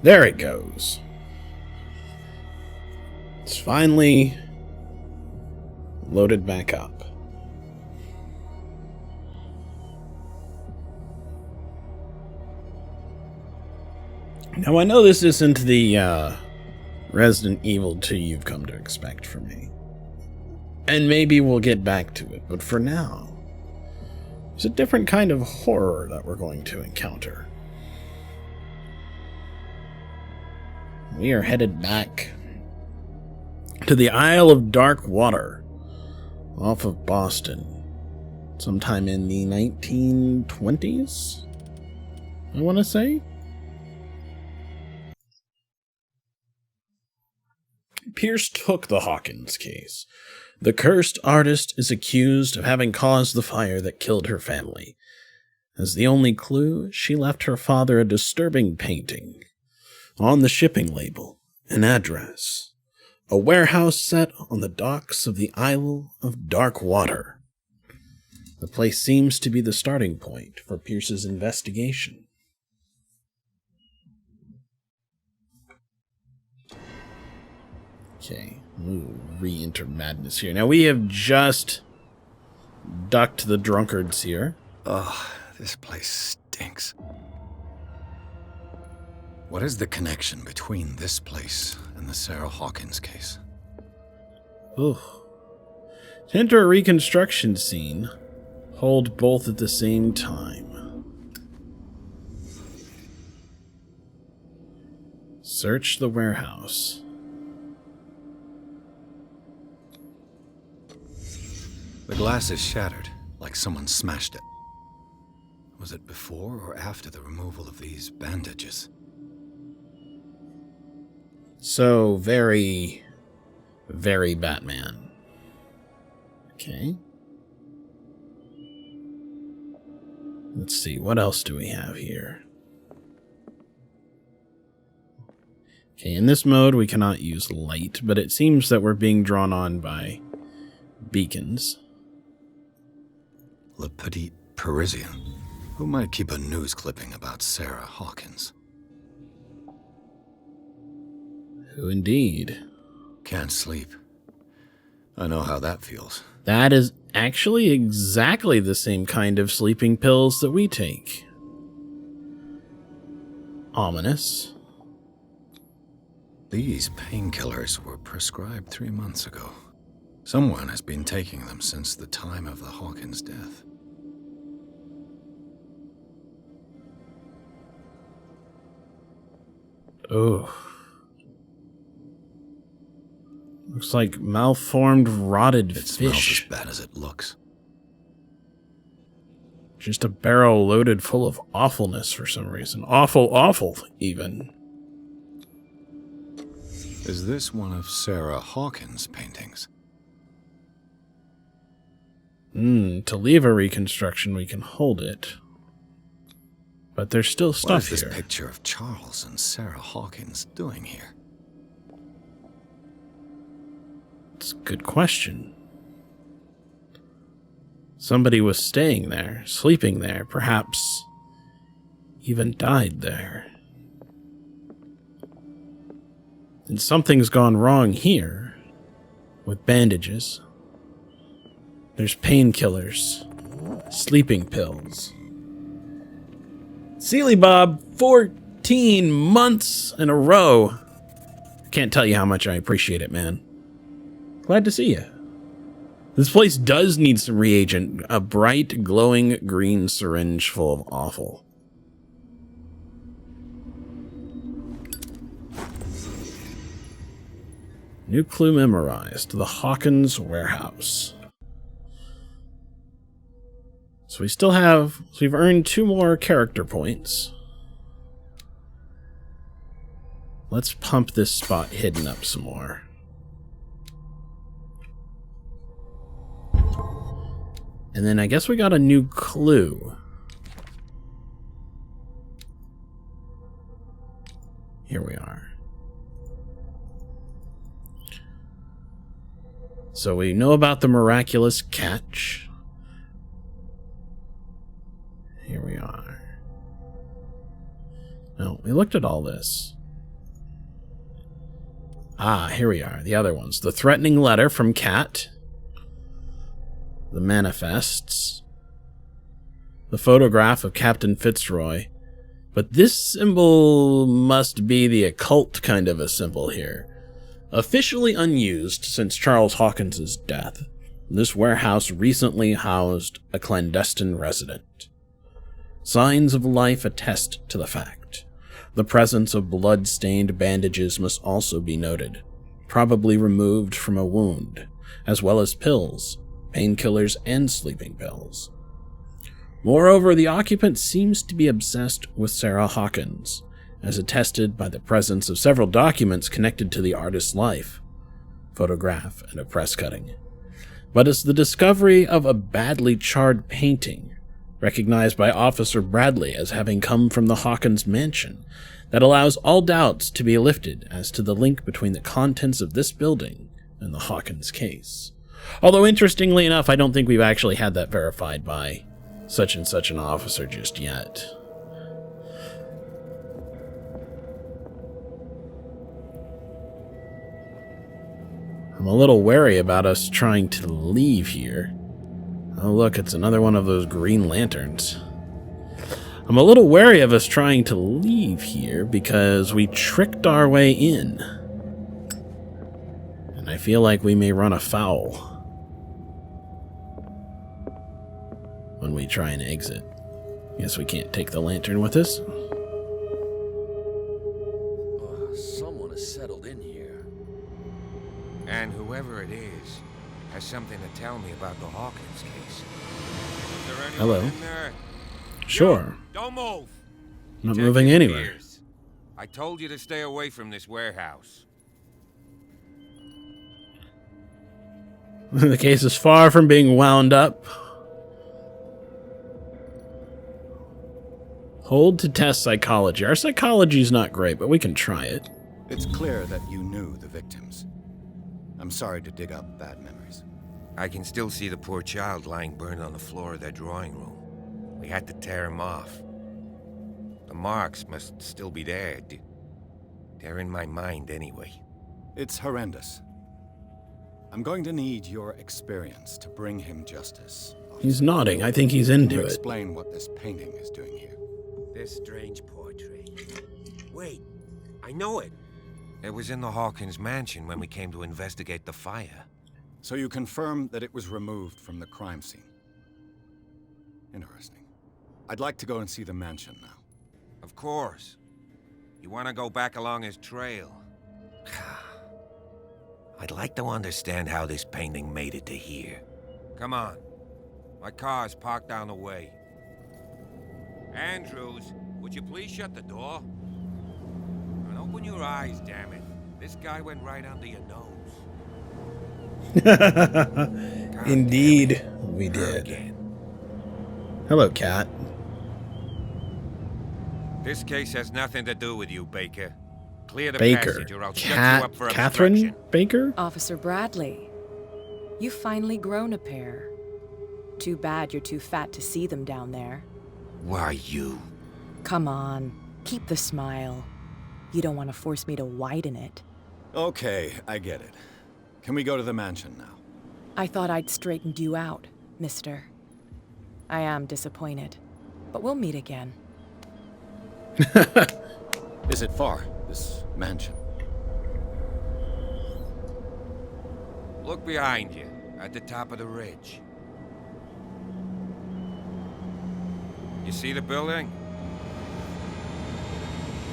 There it goes. It's finally loaded back up. Now, I know this isn't the Resident Evil 2 you've come to expect from me. And maybe we'll get back to it, but for now, there's a different kind of horror that we're going to encounter. We are headed back to the Isle of Dark Water, off of Boston, sometime in the 1920s, I want to say. Pierce took the Hawkins case. The cursed artist is accused of having caused the fire that killed her family. As the only clue, she left her father a disturbing painting. On the shipping label, an address. A warehouse set on the docks of the Isle of Dark Water. The place seems to be the starting point for Pierce's investigation. Okay, we'll re-enter madness here. Now, we have just ducked the drunkards here. Ugh, this place stinks. What is the connection between this place and the Sarah Hawkins case? Ugh. To enter a reconstruction scene, hold both at the same time. Search the warehouse. The glass is shattered, like someone smashed it. Was it before or after the removal of these bandages? So, very, very Batman. Okay. Let's see, what else do we have here? Okay, in this mode we cannot use light, but it seems that we're being drawn on by beacons. Le Petit Parisien. Who might keep a news clipping about Sarah Hawkins? Who indeed? Can't sleep. I know how that feels. That is actually exactly the same kind of sleeping pills that we take. Ominous. These painkillers were prescribed 3 months ago. Someone has been taking them since the time of the Hawkins death. Oh. Looks like malformed, rotted It fish. smells as bad as it looks. Just a barrel loaded full of awfulness for some reason. Awful, even. Is this one of Sarah Hawkins' paintings? To leave a reconstruction, we can hold it. But there's still stuff What is here. this picture of Charles and Sarah Hawkins doing here? It's a good question. Somebody was staying there, sleeping there, perhaps even died there. And something's gone wrong here with bandages. There's painkillers, sleeping pills. Sealy Bob, 14 months in a row. Can't tell you how much I appreciate it, man. Glad to see you. This place does need some reagent. A bright, glowing green syringe full of awful. New clue memorized. The Hawkins warehouse. So we've earned 2 more character points. Let's pump this spot hidden up some more. And then I guess we got a new clue. Here we are. So we know about the miraculous catch. Here we are. Now, we looked at all this. Ah, here we are, the other ones. The threatening letter from Kat. The manifests. The photograph of Captain Fitzroy. But this symbol must be the occult kind of a symbol here. Officially unused since Charles Hawkins' death, this warehouse recently housed a clandestine resident. Signs of life attest to the fact. The presence of blood-stained bandages must also be noted, probably removed from a wound, as well as pills, painkillers, and sleeping pills. Moreover, the occupant seems to be obsessed with Sarah Hawkins, as attested by the presence of several documents connected to the artist's life, photograph, and a press cutting. But it's the discovery of a badly charred painting, recognized by Officer Bradley as having come from the Hawkins mansion, that allows all doubts to be lifted as to the link between the contents of this building and the Hawkins case. Although, interestingly enough, I don't think we've actually had that verified by such and such an officer just yet. I'm a little wary about us trying to leave here. Oh look, it's another one of those green lanterns. I'm a little wary of us trying to leave here because we tricked our way in. And I feel like we may run afoul when we try and exit. Guess we can't take the lantern with us. Someone has settled in here. And whoever it is has something to tell me about the Hawkins case. Is there anyone Hello. in there? Sure. Yo, don't move. Not Detective moving anywhere. Pierce, I told you to stay away from this warehouse. The case is far from being wound up. Hold to test psychology. Our psychology is not great, but we can try it. It's clear that you knew the victims. I'm sorry to dig up bad memories. I can still see the poor child lying burned on the floor of their drawing room. We had to tear him off. The marks must still be there. They're in my mind anyway. It's horrendous. I'm going to need your experience to bring him justice. He's nodding. I think he's Can into you it. explain what this painting is doing here? This strange portrait. Wait, I know it. It was in the Hawkins mansion when we came to investigate the fire. So you confirm that it was removed from the crime scene. Interesting. I'd like to go and see the mansion now. Of course. You want to go back along his trail? I'd like to understand how this painting made it to here. Come on. My car's parked down the way. Andrews, would you please shut the door? And open your eyes, damn it. This guy went right under your nose. Indeed, we did. Again. Hello, Cat. This case has nothing to do with you, Baker. Clear the Baker. passage or I'll shut you up for Catherine obstruction. Baker? Officer Bradley, you've finally grown a pair. Too bad you're too fat to see them down there. Why you? Come on, keep the smile. You don't want to force me to widen it. Okay, I get it. Can we go to the mansion now? I thought I'd straightened you out, mister. I am disappointed, but we'll meet again. Is it far, this mansion? Look behind you, at the top of the ridge. You see the building?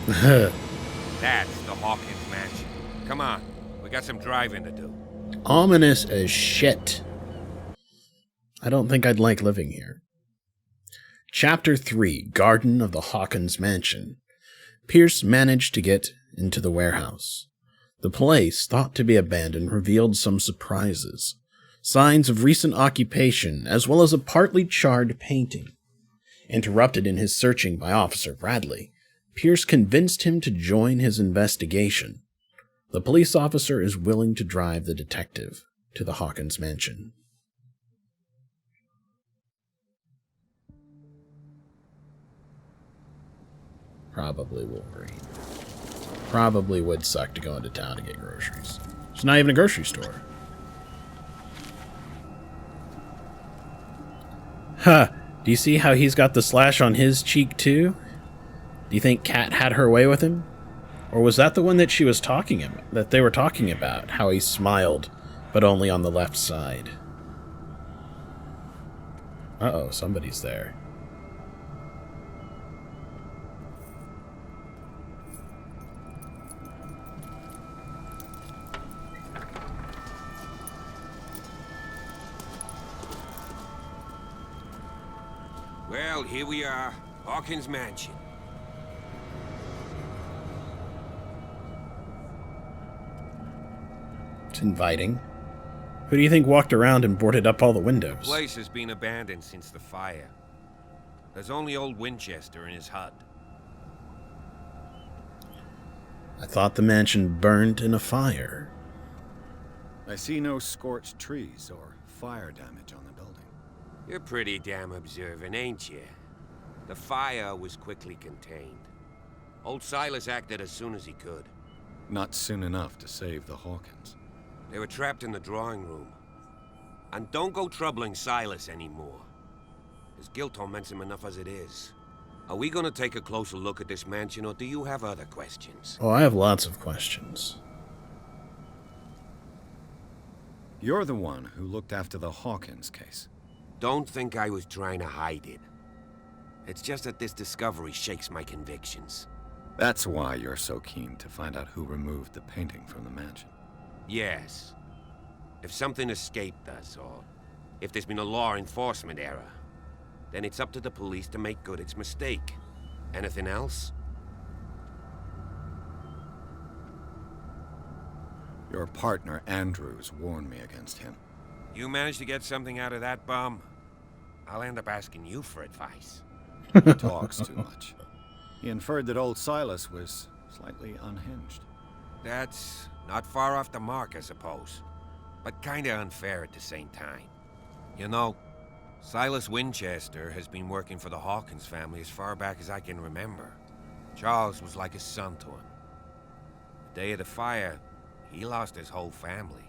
That's the Hawkins mansion. Come on, we got some driving to do. Ominous as shit. I don't think I'd like living here. Chapter 3, Garden of the Hawkins Mansion. Pierce managed to get into the warehouse. The place, thought to be abandoned, revealed some surprises. Signs of recent occupation, as well as a partly charred painting. Interrupted in his searching by Officer Bradley, Pierce convinced him to join his investigation. The police officer is willing to drive the detective to the Hawkins mansion. Probably Wolverine. probably would suck to go into town to get groceries. There's not even a grocery store. Huh. Do you see how he's got the slash on his cheek, too? Do you think Kat had her way with him? Or was that the one that she was talking about, that they were talking about? How he smiled, but only on the left side. Uh-oh, somebody's there. Well, here we are. Hawkins Mansion. It's inviting. Who do you think walked around and boarded up all the windows? The place has been abandoned since the fire. There's only old Winchester in his hut. I thought the mansion burned in a fire. I see no scorched trees or fire damage on the building. You're pretty damn observant, ain't you? The fire was quickly contained. Old Silas acted as soon as he could. Not soon enough to save the Hawkins. They were trapped in the drawing room. And don't go troubling Silas anymore. His guilt torments him enough as it is. Are we gonna take a closer look at this mansion, or do you have other questions? Oh, I have lots of questions. You're the one who looked after the Hawkins case. Don't think I was trying to hide it. It's just that this discovery shakes my convictions. That's why you're so keen to find out who removed the painting from the mansion. Yes. If something escaped us, or if there's been a law enforcement error, then it's up to the police to make good its mistake. Anything else? Your partner, Andrews, warned me against him. You managed to get something out of that bum? I'll end up asking you for advice. He talks too much. He inferred that old Silas was slightly unhinged. That's not far off the mark, I suppose. But kinda unfair at the same time. You know, Silas Winchester has been working for the Hawkins family as far back as I can remember. Charles was like a son to him. The day of the fire, he lost his whole family.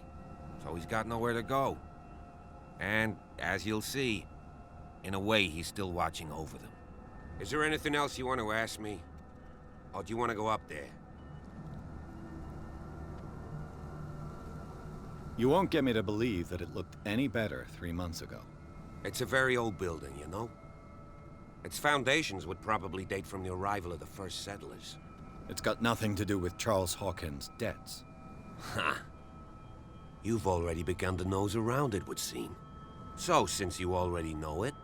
So he's got nowhere to go. And, as you'll see, in a way he's still watching over them. Is there anything else you want to ask me? Or do you want to go up there? You won't get me to believe that it looked any better 3 months ago. It's a very old building, you know? Its foundations would probably date from the arrival of the first settlers. It's got nothing to do with Charles Hawkins' debts. Ha! You've already begun to nose around, it would seem. So, since you already know it,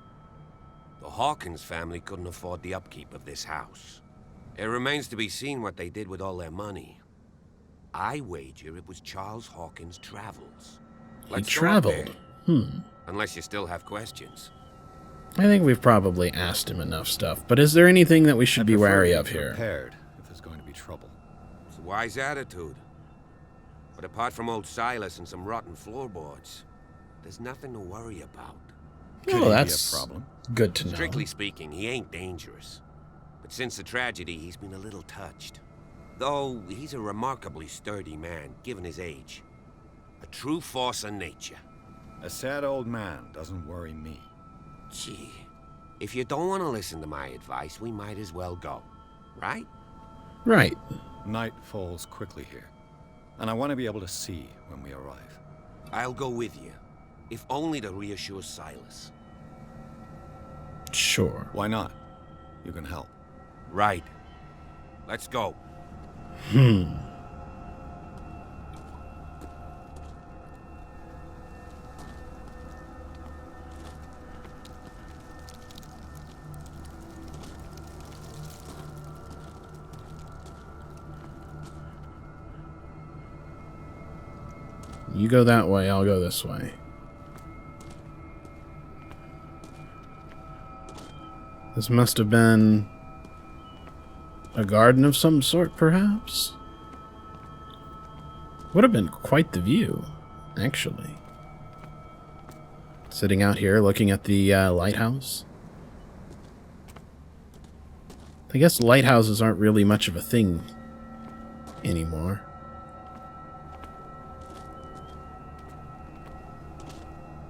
the Hawkins family couldn't afford the upkeep of this house. It remains to be seen what they did with all their money. I wager it was Charles Hawkins' travels. He traveled? Unless you still have questions. I think we've probably asked him enough stuff, but is there anything that we should be wary of here? Prepared if there's going to be trouble. It's a wise attitude. But apart from old Silas and some rotten floorboards, there's nothing to worry about. Could Oh, he that's be a problem? good to know. Strictly speaking, he ain't dangerous. But since the tragedy, he's been a little touched. Though he's a remarkably sturdy man, given his age. A true force of nature. A sad old man doesn't worry me. Gee, if you don't want to listen to my advice, we might as well go. Right? Right. Night falls quickly here, and I want to be able to see when we arrive. I'll go with you, if only to reassure Silas. Sure. Why not? You can help. Right. Let's go. You go that way, I'll go this way. This must have been a garden of some sort, perhaps? Would have been quite the view, actually. Sitting out here looking at the lighthouse. I guess lighthouses aren't really much of a thing anymore.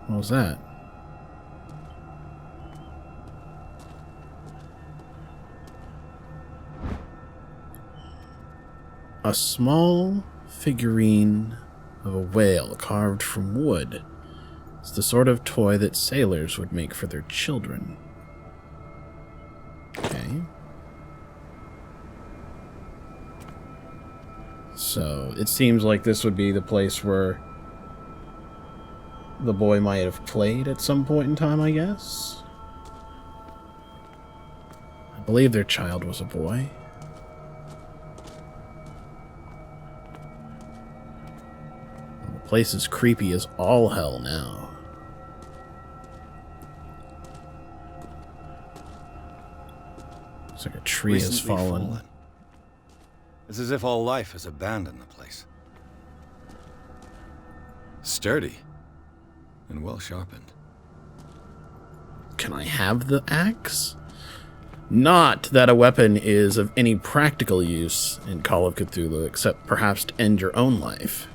What was that? A small figurine of a whale carved from wood. It's the sort of toy that sailors would make for their children. Okay. So, it seems like this would be the place where the boy might have played at some point in time, I guess. I believe their child was a boy. The place is creepy as all hell now. Looks like a tree has Recently fallen. It's as if all life has abandoned the place. Sturdy and well sharpened. Can I have the axe? Not that a weapon is of any practical use in Call of Cthulhu, except perhaps to end your own life.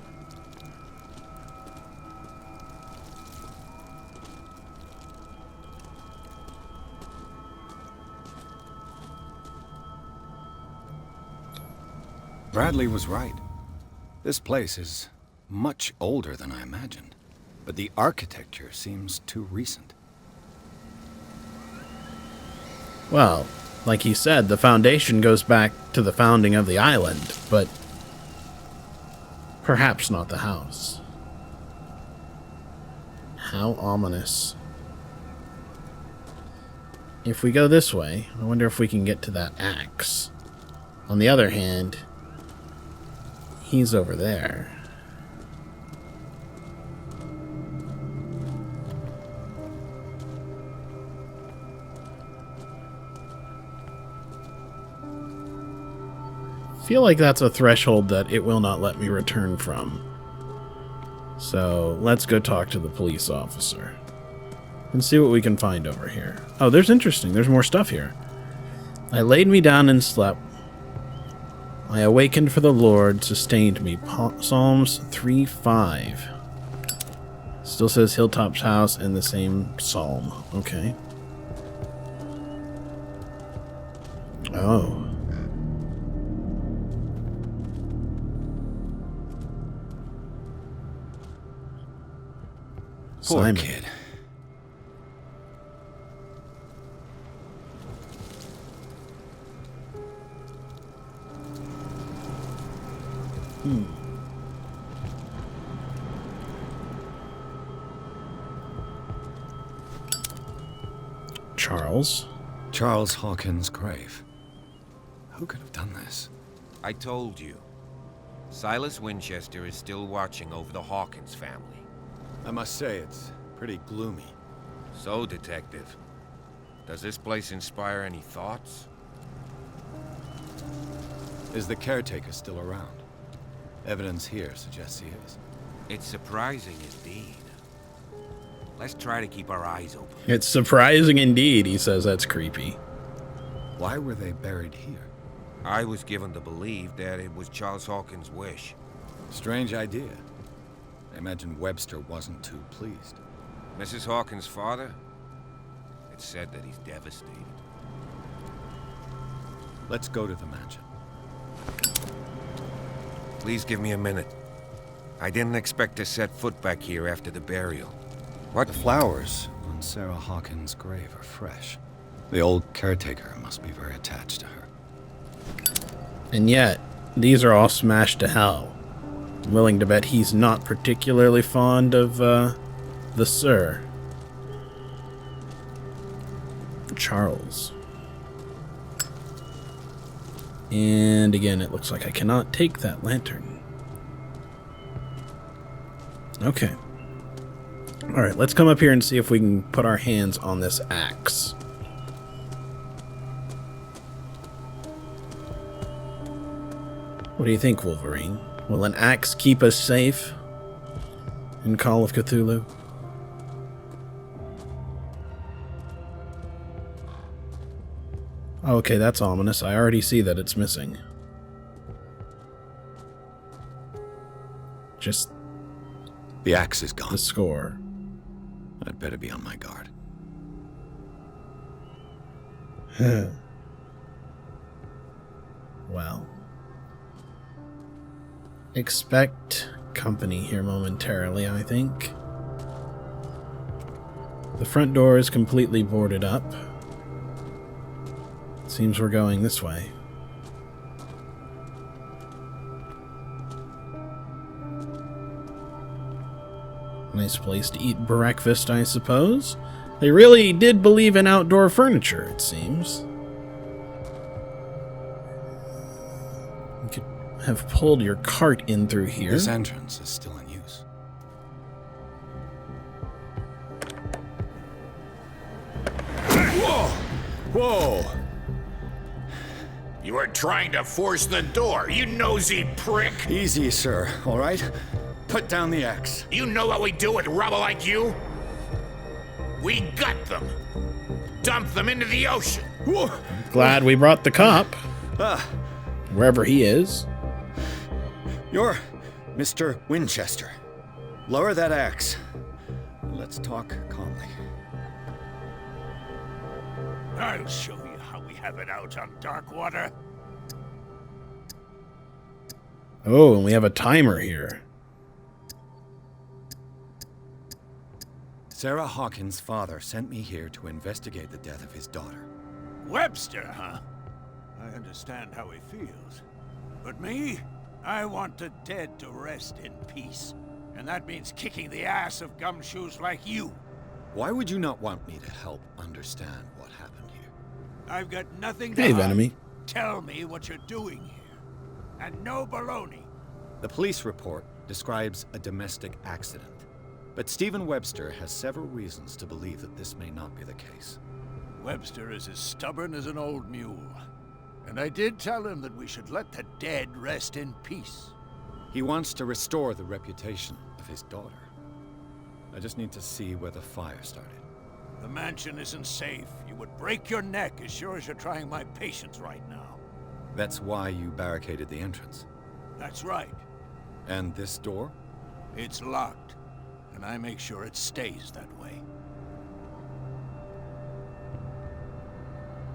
Bradley was right. This place is much older than I imagined, but the architecture seems too recent. Well, like he said, the foundation goes back to the founding of the island, but perhaps not the house. How ominous. If we go this way, I wonder if we can get to that axe. On the other hand, he's over there. Feel like that's a threshold that it will not let me return from. So let's go talk to the police officer and see what we can find over here. Oh, there's interesting. There's more stuff here. I laid me down and slept. I awakened, for the Lord sustained me. Psalms 3:5. Still says Hilltop's house in the same psalm. Okay. Oh. Poor Simon. kid. Charles. Charles Hawkins' grave. Who could have done this? I told you. Silas Winchester is still watching over the Hawkins family. I must say, it's pretty gloomy. So, Detective, does this place inspire any thoughts? Is the caretaker still around? Evidence here suggests he is. It's surprising indeed. Let's try to keep our eyes open. It's surprising indeed, he says. That's creepy. Why were they buried here? I was given to believe that it was Charles Hawkins' wish. Strange idea. I imagine Webster wasn't too pleased. Mrs. Hawkins' father? It's said that he's devastated. Let's go to the mansion. Please give me a minute. I didn't expect to set foot back here after the burial. What? The flowers on Sarah Hawkins' grave are fresh. The old caretaker must be very attached to her. And yet, these are all smashed to hell. I'm willing to bet he's not particularly fond of, the Sir. Charles. And again, it looks like I cannot take that lantern. Okay. Alright, let's come up here and see if we can put our hands on this axe. What do you think, Wolverine? Will an axe keep us safe in Call of Cthulhu? Okay, that's ominous. I already see that it's missing. Just The axe is gone. the score. I'd better be on my guard. Well. Expect company here momentarily, I think. The front door is completely boarded up. Seems we're going this way. Nice place to eat breakfast, I suppose. They really did believe in outdoor furniture, it seems. You could have pulled your cart in through here. This entrance is still in use. Whoa! Whoa! You are trying to force the door, you nosy prick! Easy, sir, all right? Put down the axe. You know what we do with rubble like you? We gut them. Dump them into the ocean. Whoa! Glad we brought the cop, Ah, wherever he is. you're Mr. Winchester. Lower that axe. Let's talk calmly. I'll show you how we have it out on dark water. Oh, and we have a timer here. Sarah Hawkins' father sent me here to investigate the death of his daughter. Webster, huh? I understand how he feels. But me? I want the dead to rest in peace. And that means kicking the ass of gumshoes like you. Why would you not want me to help understand what happened here? I've got nothing to Hey, hide. Venomy. Tell me what you're doing here. And no baloney. The police report describes a domestic accident, but Stephen Webster has several reasons to believe that this may not be the case. Webster is as stubborn as an old mule. And I did tell him that we should let the dead rest in peace. He wants to restore the reputation of his daughter. I just need to see where the fire started. The mansion isn't safe. You would break your neck as sure as you're trying my patience right now. That's why you barricaded the entrance. That's right. And this door? It's locked. And I make sure it stays that way.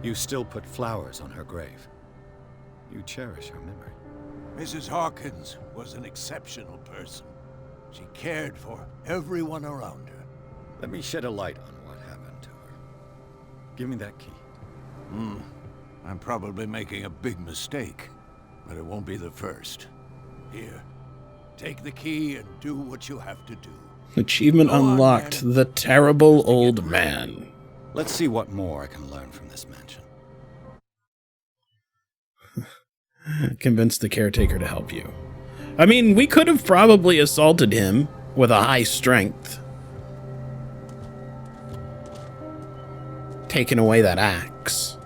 You still put flowers on her grave. You cherish her memory. Mrs. Hawkins was an exceptional person. She cared for everyone around her. Let me shed a light on what happened to her. Give me that key. I'm probably making a big mistake, but it won't be the first. Here, take the key and do what you have to do. Achievement Go on, unlocked. man. The terrible old man. Let's see what more I can learn from this mansion. Convince the caretaker to help you. I mean, we could have probably assaulted him with a high strength. Taken away that axe.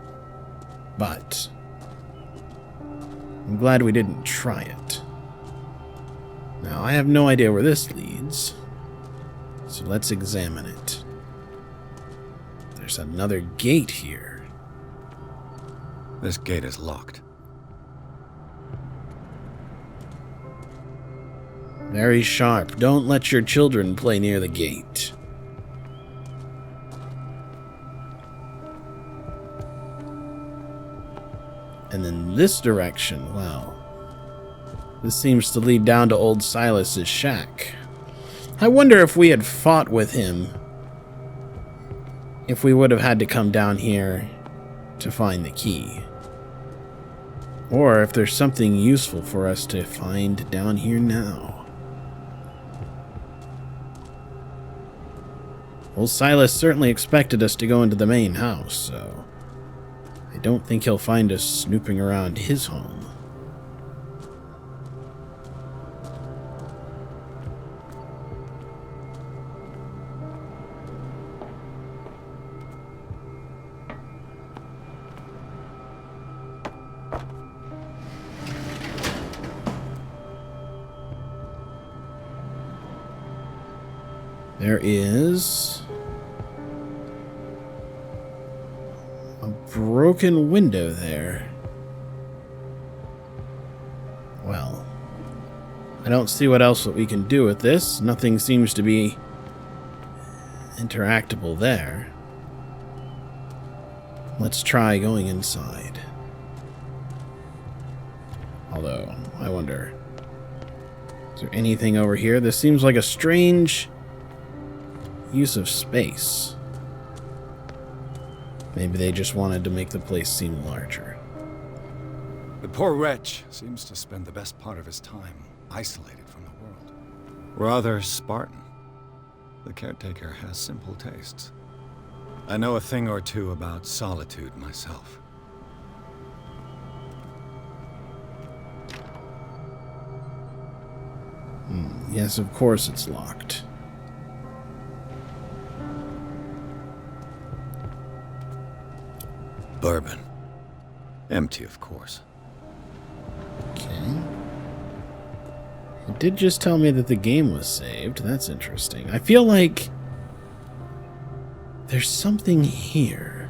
But I'm glad we didn't try it. Now, I have no idea where this leads. So let's examine it. There's another gate here. This gate is locked. Very sharp. Don't let your children play near the gate. And then this direction, wow. This seems to lead down to old Silas's shack. I wonder if we had fought with him, if we would have had to come down here to find the key. Or if there's something useful for us to find down here now. Old Silas certainly expected us to go into the main house, so I don't think he'll find us snooping around his home. There is a broken window there. Well, I don't see what else that we can do with this. Nothing seems to be interactable there. Let's try going inside. Although, I wonder, is there anything over here? This seems like a strange use of space. Maybe they just wanted to make the place seem larger. The poor wretch seems to spend the best part of his time isolated from the world. Rather Spartan. The caretaker has simple tastes. I know a thing or two about solitude myself. Yes, of course it's locked. Bourbon. Empty, of course. Okay. It did just tell me that the game was saved. That's interesting. I feel like there's something here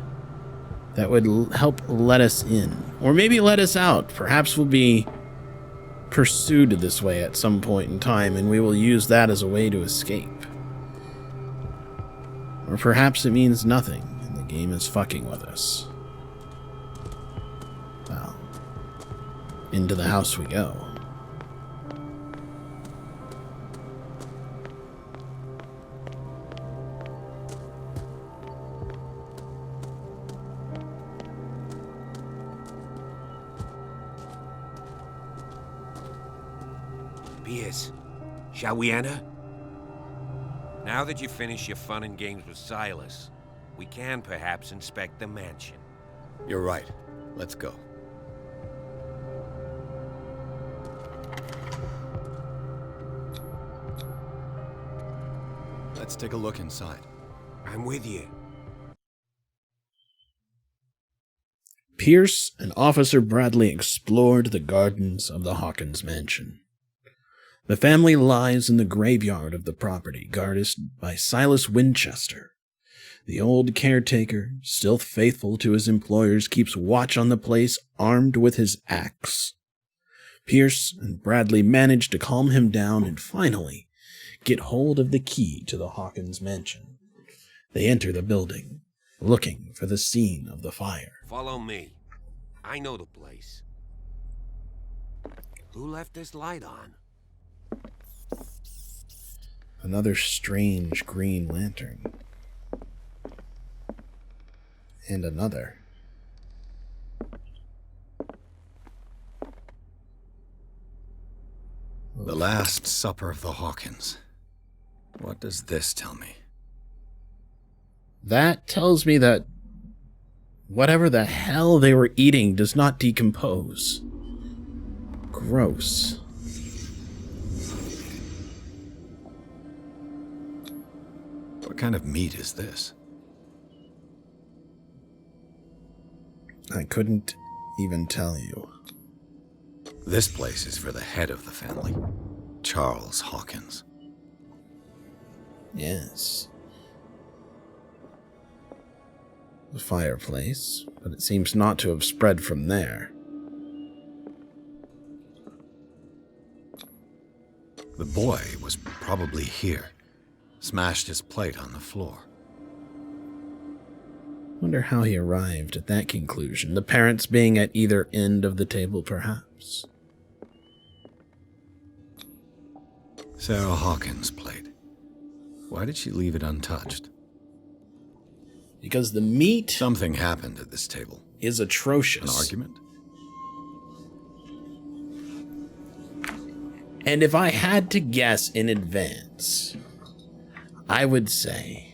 that would help let us in. Or maybe let us out. Perhaps we'll be pursued this way at some point in time, and we will use that as a way to escape. Or perhaps it means nothing, and the game is fucking with us. Well, into the house we go. Pierce, shall we enter? Now that you've finished your fun and games with Silas, we can perhaps inspect the mansion. You're right. Let's go. Let's take a look inside. I'm with you. Pierce and Officer Bradley explored the gardens of the Hawkins mansion. The family lies in the graveyard of the property, guarded by Silas Winchester. The old caretaker, still faithful to his employers, keeps watch on the place, armed with his axe. Pierce and Bradley manage to calm him down and finally get hold of the key to the Hawkins mansion. They enter the building, looking for the scene of the fire. Follow me. I know the place. Who left this light on? Another strange green lantern. And another. The Last Supper of the Hawkins. What does this tell me? That tells me that whatever the hell they were eating does not decompose. Gross. What kind of meat is this? I couldn't even tell you. This place is for the head of the family, Charles Hawkins. Yes. The fireplace, but it seems not to have spread from there. The boy was probably here. Smashed his plate on the floor. Wonder how he arrived at that conclusion. The parents being at either end of the table, perhaps. Sarah Hawkins' plate. Why did she leave it untouched? Because the meat Something happened at this table. is atrocious. An argument? And if I had to guess in advance, I would say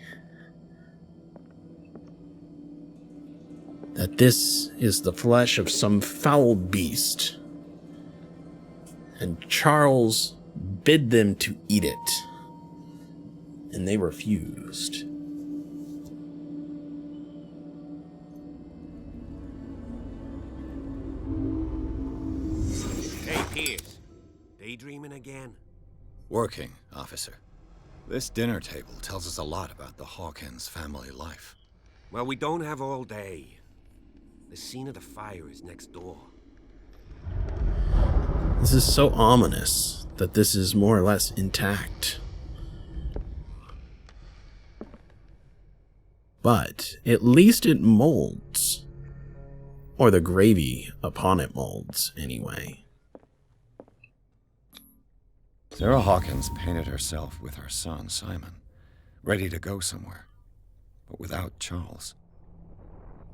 that this is the flesh of some foul beast, and Charles bid them to eat it, and they refused. Hey, Pierce. Daydreaming again? Working, officer. This dinner table tells us a lot about the Hawkins family life. Well, we don't have all day. The scene of the fire is next door. This is so ominous that this is more or less intact. But at least it molds. Or the gravy upon it molds, anyway. Sarah Hawkins painted herself with her son, Simon, ready to go somewhere, but without Charles.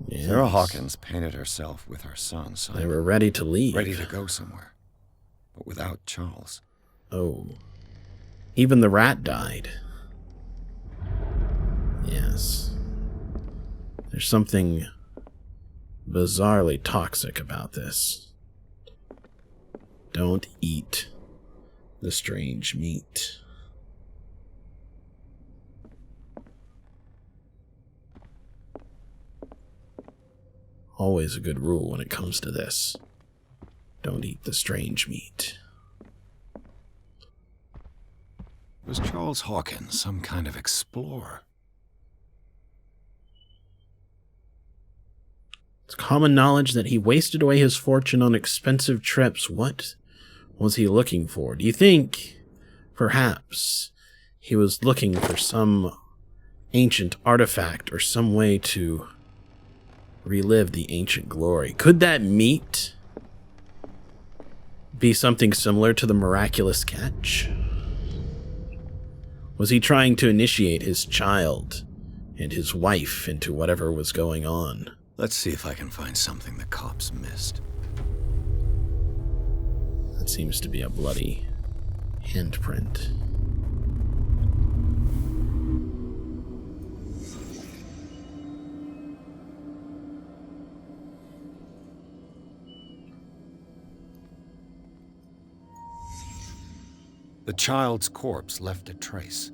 Yes. Sarah Hawkins painted herself with her son, Simon. They were ready to leave. Ready to go somewhere, but without Charles. Oh. Even the rat died. Yes. There's something bizarrely toxic about this. Don't eat the strange meat. Always a good rule when it comes to this. Don't eat the strange meat. Was Charles Hawkins some kind of explorer? It's common knowledge that he wasted away his fortune on expensive trips. What was he looking for? Do you think, perhaps, he was looking for some ancient artifact or some way to relive the ancient glory? Could that meat be something similar to the miraculous catch? Was he trying to initiate his child and his wife into whatever was going on? Let's see if I can find something the cops missed. That seems to be a bloody handprint. The child's corpse left a trace.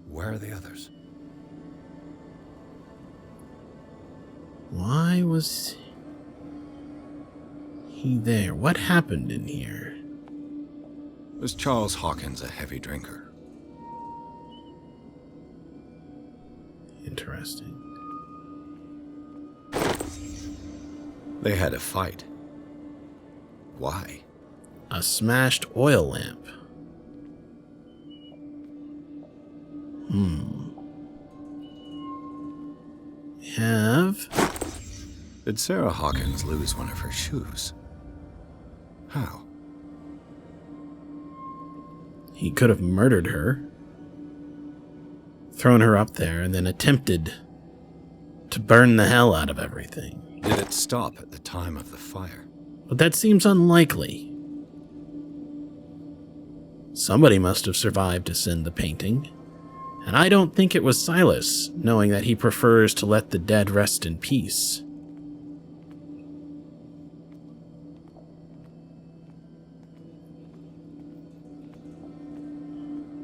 Where are the others? Why was he there? What happened in here? Was Charles Hawkins a heavy drinker? Interesting. They had a fight. Why? A smashed oil lamp. Did Sarah Hawkins lose one of her shoes? How? He could have murdered her, thrown her up there, and then attempted to burn the hell out of everything. Did it stop at the time of the fire? But that seems unlikely. Somebody must have survived to send the painting. And I don't think it was Silas, knowing that he prefers to let the dead rest in peace.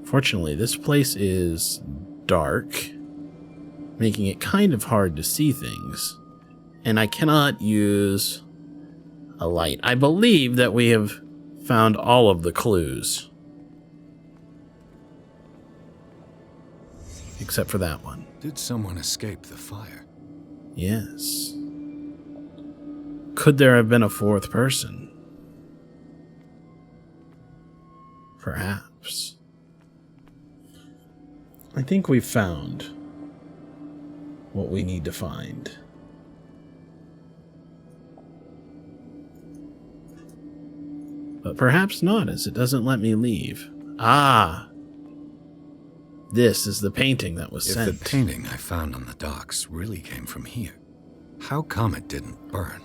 Fortunately, this place is dark, making it kind of hard to see things. And I cannot use a light. I believe that we have found all of the clues. Except for that one. Did someone escape the fire? Yes. Could there have been a fourth person? Perhaps. I think we've found what we need to find. But perhaps not, as it doesn't let me leave. Ah! This is the painting that was sent. If the painting I found on the docks really came from here, how come it didn't burn?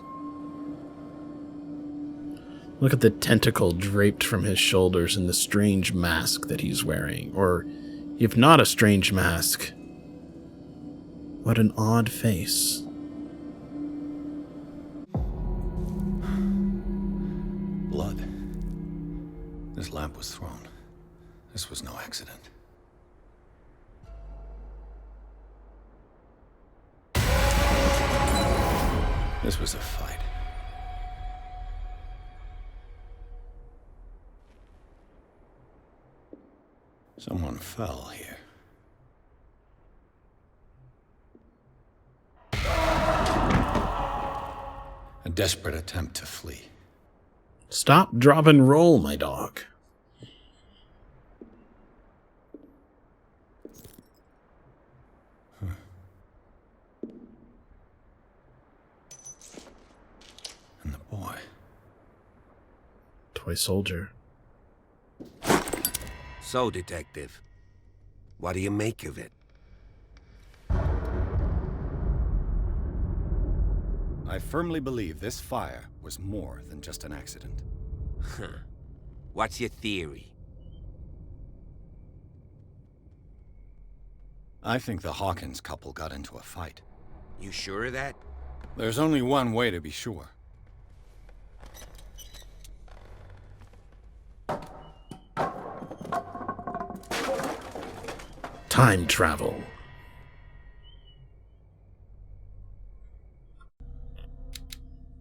Look at the tentacle draped from his shoulders and the strange mask that he's wearing. Or, if not a strange mask, what an odd face. Blood. This lamp was thrown. This was no accident. This was a fight. Someone fell here. A desperate attempt to flee. Stop, drop, and roll, my dog. And the boy. Toy soldier. So, Detective, what do you make of it? I firmly believe this fire was more than just an accident. Huh. What's your theory? I think the Hawkins couple got into a fight. You sure of that? There's only one way to be sure. Time travel.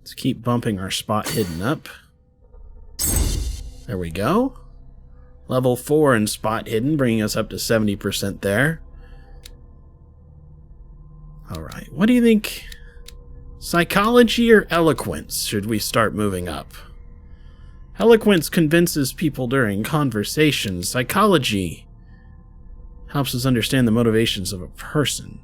Let's keep bumping our spot hidden up. There we go. Level 4 in spot hidden, bringing us up to 70% there. Alright, what do you think? Psychology or eloquence should we start moving up? Eloquence convinces people during conversations. Psychology helps us understand the motivations of a person.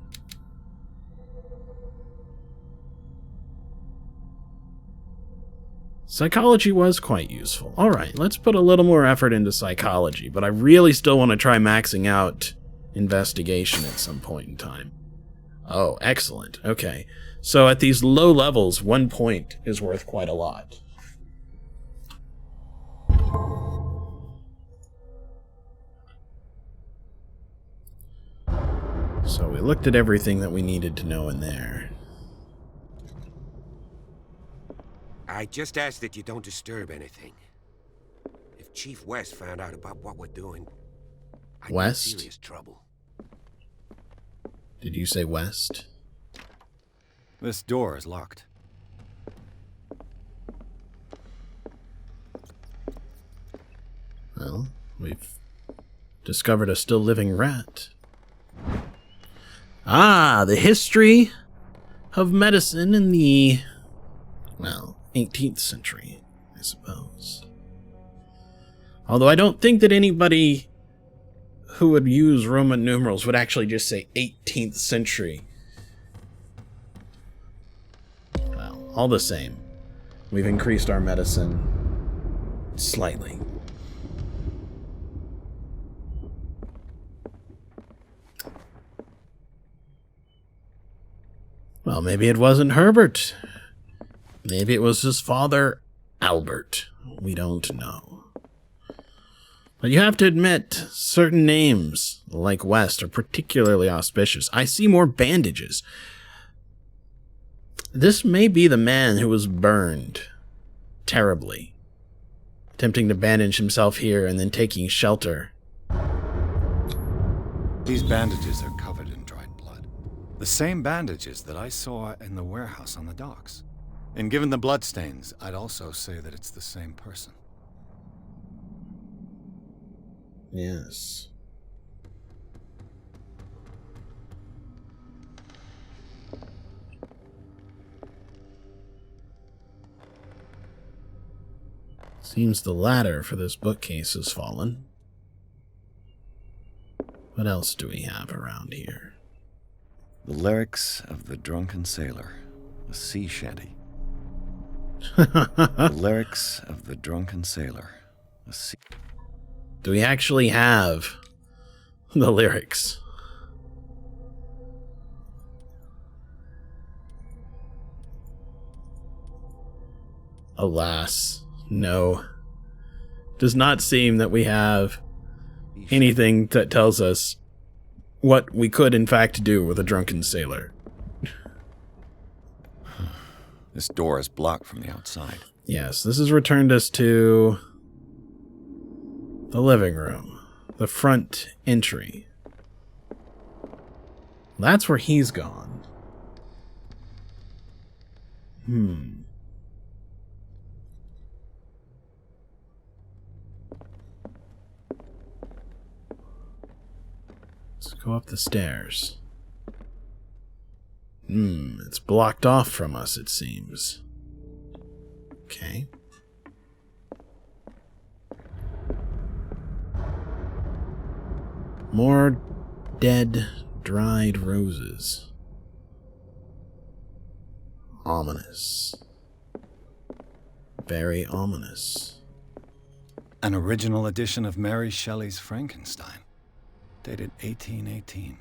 Psychology was quite useful. Alright, let's put a little more effort into psychology, but I really still want to try maxing out investigation at some point in time. Oh, excellent. Okay. So at these low levels, 1 point is worth quite a lot. So we looked at everything that we needed to know in there. I just ask that you don't disturb anything. If Chief West found out about what we're doing, I'd be in West? serious trouble. Did you say west? This door is locked. Well, we've discovered a still living rat. Ah, the history of medicine in the, well, 18th century, I suppose. Although I don't think that anybody who would use Roman numerals would actually just say 18th century. Well, all the same, we've increased our medicine slightly. Well, maybe it wasn't Herbert. Maybe it was his father, Albert. We don't know. But you have to admit, certain names, like West, are particularly auspicious. I see more bandages. This may be the man who was burned terribly, attempting to bandage himself here and then taking shelter. These bandages are covered in dried blood. The same bandages that I saw in the warehouse on the docks. And given the bloodstains, I'd also say that it's the same person. Yes. Seems the ladder for this bookcase has fallen. What else do we have around here? The lyrics of the drunken sailor, a sea shanty. The lyrics of the drunken sailor, a sea... Do we actually have the lyrics? Alas, no. Does not seem that we have anything that tells us what we could in fact do with a drunken sailor. This door is blocked from the outside. Yes, this has returned us to the living room, the front entry. That's where he's gone. Let's go up the stairs. It's blocked off from us, it seems. Okay. More dead, dried roses. Ominous. Very ominous. An original edition of Mary Shelley's Frankenstein, dated 1818.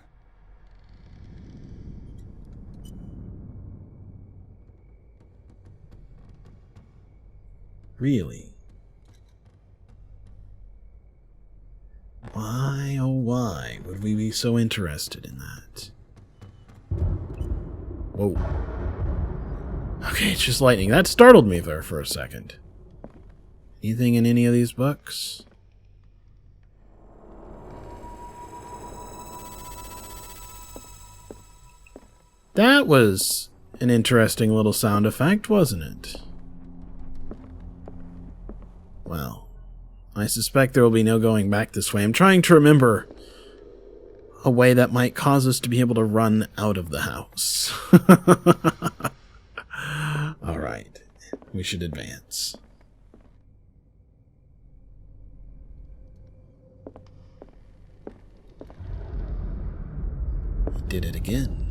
Really? Why, oh why, would we be so interested in that? Whoa. Okay, it's just lightning. That startled me there for a second. Anything in any of these books? That was an interesting little sound effect, wasn't it? Well, I suspect there will be no going back this way. I'm trying to remember a way that might cause us to be able to run out of the house. Alright, we should advance. He did it again.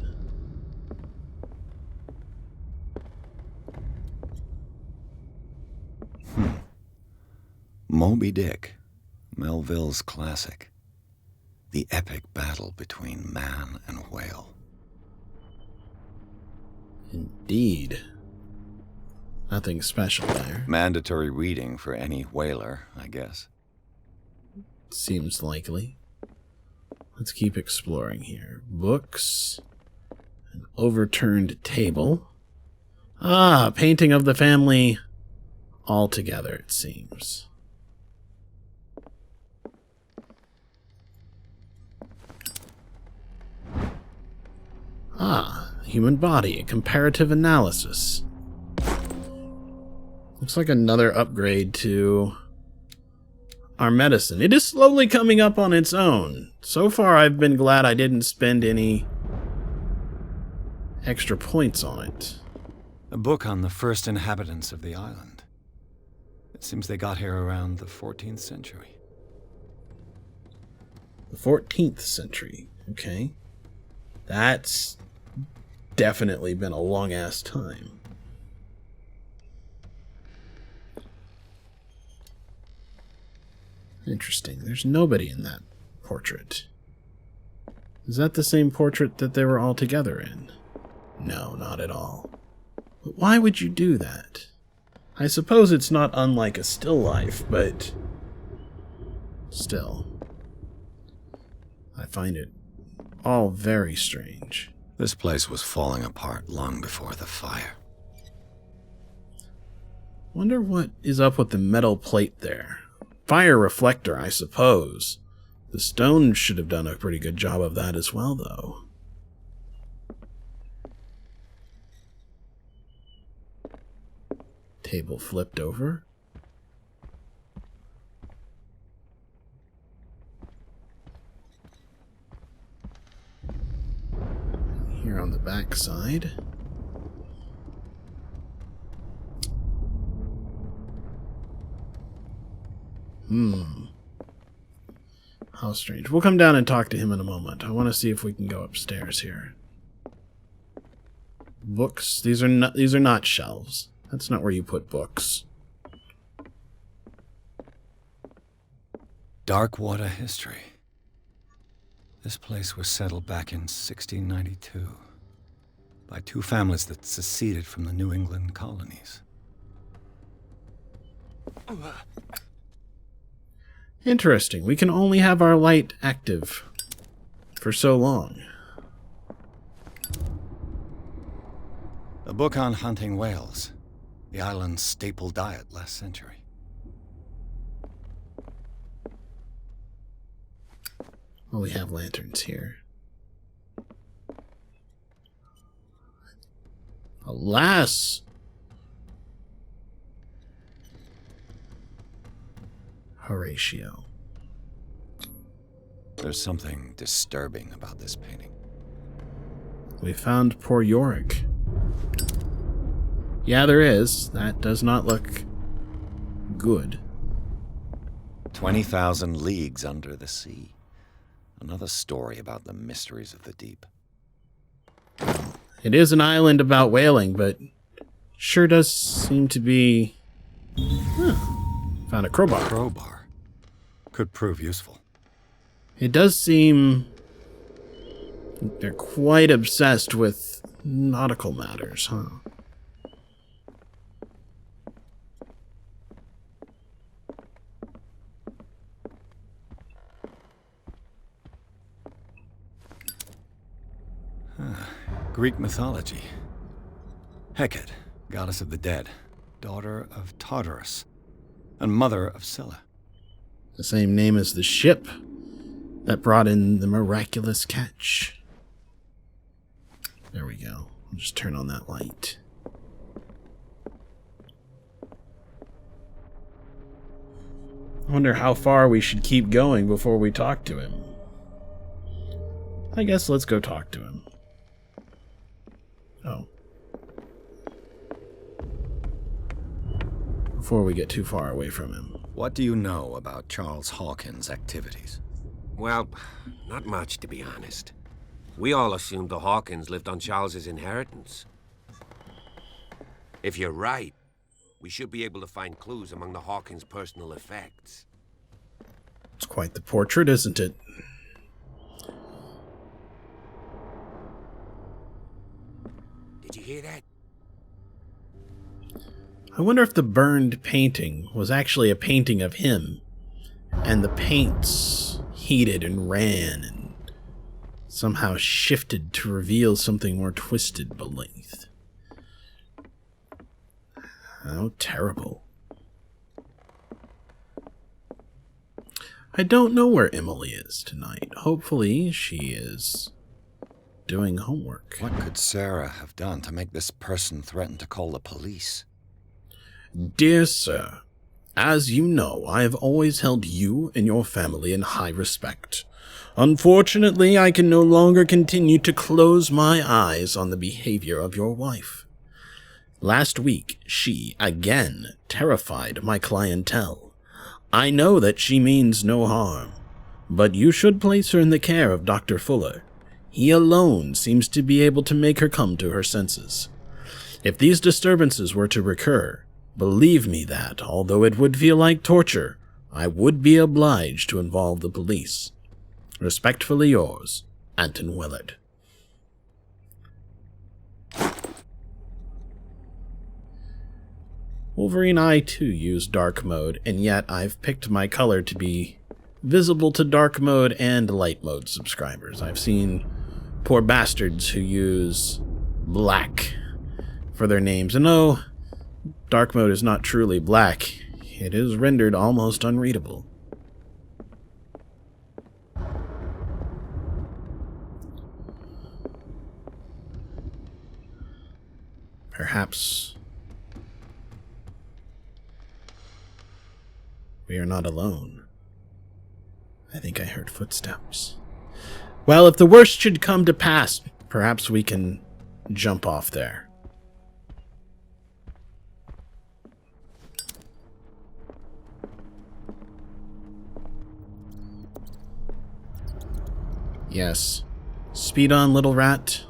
Moby Dick, Melville's classic. The epic battle between man and whale. Indeed. Nothing special there. Mandatory reading for any whaler, I guess. Seems likely. Let's keep exploring here. Books. An overturned table. Ah, painting of the family all together, it seems. Ah, human body, a comparative analysis. Looks like another upgrade to our medicine. It is slowly coming up on its own. So far, I've been glad I didn't spend any extra points on it. A book on the first inhabitants of the island. It seems they got here around the 14th century. The 14th century, okay. That's definitely been a long-ass time. Interesting. There's nobody in that portrait. Is that the same portrait that they were all together in? No, not at all. But why would you do that? I suppose it's not unlike a still life, but still. I find it all very strange. This place was falling apart long before the fire. Wonder what is up with the metal plate there. Fire reflector, I suppose. The stone should have done a pretty good job of that as well, though. Table flipped over. Here on the back side. How strange. We'll come down and talk to him in a moment. I want to see if we can go upstairs here. Books. These are not shelves. That's not where you put books. Darkwater history. This place was settled back in 1692 by two families that seceded from the New England colonies. Interesting. We can only have our light active for so long. A book on hunting whales, the island's staple diet last century. Well, we have lanterns here. Alas! Horatio. There's something disturbing about this painting. We found poor Yorick. Yeah, there is. That does not look good. 20,000 leagues under the sea. Another story about the mysteries of the deep. It is an island about whaling, but sure does seem to be... Found a crowbar. Crowbar. Could prove useful. It does seem they're quite obsessed with nautical matters, huh? Greek mythology. Hecate, goddess of the dead, daughter of Tartarus, and mother of Scylla. The same name as the ship that brought in the miraculous catch. There we go. I'll just turn on that light. I wonder how far we should keep going before we talk to him. I guess let's go talk to him. Oh. Before we get too far away from him. What do you know about Charles Hawkins' activities? Well, not much, to be honest. We all assumed the Hawkins lived on Charles's inheritance. If you're right, we should be able to find clues among the Hawkins' personal effects. It's quite the portrait, isn't it? Did you hear that? I wonder if the burned painting was actually a painting of him, and the paints heated and ran and somehow shifted to reveal something more twisted beneath. How terrible. I don't know where Emily is tonight. Hopefully she is doing homework. What could Sarah have done to make this person threaten to call the police? Dear sir, as you know, I have always held you and your family in high respect. Unfortunately, I can no longer continue to close my eyes on the behavior of your wife. Last week, she, again, terrified my clientele. I know that she means no harm, but you should place her in the care of Dr. Fuller. He alone seems to be able to make her come to her senses. If these disturbances were to recur, believe me that, although it would feel like torture, I would be obliged to involve the police. Respectfully yours, Anton Willard. Wolverine I too use dark mode, and yet I've picked my color to be visible to dark mode and light mode subscribers. I've seen poor bastards who use black for their names. And no, dark mode is not truly black. It is rendered almost unreadable. Perhaps we are not alone. I think I heard footsteps. Well, if the worst should come to pass, perhaps we can jump off there. Yes. Speed on, little rat.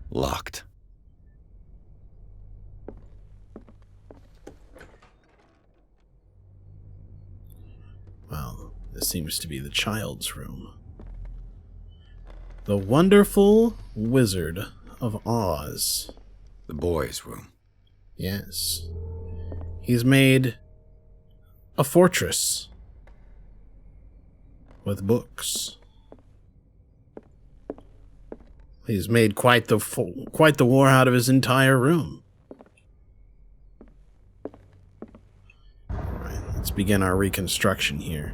Locked. Well, this seems to be the child's room. The Wonderful Wizard of Oz. The boys' room. Yes. He's made a fortress with books. He's made quite the war out of his entire room. All right, let's begin our reconstruction here.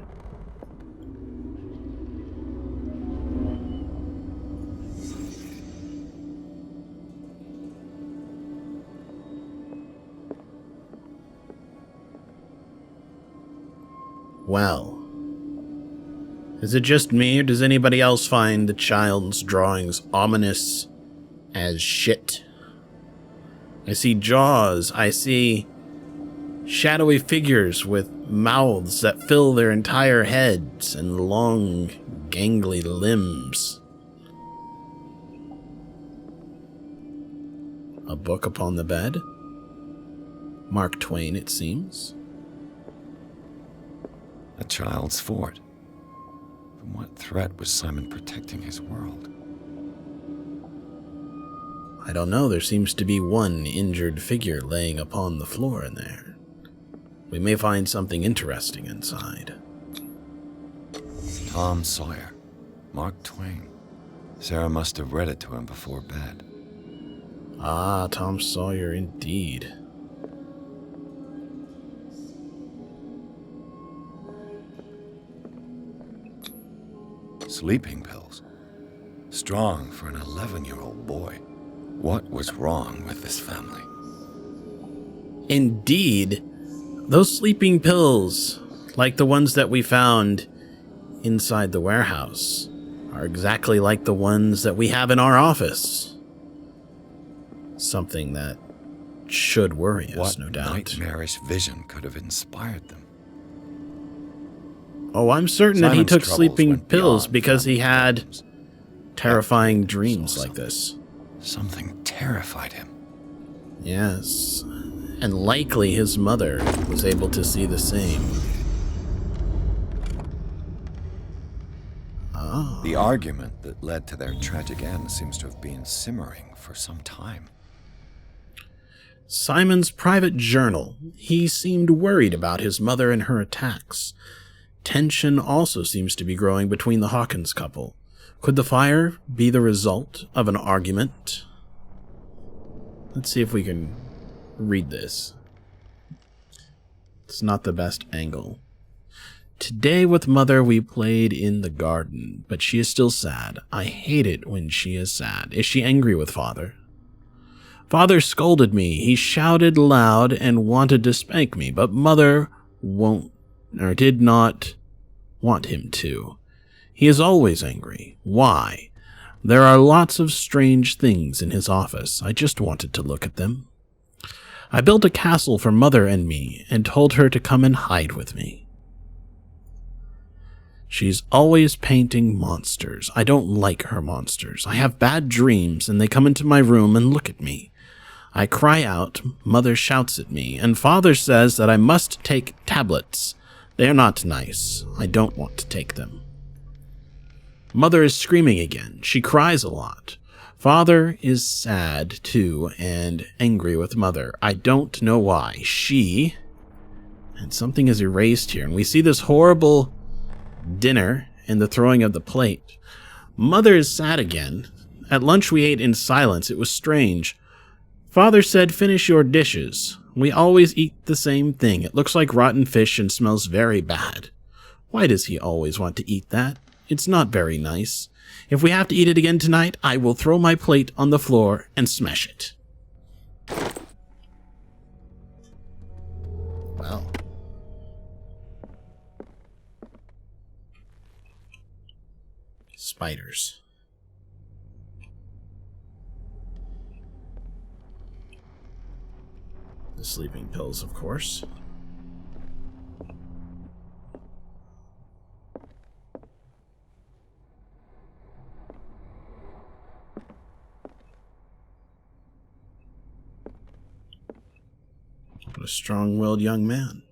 Well, is it just me, or does anybody else find the child's drawings ominous as shit? I see jaws, I see Shadowy figures with mouths that fill their entire heads and long, gangly limbs. A book upon the bed. Mark Twain, it seems. A child's fort. From what threat was Simon protecting his world? I don't know, there seems to be one injured figure laying upon the floor in there. We may find something interesting inside. Tom Sawyer. Mark Twain. Sarah must have read it to him before bed. Ah, Tom Sawyer indeed. Sleeping pills. Strong for an 11-year-old boy. What was wrong with this family? Indeed. Those sleeping pills, like the ones that we found inside the warehouse, are exactly like the ones that we have in our office. Something that should worry us, no doubt. What nightmarish vision could have inspired them? Oh, I'm certain that he Simon's took troubles sleeping went pills beyond because he family had problems. terrifying Everything dreams saw like this. Something terrified him. Yes. And likely his mother was able to see the same. Ah. The argument that led to their tragic end seems to have been simmering for some time. Simon's private journal. He seemed worried about his mother and her attacks. Tension also seems to be growing between the Hawkins couple. Could the fire be the result of an argument? Let's see if we can read this. It's not the best angle. Today with Mother we played in the garden, but she is still sad. I hate it when she is sad. Is she angry with Father? Father scolded me. He shouted loud and wanted to spank me, but Mother did not want him to. He is always angry. Why? There are lots of strange things in his office. I just wanted to look at them. I built a castle for Mother and me and told her to come and hide with me. She's always painting monsters. I don't like her monsters. I have bad dreams and they come into my room and look at me. I cry out, Mother shouts at me, and Father says that I must take tablets. They are not nice. I don't want to take them. Mother is screaming again. She cries a lot. Father is sad, too, and angry with Mother. I don't know why. And something is erased here, and we see this horrible dinner and the throwing of the plate. Mother is sad again. At lunch we ate in silence. It was strange. Father said, finish your dishes. We always eat the same thing. It looks like rotten fish and smells very bad. Why does he always want to eat that? It's not very nice. If we have to eat it again tonight, I will throw my plate on the floor and smash it. Wow. Spiders. The sleeping pills, of course. What a strong-willed young man.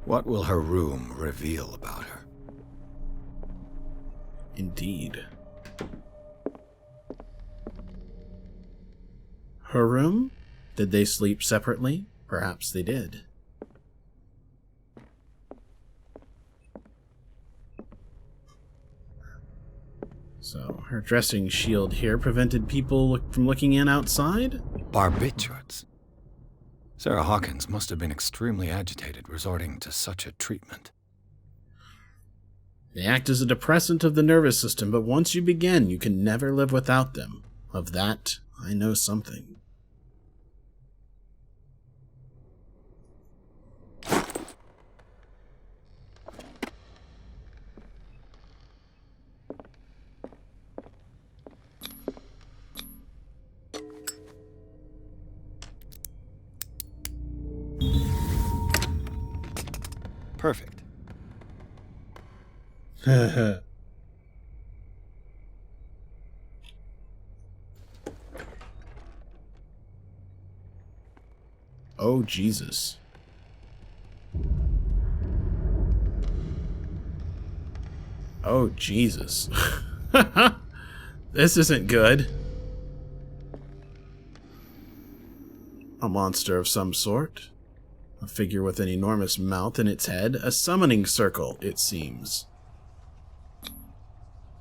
What will her room reveal about her? Indeed. Her room? Did they sleep separately? Perhaps they did. So, her dressing shield here prevented people from looking in outside? Barbiturates. Sarah Hawkins must have been extremely agitated resorting to such a treatment. They act as a depressant of the nervous system, but once you begin, you can never live without them. Of that, I know something. Perfect. Oh, Jesus. Oh, Jesus. This isn't good. A monster of some sort. A figure with an enormous mouth in its head. A summoning circle, it seems.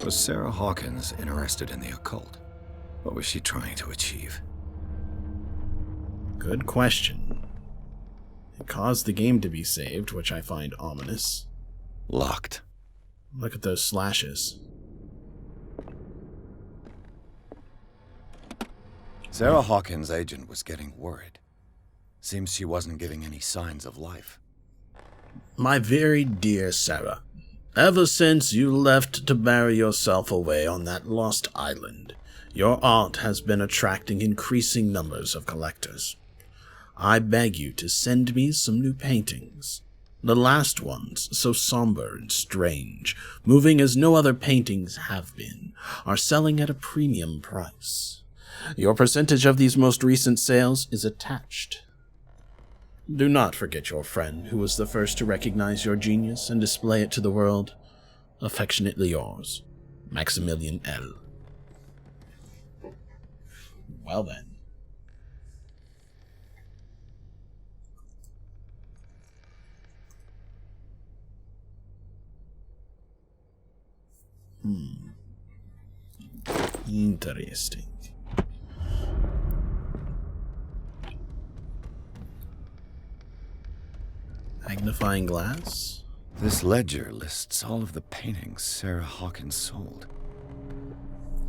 Was Sarah Hawkins interested in the occult? What was she trying to achieve? Good question. It caused the game to be saved, which I find ominous. Locked. Look at those slashes. Sarah Hawkins' agent was getting worried. Seems she wasn't giving any signs of life. My very dear Sarah, ever since you left to bury yourself away on that lost island, your art has been attracting increasing numbers of collectors. I beg you to send me some new paintings. The last ones, so somber and strange, moving as no other paintings have been, are selling at a premium price. Your percentage of these most recent sales is attached. Do not forget your friend who was the first to recognize your genius and display it to the world. Affectionately yours, Maximilian L. Well then. Interesting. Magnifying glass? This ledger lists all of the paintings Sarah Hawkins sold.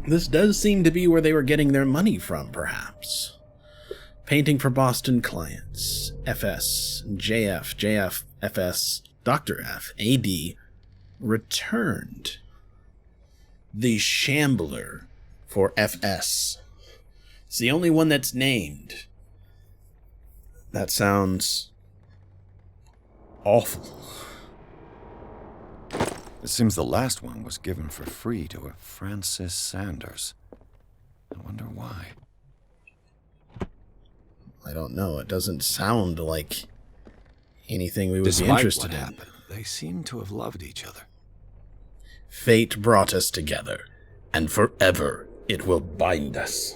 This does seem to be where they were getting their money from, perhaps. Painting for Boston clients. FS, JF, JF, FS, Dr. F, AD, returned. The Shambler for FS. It's the only one that's named. That sounds awful. It seems the last one was given for free to a Francis Sanders. I wonder why. I don't know. It doesn't sound like anything we would Despite be interested what in. happened, they seem to have loved each other. Fate brought us together, and forever it will bind us.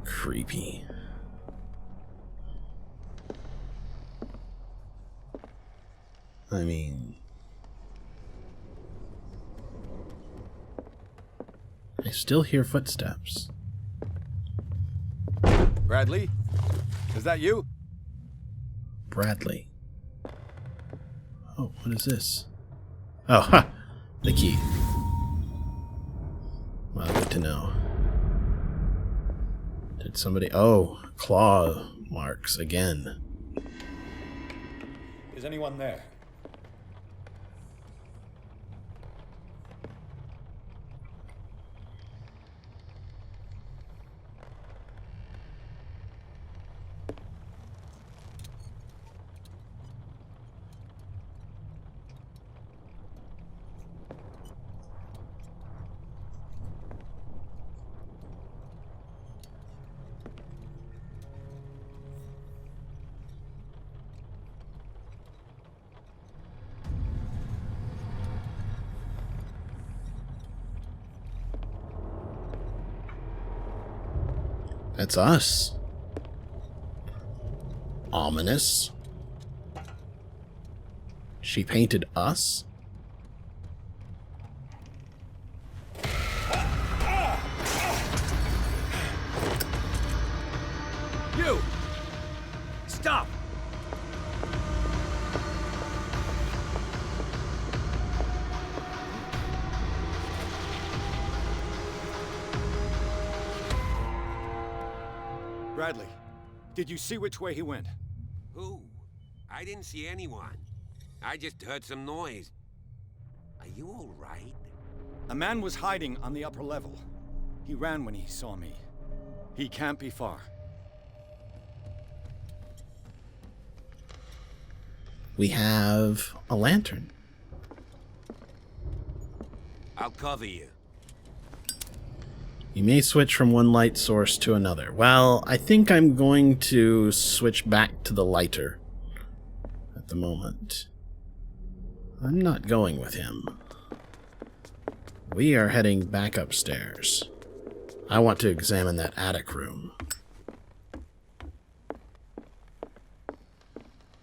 Creepy. I mean, I still hear footsteps. Bradley? Is that you? Bradley. Oh, what is this? Oh, ha! The key. Well, good to know. Did somebody... Oh, claw marks again. Is anyone there? That's us. Ominous. She painted us? You! Stop! Bradley, did you see which way he went? Who? I didn't see anyone. I just heard some noise. Are you all right? A man was hiding on the upper level. He ran when he saw me. He can't be far. We have a lantern. I'll cover you. You may switch from one light source to another. Well, I think I'm going to switch back to the lighter at the moment. I'm not going with him. We are heading back upstairs. I want to examine that attic room.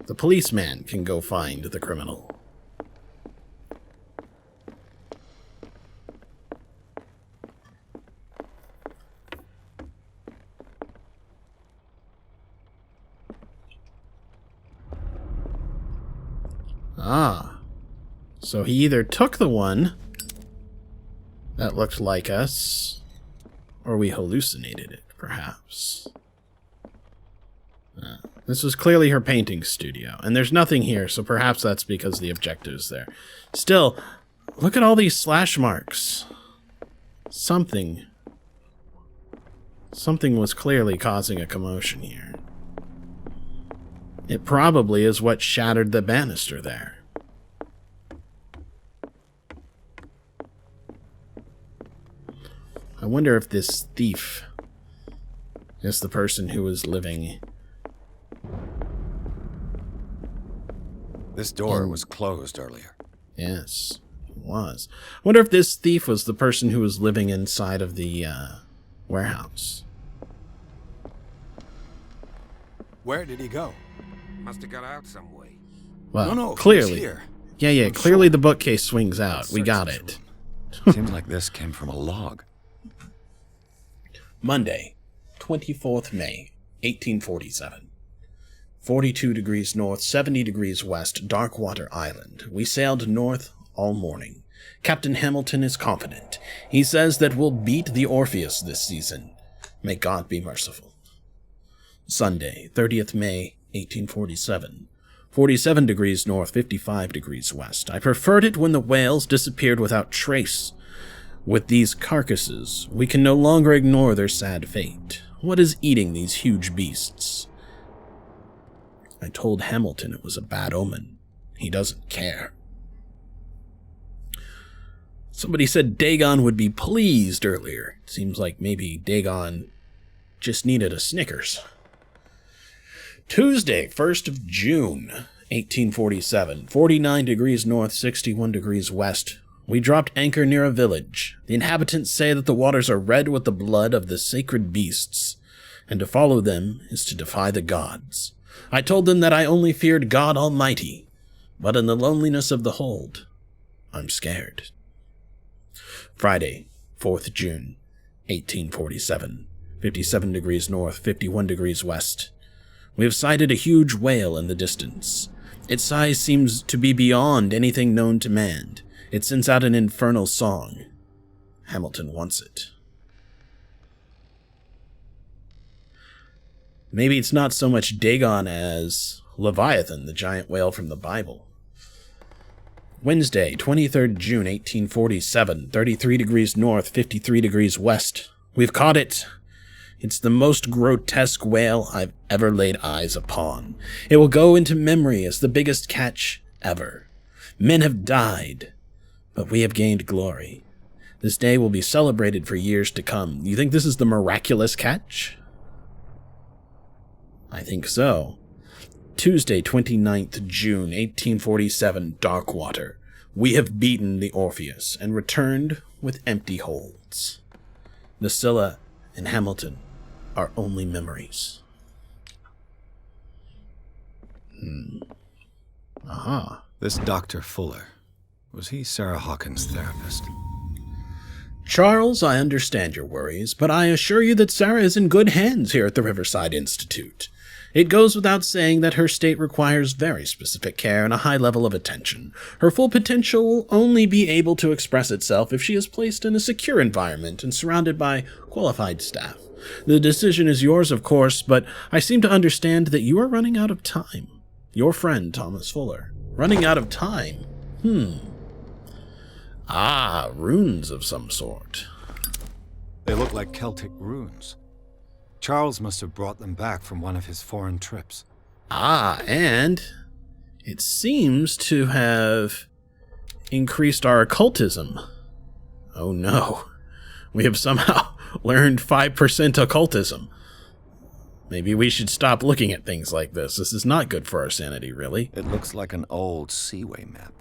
The policeman can go find the criminal. Ah, so he either took the one that looked like us, or we hallucinated it, perhaps. This was clearly her painting studio, and there's nothing here, so perhaps that's because the objective's there. Still, look at all these slash marks. Something was clearly causing a commotion here. It probably is what shattered the banister there. I wonder if this thief is the person who was living. This door was closed earlier. Yes, it was. I wonder if this thief was the person who was living inside of the warehouse. Where did he go? Must have got out some way. Well, No, clearly. he's here. Yeah, I'm clearly sure. the bookcase swings out. Let's We search got this it. room. Seems like this came from a log. Monday, 24th May, 1847. 42 degrees north, 70 degrees west, Darkwater Island. We sailed north all morning. Captain Hamilton is confident. He says that we'll beat the Orpheus this season. May God be merciful. Sunday, 30th May, 1847. 47 degrees north, 55 degrees west. I preferred it when the whales disappeared without trace. With these carcasses, we can no longer ignore their sad fate. What is eating these huge beasts? I told Hamilton it was a bad omen. He doesn't care. Somebody said Dagon would be pleased earlier. It seems like maybe Dagon just needed a Snickers. Tuesday, 1st of June, 1847. 49 degrees north, 61 degrees west. We dropped anchor near a village. The inhabitants say that the waters are red with the blood of the sacred beasts, and to follow them is to defy the gods. I told them that I only feared God Almighty, but in the loneliness of the hold, I'm scared. Friday, 4th June, 1847. 57 degrees north, 51 degrees west. We have sighted a huge whale in the distance. Its size seems to be beyond anything known to man. It sends out an infernal song. Hamilton wants it. Maybe it's not so much Dagon as Leviathan, the giant whale from the Bible. Wednesday, 23rd June, 1847, 33 degrees north, 53 degrees west. We've caught it. It's the most grotesque whale I've ever laid eyes upon. It will go into memory as the biggest catch ever. Men have died, but we have gained glory. This day will be celebrated for years to come. You think this is the miraculous catch? I think so. Tuesday, 29th June, 1847, Darkwater. We have beaten the Orpheus and returned with empty holds. The Scylla and Hamilton are only memories. Aha. This Dr. Fuller, was he Sarah Hawkins' therapist? Charles, I understand your worries, but I assure you that Sarah is in good hands here at the Riverside Institute. It goes without saying that her state requires very specific care and a high level of attention. Her full potential will only be able to express itself if she is placed in a secure environment and surrounded by qualified staff. The decision is yours, of course, but I seem to understand that you are running out of time. Your friend, Thomas Fuller. Running out of time? Ah, runes of some sort. They look like Celtic runes. Charles must have brought them back from one of his foreign trips. Ah, and it seems to have increased our occultism. Oh no. We have somehow learned 5% occultism. Maybe we should stop looking at things like this. This is not good for our sanity, really. It looks like an old seaway map.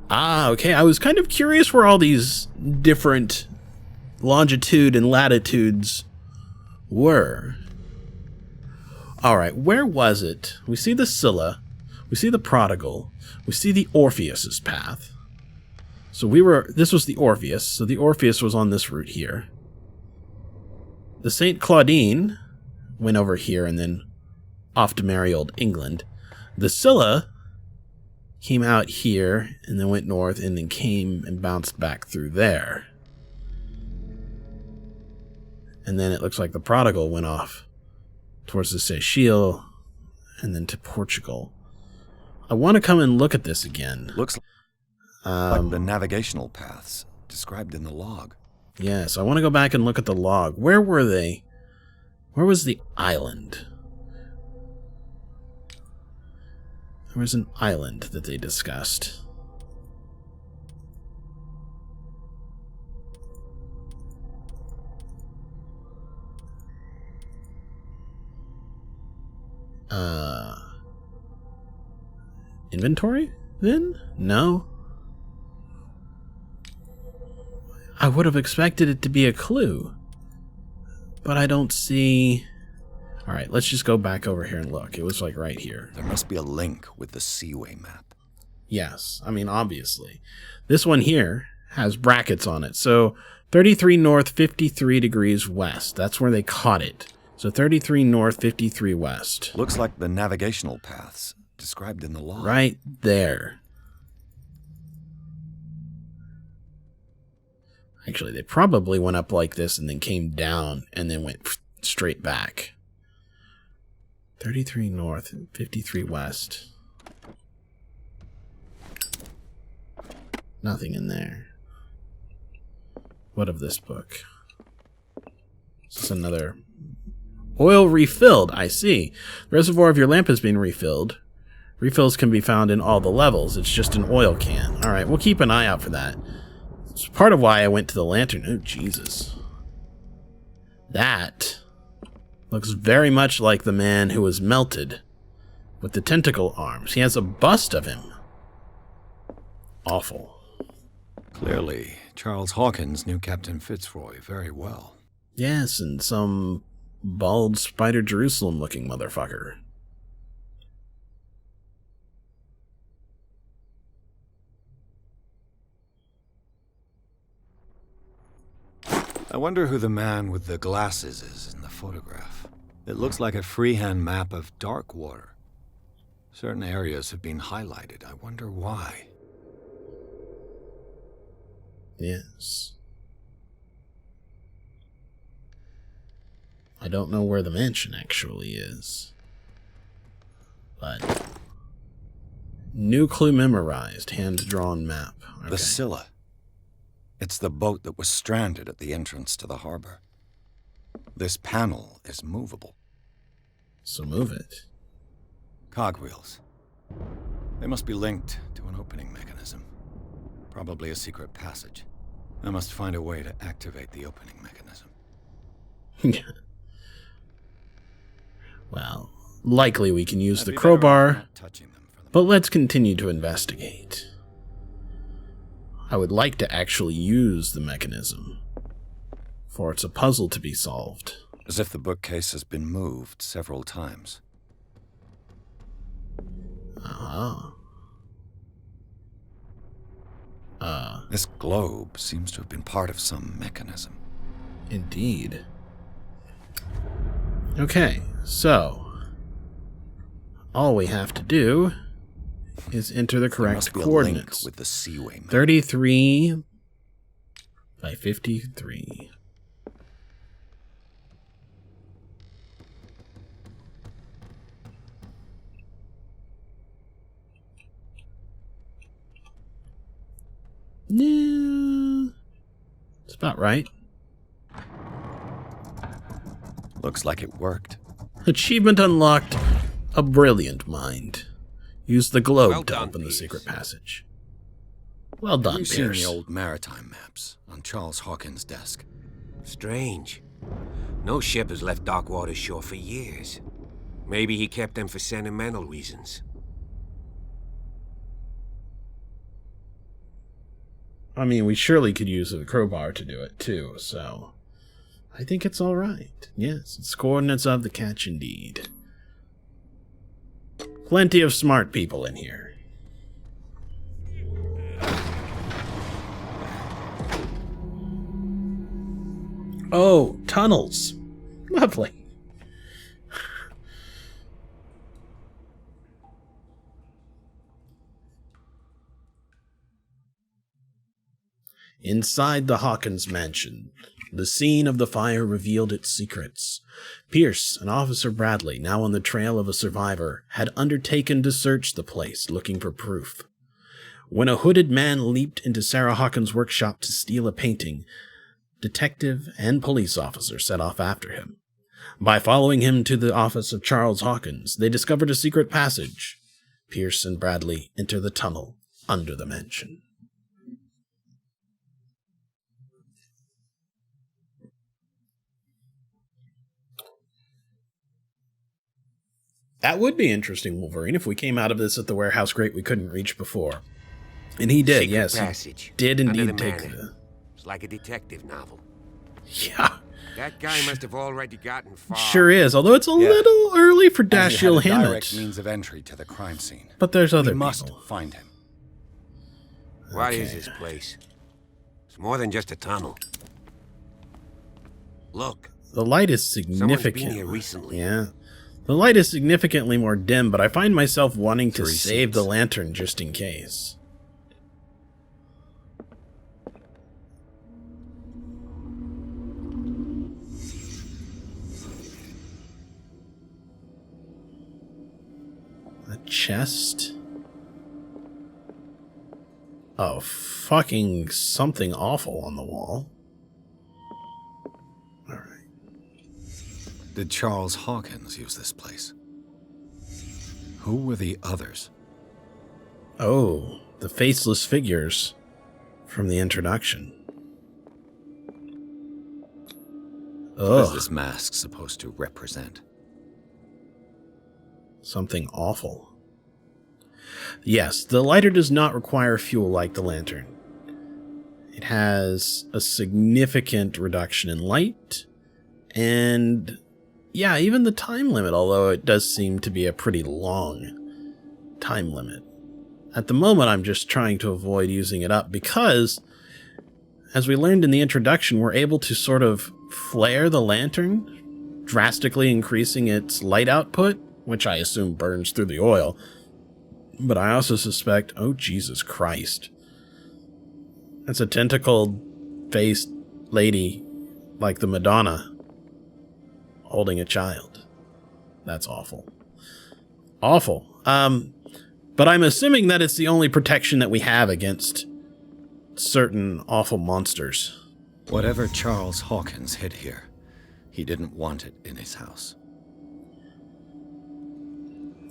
Ah, okay. I was kind of curious where all these different longitude and latitudes were. All right, where was it? We see the Scylla. We see the Prodigal. We see the Orpheus's path. So this was the Orpheus. So the Orpheus was on this route here. The St. Claudine went over here and then off to merry old England. The Scylla came out here and then went north and then came and bounced back through there. And then it looks like the Prodigal went off towards the Seychelles and then to Portugal. I want to come and look at this again. Looks like the navigational paths described in the log. Yes, I want to go back and look at the log. Where were they? Where was the island? There was an island that they discussed. Inventory, then? No. I would have expected it to be a clue. But I don't see... Alright, let's just go back over here and look. It was like right here. There must be a link with the seaway map. Yes, I mean, obviously. This one here has brackets on it. So 33 north, 53 degrees west. That's where they caught it. So 33 north, 53 west. Looks like the navigational paths described in the log. Right there. Actually, they probably went up like this and then came down and then went straight back. 33 north, 53 west. Nothing in there. What of this book? Is this another... Oil refilled, I see. The reservoir of your lamp has been refilled. Refills can be found in all the levels. It's just an oil can. Alright, we'll keep an eye out for that. It's part of why I went to the lantern. Oh, Jesus. That looks very much like the man who was melted with the tentacle arms. He has a bust of him. Awful. Clearly, Charles Hawkins knew Captain Fitzroy very well. Yes, and some bald Spider Jerusalem looking motherfucker. I wonder who the man with the glasses is in the photograph. It looks like a freehand map of dark water. Certain areas have been highlighted. I wonder why. Yes. I don't know where the mansion actually is. But... New clue memorized. Hand-drawn map. Okay. The Scylla. It's the boat that was stranded at the entrance to the harbor. This panel is movable. So move it. Cogwheels. They must be linked to an opening mechanism. Probably a secret passage. I must find a way to activate the opening mechanism. Well, likely we can use the crowbar, but let's continue to investigate. I would like to actually use the mechanism, for it's a puzzle to be solved. As if the bookcase has been moved several times. This globe seems to have been part of some mechanism. Indeed. Okay, so all we have to do is enter the correct coordinates. With the seaway map. 33 by 53. Yeah, it's about right. Looks like it worked. Achievement unlocked. A brilliant mind. Use the globe Well to done, open the Pierce. secret passage. Well done, We've seen Pierce. the old maritime maps on Charles Hawkins' desk. Strange. No ship has left Darkwater shore for years. Maybe he kept them for sentimental reasons. I mean, we surely could use a crowbar to do it, too, so... I think it's alright. Yes, it's coordinates of the catch indeed. Plenty of smart people in here. Oh, tunnels. Lovely. Inside the Hawkins mansion, the scene of the fire revealed its secrets. Pierce and Officer Bradley, now on the trail of a survivor, had undertaken to search the place, looking for proof. When a hooded man leaped into Sarah Hawkins' workshop to steal a painting, detective and police officer set off after him. By following him to the office of Charles Hawkins, they discovered a secret passage. Pierce and Bradley enter the tunnel under the mansion. That would be interesting, Wolverine, if we came out of this at the warehouse grate we couldn't reach before. And he did, Secret yes. passage. He did Under indeed the take manor. the... It's like a detective novel. Yeah, That guy must have already gotten far. sure is. Although it's a little early for And he had Dashiell a direct Hammett. means of entry to the crime scene. But there's other We must people. find him. What is Okay. this place? It's more than just a tunnel. Look, The light is been significant. here recently. Yeah. The light is significantly more dim, but I find myself wanting to 3 save the seats. lantern just in case. A chest? Oh, fucking something awful on the wall. Alright. Did Charles Hawkins use this place? Who were the others? Oh, the faceless figures from the introduction. What is Ugh, this mask supposed to represent? something awful. Yes, the lighter does not require fuel like the lantern. It has a significant reduction in light, and yeah, even the time limit, although it does seem to be a pretty long time limit. At the moment, I'm just trying to avoid using it up because, as we learned in the introduction, we're able to sort of flare the lantern, drastically increasing its light output, which I assume burns through the oil. But I also suspect, oh Jesus Christ, that's a tentacled-faced lady like the Madonna holding a child. That's awful. Awful. But I'm assuming that it's the only protection that we have against certain awful monsters. Whatever Charles Hawkins hid here, he didn't want it in his house.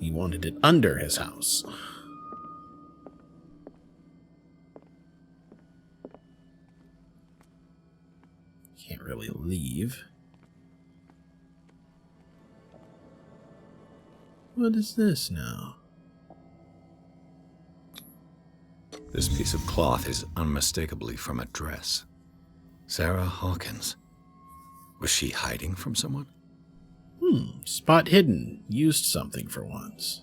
He wanted it under his house. Can't really leave. What is this now? This piece of cloth is unmistakably from a dress. Sarah Hawkins. Was she hiding from someone? Spot hidden. Used something for once.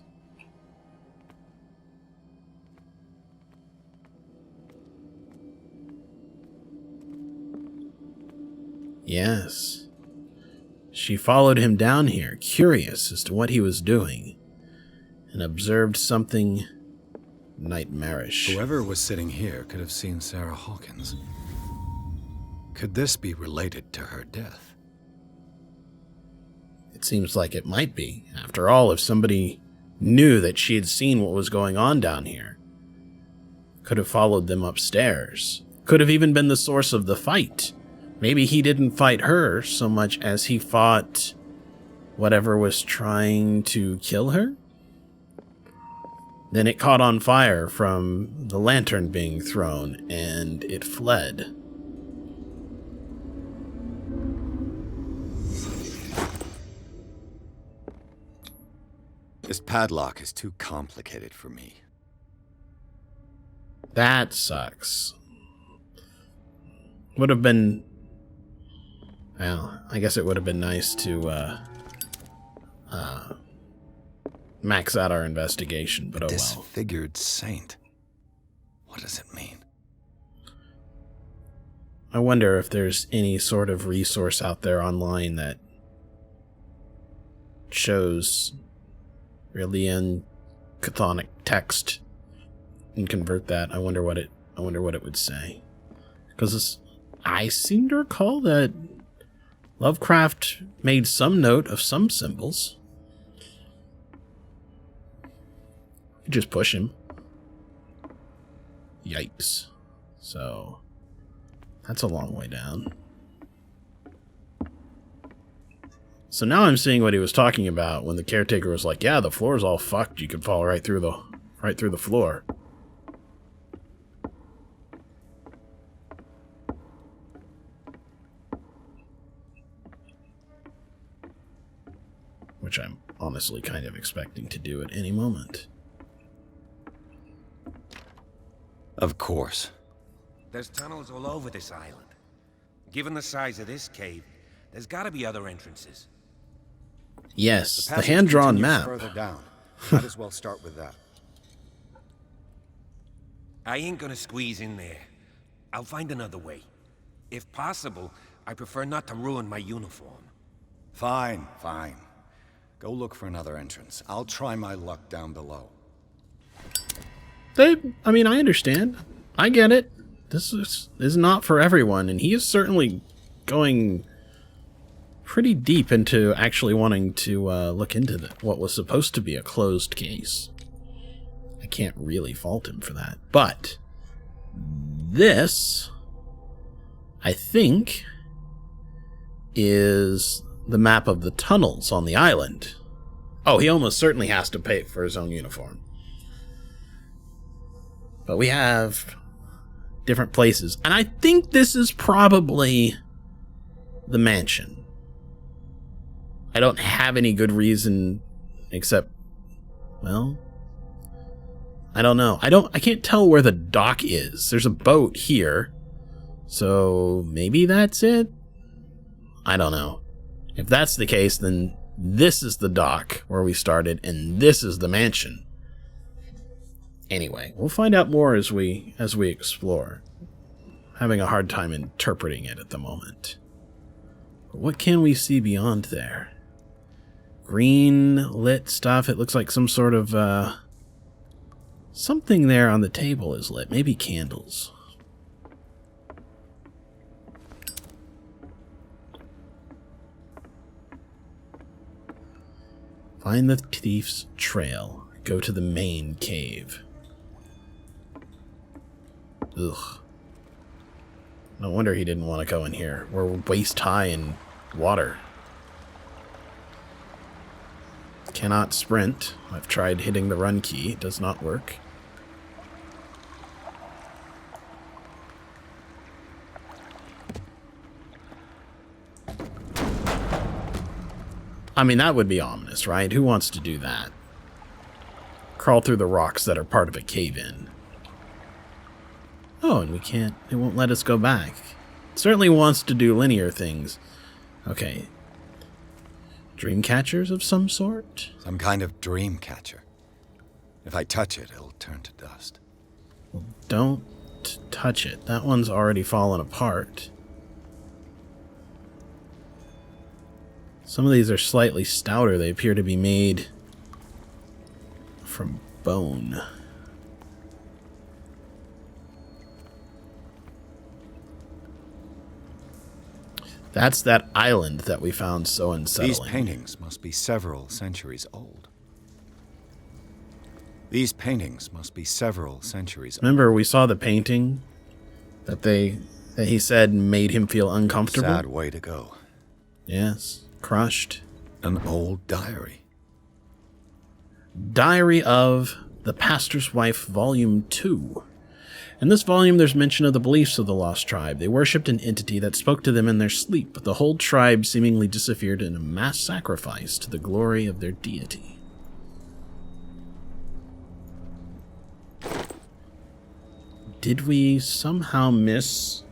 Yes. She followed him down here, curious as to what he was doing, and observed something nightmarish. Whoever was sitting here could have seen Sarah Hawkins. Could this be related to her death? It seems like it might be. After all, if somebody knew that she had seen what was going on down here, could have followed them upstairs, could have even been the source of the fight. Maybe he didn't fight her so much as he fought whatever was trying to kill her. Then it caught on fire from the lantern being thrown, and it fled. This padlock is too complicated for me. That sucks. Would have been... Well, I guess it would have been nice to max out our investigation, but oh well. Disfigured saint. What does it mean? I wonder if there's any sort of resource out there online that shows really in chthonic text and convert that. I wonder what it would say. Because I seem to recall that Lovecraft made some note of some symbols. You just push him. Yikes. So, that's a long way down. So now I'm seeing what he was talking about when the caretaker was like, yeah, the floor's all fucked. You could fall right through the floor. Which I'm honestly kind of expecting to do at any moment. Of course. There's tunnels all over this island. Given the size of this cave, there's gotta be other entrances. Yes, the hand-drawn map. Further down. Might as well start with that. I ain't gonna squeeze in there. I'll find another way. If possible, I prefer not to ruin my uniform. Fine, fine. Go look for another entrance. I'll try my luck down below. I understand. I get it. This is not for everyone, and he is certainly going pretty deep into actually wanting to look into what was supposed to be a closed case. I can't really fault him for that. But this, I think, is the map of the tunnels on the island. Oh, he almost certainly has to pay for his own uniform. But we have different places. And I think this is probably the mansion. I don't have any good reason except, well, I don't know. I can't tell where the dock is. There's a boat here. So maybe that's it? I don't know. If that's the case, then this is the dock where we started, and this is the mansion. Anyway, we'll find out more as we explore. Having a hard time interpreting it at the moment. But what can we see beyond there? Green lit stuff. It looks like some sort of something there on the table is lit. Maybe candles. Find the thief's trail. Go to the main cave. Ugh. No wonder he didn't want to go in here. We're waist high in water. Cannot sprint. I've tried hitting the run key. It does not work. I mean, that would be ominous, right? Who wants to do that? Crawl through the rocks that are part of a cave-in. Oh, and we can't... It won't let us go back. It certainly wants to do linear things. Okay. Dream catchers of some sort? Some kind of dream catcher. If I touch it, it'll turn to dust. Well, don't touch it. That one's already fallen apart. Some of these are slightly stouter. They appear to be made from bone. That's that island that we found so unsettling. These paintings must be several centuries old. These paintings must be several centuries old. Remember, we saw the painting that he said made him feel uncomfortable? Sad way to go. Yes. Crushed. An old diary. Diary of the Pastor's Wife, Volume 2. In this volume, there's mention of the beliefs of the lost tribe. They worshipped an entity that spoke to them in their sleep, but the whole tribe seemingly disappeared in a mass sacrifice to the glory of their deity. Did we somehow miss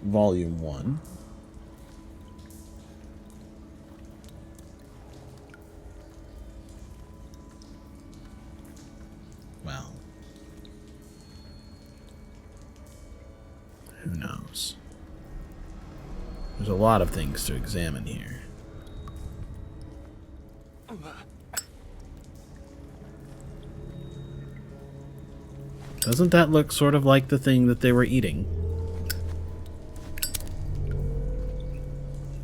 Volume 1? Well, who knows? There's a lot of things to examine here. Doesn't that look sort of like the thing that they were eating?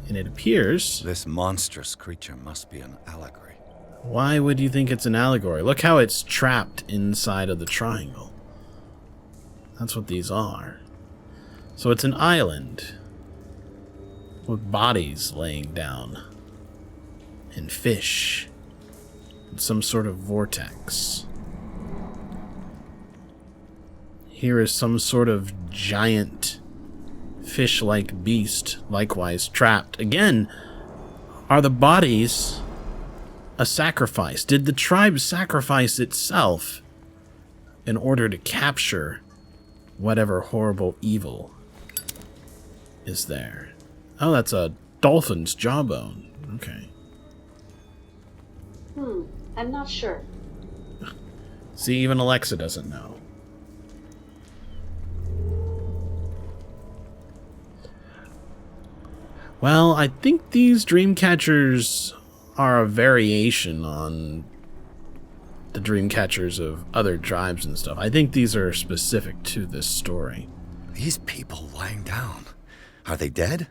And it appears... This monstrous creature must be an allegory. Why would you think it's an allegory? Look how it's trapped inside of the triangle. That's what these are. So it's an island with bodies laying down and fish and some sort of vortex. Here is some sort of giant fish-like beast, likewise trapped. Again, are the bodies a sacrifice? Did the tribe sacrifice itself in order to capture whatever horrible evil is there? Oh, that's a dolphin's jawbone. Okay. I'm not sure. See, even Alexa doesn't know. Well, I think these dream catchers are a variation on the dream catchers of other tribes and stuff. I think these are specific to this story. These people lying down, are they dead?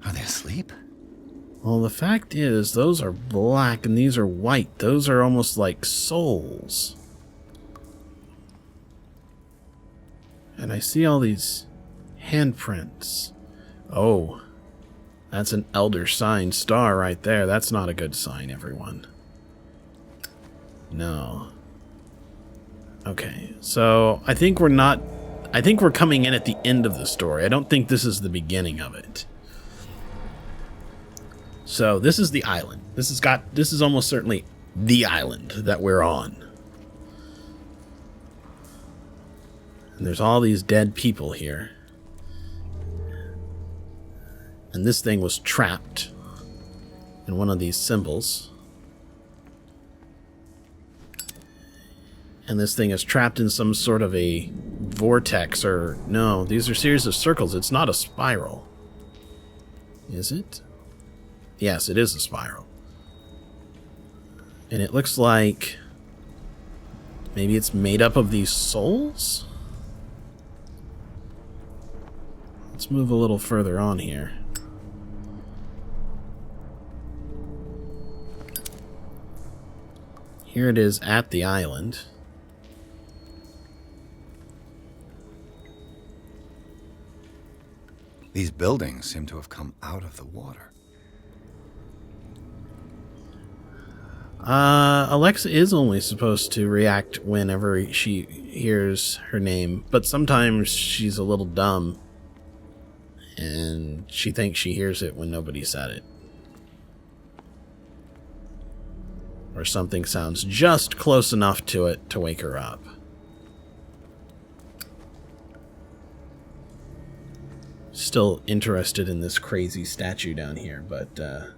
Are they asleep? Well, the fact is, those are black and these are white. Those are almost like souls. And I see all these handprints. Oh. That's an elder sign star right there. That's not a good sign, everyone. No. Okay, so I think we're coming in at the end of the story. I don't think this is the beginning of it. So this is the island. This is almost certainly the island that we're on. And there's all these dead people here. And this thing was trapped in one of these symbols. And this thing is trapped in some sort of a vortex, or no, these are series of circles. It's not a spiral. Is it? Yes, it is a spiral. And it looks like maybe it's made up of these souls? Let's move a little further on here. Here it is at the island. These buildings seem to have come out of the water. Alexa is only supposed to react whenever she hears her name, but sometimes she's a little dumb and she thinks she hears it when nobody said it. Or something sounds just close enough to it to wake her up. Still interested in this crazy statue down here, but well,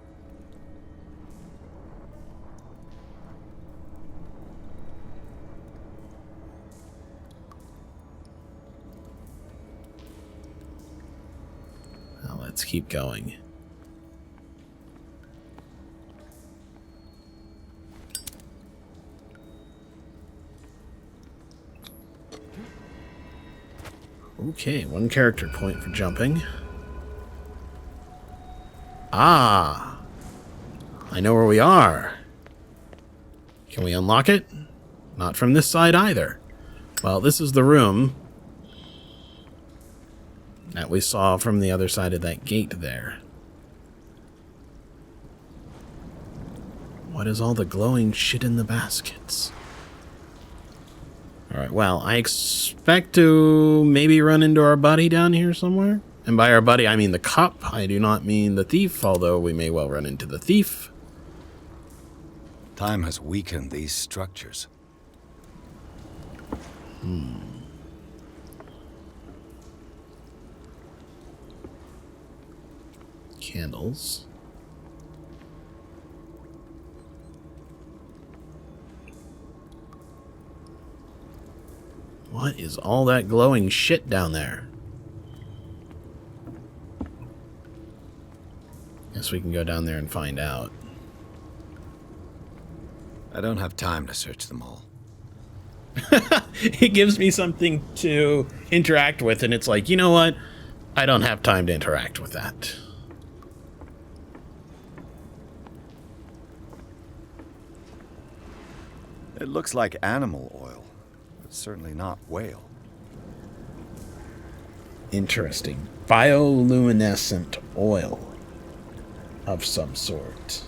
let's keep going. Okay, 1 character point for jumping. Ah! I know where we are. Can we unlock it? Not from this side either. Well, this is the room that we saw from the other side of that gate there. What is all the glowing shit in the baskets? Alright, well, I expect to maybe run into our buddy down here somewhere. And by our buddy, I mean the cop. I do not mean the thief, although we may well run into the thief. Time has weakened these structures. Candles. What is all that glowing shit down there? Guess we can go down there and find out. I don't have time to search them all. It gives me something to interact with, and it's like, you know what? I don't have time to interact with that. It looks like animal oil. It's certainly not whale. Interesting. Bioluminescent oil of some sort.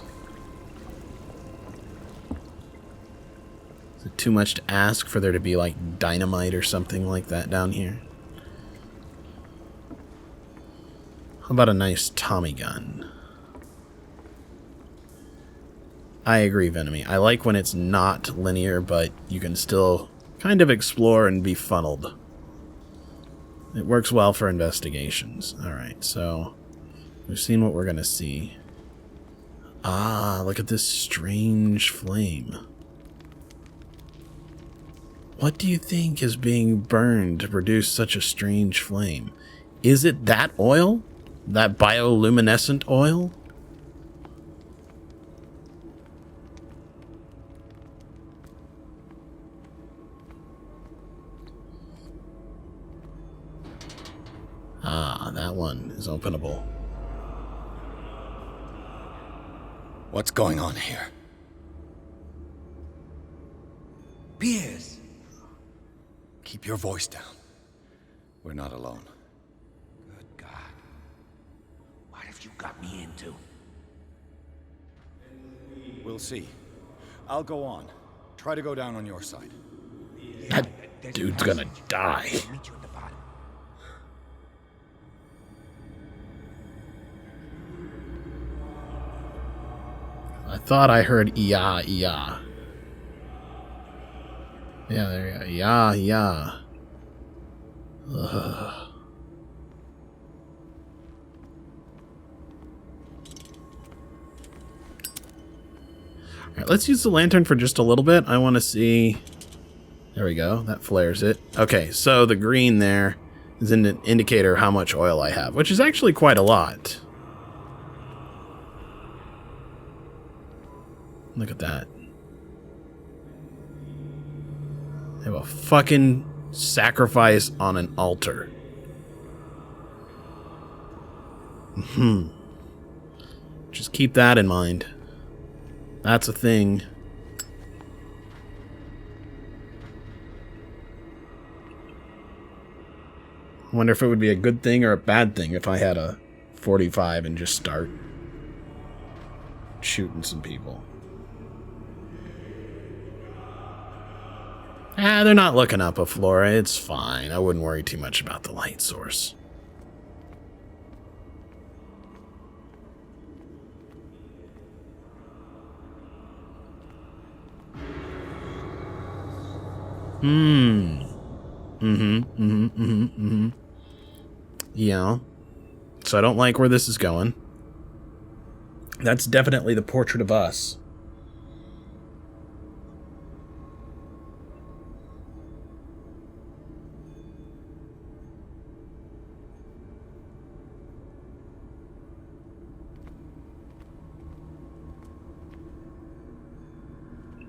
Is it too much to ask for there to be like dynamite or something like that down here? How about a nice Tommy gun? I agree, Venomy. I like when it's not linear, but you can still kind of explore and be funneled. It works well for investigations. Alright, so we've seen what we're going to see. Ah, look at this strange flame. What do you think is being burned to produce such a strange flame? Is it that oil? That bioluminescent oil? Ah, that one is openable. What's going on here? Piers! Keep your voice down. We're not alone. Good God. What have you got me into? We'll see. I'll go on. Try to go down on your side. That dude's gonna die. I'll meet you at the bottom. I thought I heard iya, iya. Yeah, there you go. Yeah, yeah. Ugh. Alright, let's use the lantern for just a little bit. I want to see... There we go. That flares it. Okay, so the green there is an indicator of how much oil I have, which is actually quite a lot. Look at that. They have a fucking sacrifice on an altar. Just keep that in mind. That's a thing. I wonder if it would be a good thing or a bad thing if I had a 45 and just start shooting some people. Ah, they're not looking up a Flora. It's fine. I wouldn't worry too much about the light source. Yeah. So I don't like where this is going. That's definitely the portrait of us.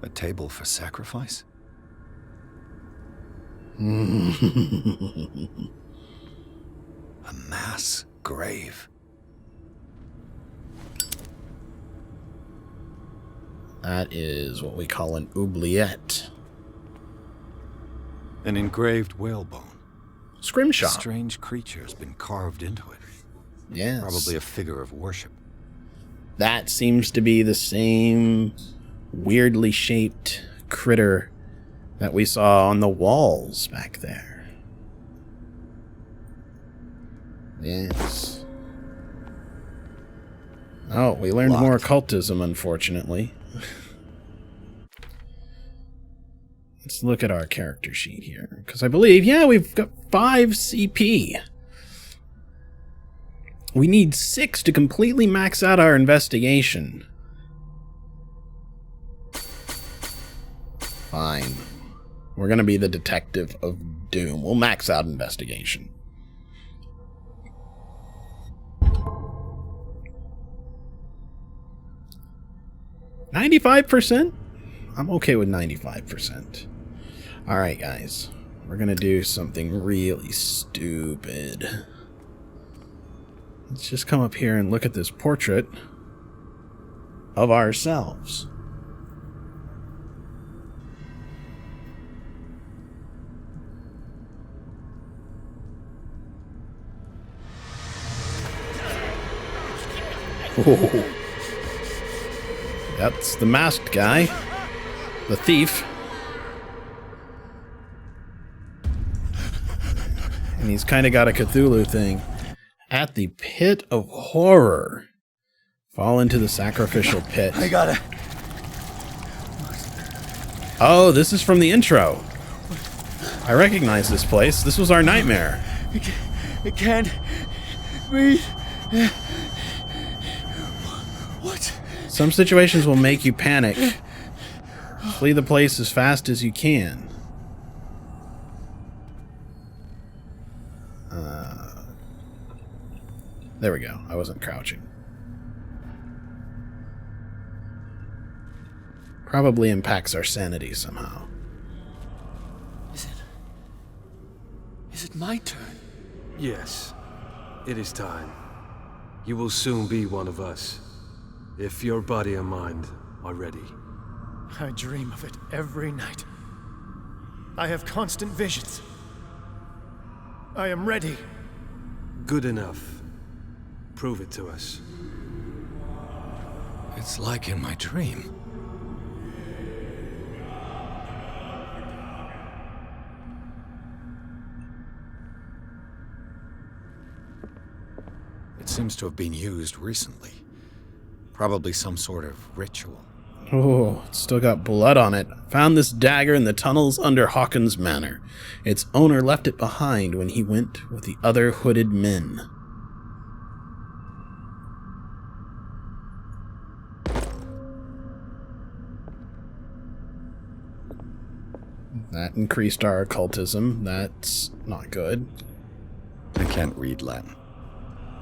A table for sacrifice? A mass grave. That is what we call an oubliette. An engraved whalebone. Scrimshaw. A strange creature has been carved into it. Yes. Probably a figure of worship. That seems to be the same weirdly shaped critter that we saw on the walls back there. Yes. Oh, we learned more occultism, unfortunately. Let's look at our character sheet here. Because I believe, yeah, we've got 5 CP. We need 6 to completely max out our investigation. Fine. We're gonna be the detective of doom. We'll max out investigation. $95%? I'm okay with 95%. Alright, guys. We're gonna do something really stupid. Let's just come up here and look at this portrait of ourselves. Whoa. That's the masked guy. The thief. And he's kind of got a Cthulhu thing. At the pit of horror. Fall into the sacrificial pit. I gotta... Oh, this is from the intro. I recognize this place. This was our nightmare. I can't breathe. What? Some situations will make you panic. Flee the place as fast as you can. There we go. I wasn't crouching. Probably impacts our sanity somehow. Is it my turn? Yes. It is time. You will soon be one of us. If your body and mind are ready. I dream of it every night. I have constant visions. I am ready. Good enough. Prove it to us. It's like in my dream. It seems to have been used recently. Probably some sort of ritual. Oh, it's still got blood on it. Found this dagger in the tunnels under Hawkins Manor. Its owner left it behind when he went with the other hooded men. That increased our occultism. That's not good. I can't read Latin.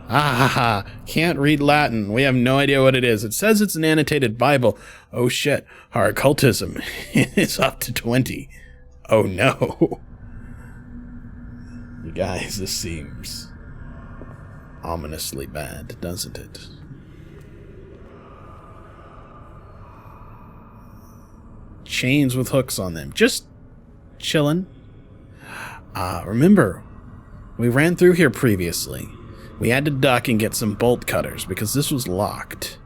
Ah, can't read Latin. We have no idea what it is. It says it's an annotated Bible. Oh shit, our occultism is up to 20. Oh no. You guys, this seems ominously bad, doesn't it? Chains with hooks on them. Just chilling. Remember, we ran through here previously. We had to duck and get some bolt cutters because this was locked.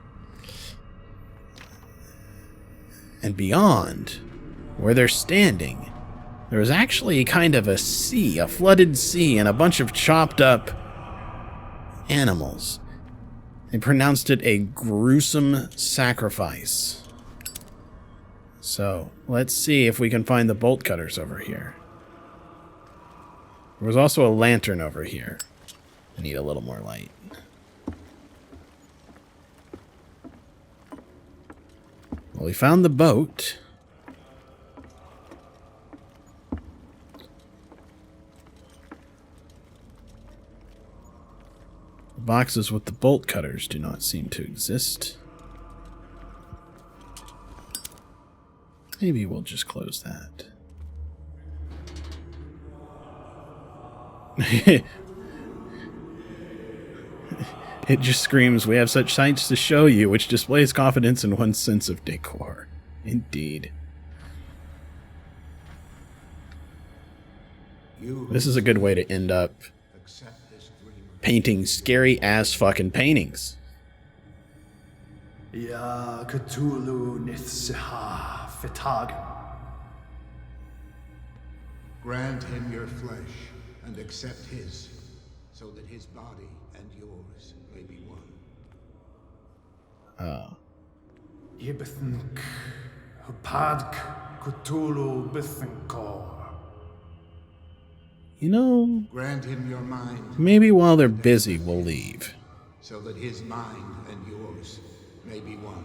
And beyond, where they're standing, there was actually kind of a sea, a flooded sea, and a bunch of chopped up animals. They pronounced it a gruesome sacrifice. So, let's see if we can find the bolt cutters over here. There was also a lantern over here. I need a little more light. Well, we found the boat. The boxes with the bolt cutters do not seem to exist. Maybe we'll just close that. It just screams, "We have such sights to show you," which displays confidence in one's sense of decor. Indeed. This is a good way to end up painting scary ass fucking paintings. Ya Cthulhu Nithsiha Fitagan. Grant him your flesh and accept his, so that his body and yours may be one. Ibithink Hupadk Cthulhu Bithinkor. You know, Grant him your mind, maybe while they're busy, we'll leave. so that his mind and yours may be one.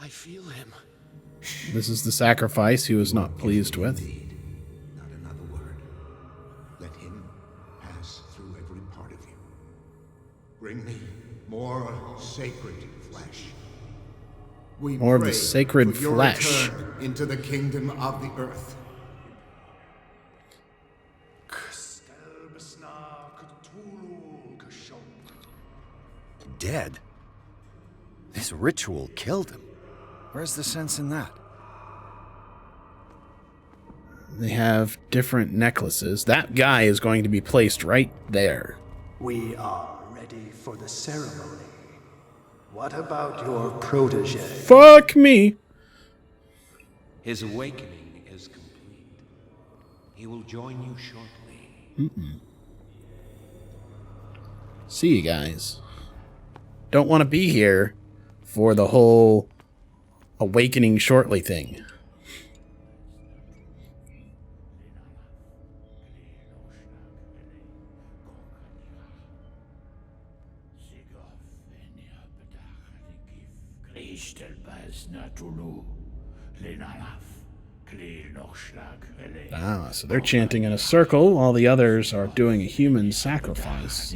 I feel him. This is the sacrifice he was not pleased with. Indeed, not another word. Let him pass through every part of you. Bring me more sacred flesh. We More of the pray sacred for your flesh. return into the kingdom of the earth. Dead? This ritual killed him. Where's the sense in that? They have different necklaces. That guy is going to be placed right there. We are ready for the ceremony. What about your protege? Fuck me! His awakening is complete. He will join you shortly. See you guys. Don't want to be here for the whole awakening shortly thing. Ah, so they're chanting in a circle while the others are doing a human sacrifice.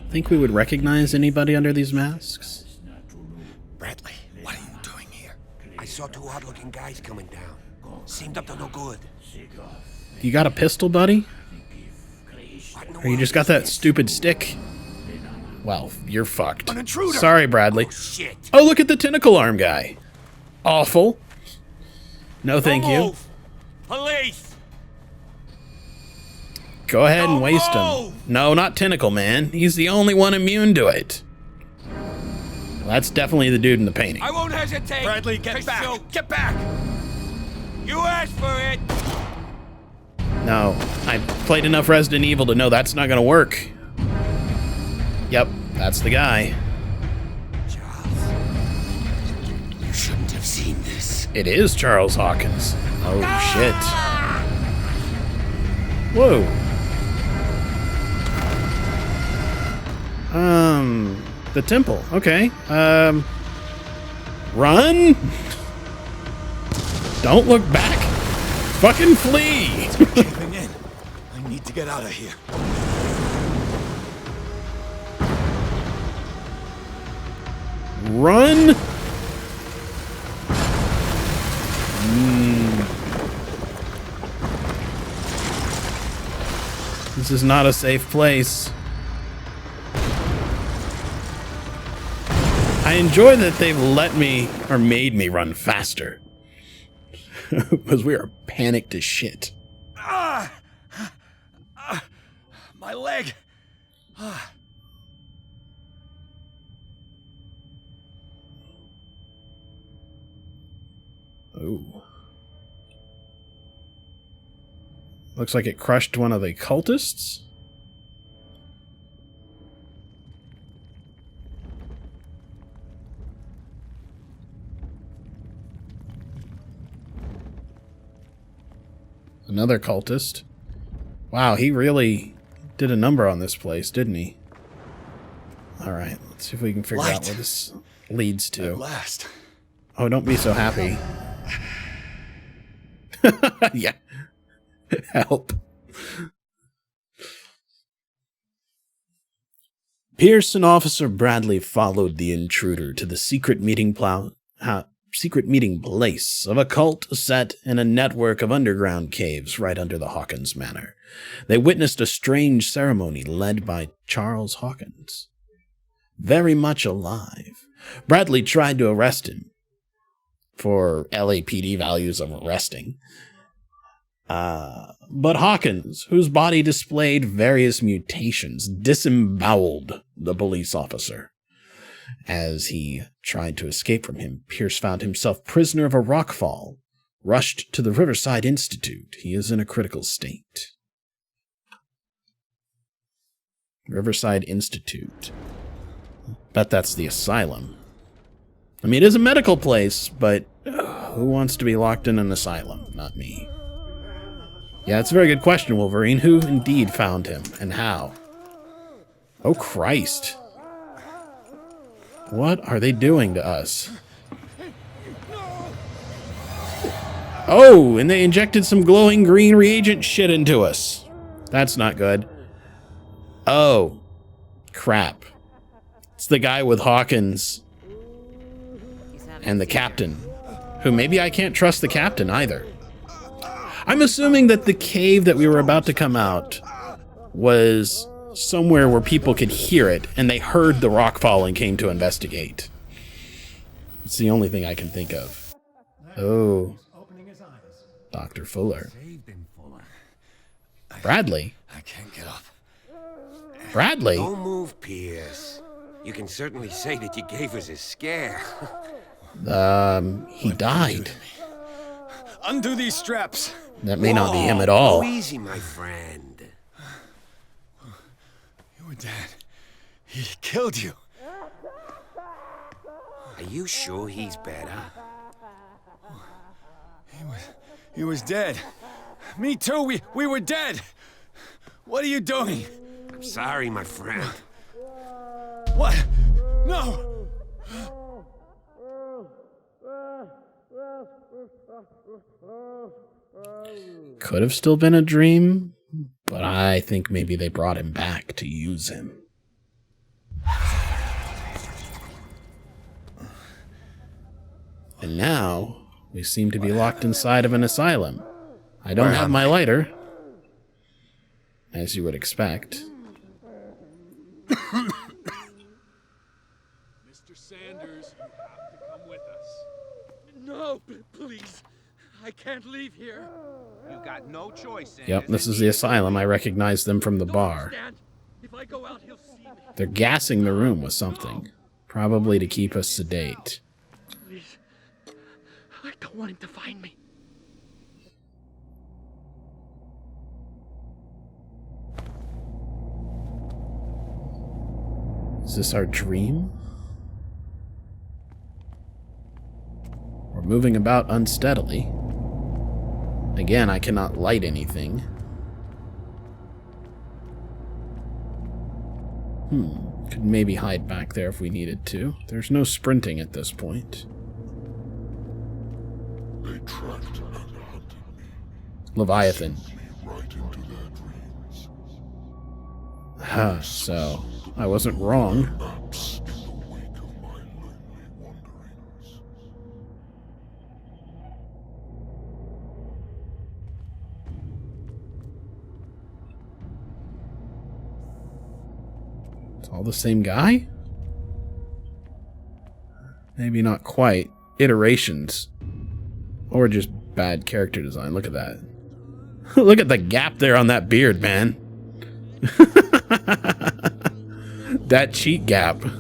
Think we would recognize anybody under these masks? Bradley, what are you doing here? I saw two odd-looking guys coming down. Seemed up to no good. You got a pistol, buddy? What in the Or you world just got is that this? stupid stick? Well, you're fucked. An intruder! Sorry, Bradley. Oh, shit! Oh, look at the tentacle arm guy. Awful. No, thank Don't you. move. Police! Go ahead and Don't waste move! him. No, not Tentacle Man. He's the only one immune to it. Well, that's definitely the dude in the painting. I won't hesitate. Bradley, get to back. shoot. Get back! You asked for it. No, I played enough Resident Evil to know that's not gonna work. Yep, that's the guy. Charles, you shouldn't have seen this. It is Charles Hawkins. Oh, shit. Whoa. The temple. Okay. Run? Don't look back. Fucking flee. Caving in. I need to get out of here. Run. This is not a safe place. I enjoy that they've let me, or made me, run faster. Because we are panicked as shit. My leg. Ooh. Looks like it crushed one of the cultists. Another cultist. Wow, he really did a number on this place, didn't he? Alright, let's see if we can figure out where this leads to. At last. Oh, don't be so happy. Yeah. Help. Pierce and Officer Bradley followed the intruder to the secret meeting place of a cult set in a network of underground caves right under the Hawkins Manor. They witnessed a strange ceremony led by Charles Hawkins. Very much alive, Bradley tried to arrest him, for LAPD values of arresting. But Hawkins, whose body displayed various mutations, disemboweled the police officer. As he tried to escape from him, Pierce found himself prisoner of a rockfall, rushed to the Riverside Institute. He is in a critical state. Riverside Institute. Bet that's the asylum. I mean, it is a medical place, but who wants to be locked in an asylum? Not me. Yeah, it's a very good question, Wolverine. Who indeed found him, and how? Oh, Christ. What are they doing to us? Oh, and they injected some glowing green reagent shit into us. That's not good. Oh, crap. It's the guy with Hawkins and the captain, who maybe I can't trust the captain either. I'm assuming that the cave that we were about to come out was somewhere where people could hear it, and they heard the rock fall and came to investigate. It's the only thing I can think of. Oh, Dr. Fuller. Bradley. I can't get up. Bradley? Don't move, Pierce. You can certainly say that you gave us a scare. He died. Undo these straps. That may not be him at all. Go easy, my friend. You were dead. He killed you. Are you sure he's better? He was dead. Me too. We were dead. What are you doing? I'm sorry, my friend. What? No! Could have still been a dream, but I think maybe they brought him back to use him. And now, we seem to be locked inside of an asylum. I don't have my lighter, as you would expect. Mr. Sanders, you have to come with us. No, please. I can't leave here. You've got no choice, Sanders. Yep, this is the asylum. I recognize them from the bar. If I go out, he'll see me. They're gassing the room with something, probably to keep us sedate. Please. I don't want him to find me. Is this our dream? We're moving about unsteadily. Again, I cannot light anything. Could maybe hide back there if we needed to. There's no sprinting at this point. They tracked and hunted me. Leviathan. Me right into their dreams. So, I wasn't wrong. Maps in the wake of my lonely wanderings. It's all the same guy? Maybe not quite. Iterations. Or just bad character design. Look at that. Look at the gap there on that beard, man. That cheek gap. No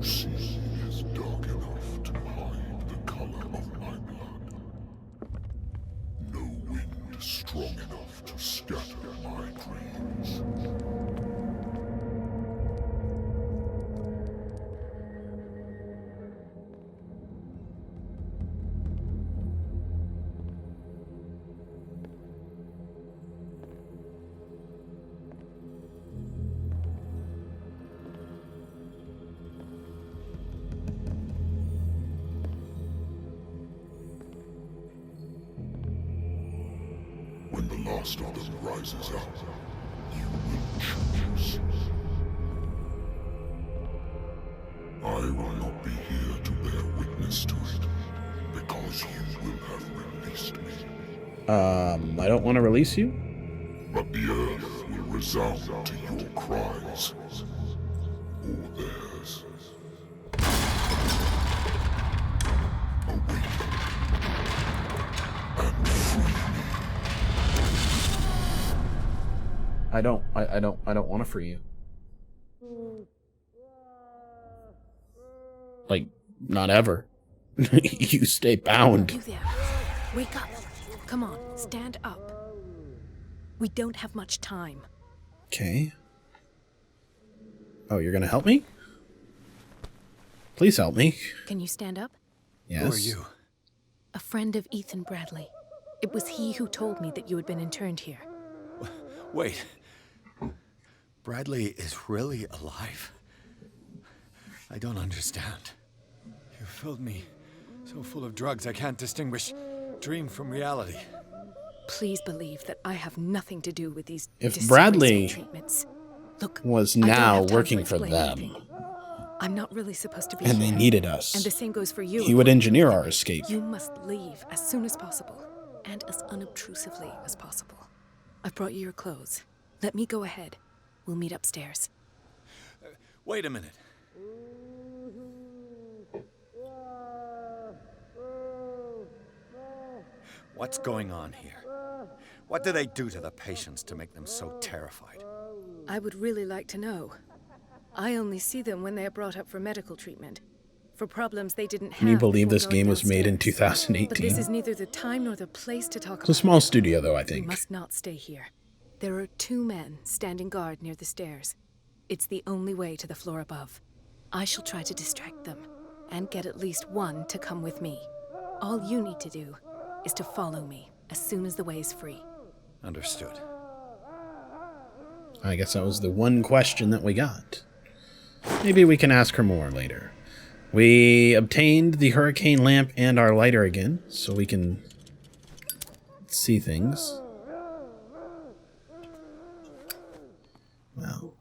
sea is dark enough to hide the color of my blood. No wind strong enough to scatter my dreams. When the last of them rises up, you will choose. I will not be here to bear witness to it, because you will have released me. I don't want to release you? but the earth will resound to your cries, or theirs. Awake and free me. I don't want to free you. Like, not ever. You stay bound. You there. Wake up. Come on, stand up. We don't have much time. Okay. Oh, you're gonna help me? Please help me. Can you stand up? Yes. Who are you? A friend of Ethan Bradley. It was he who told me that you had been interned here. Wait. Bradley is really alive? I don't understand. You filled me so full of drugs I can't distinguish dream from reality. Please believe that I have nothing to do with these If Bradley treatments. Look, was I don't now have time working to for explain them, anything. I'm not really supposed to be and here. they needed us, And the same goes for you. he would engineer our escape. You must leave as soon as possible, and as unobtrusively as possible. I've brought you your clothes. Let me go ahead. We'll meet upstairs. Wait a minute. What's going on here? What do they do to the patients to make them so terrified? I would really like to know. I only see them when they are brought up for medical treatment. For problems they didn't have. Can you believe this before going game was made in downstairs. 2018? But this is neither the time nor the place to talk It's a about small it. studio, though, I We think. must not stay here. There are 2 men standing guard near the stairs. It's the only way to the floor above. I shall try to distract them, and get at least one to come with me. All you need to do is to follow me as soon as the way is free. Understood. I guess that was the one question that we got. Maybe we can ask her more later. We obtained the hurricane lamp and our lighter again, so we can see things. Well,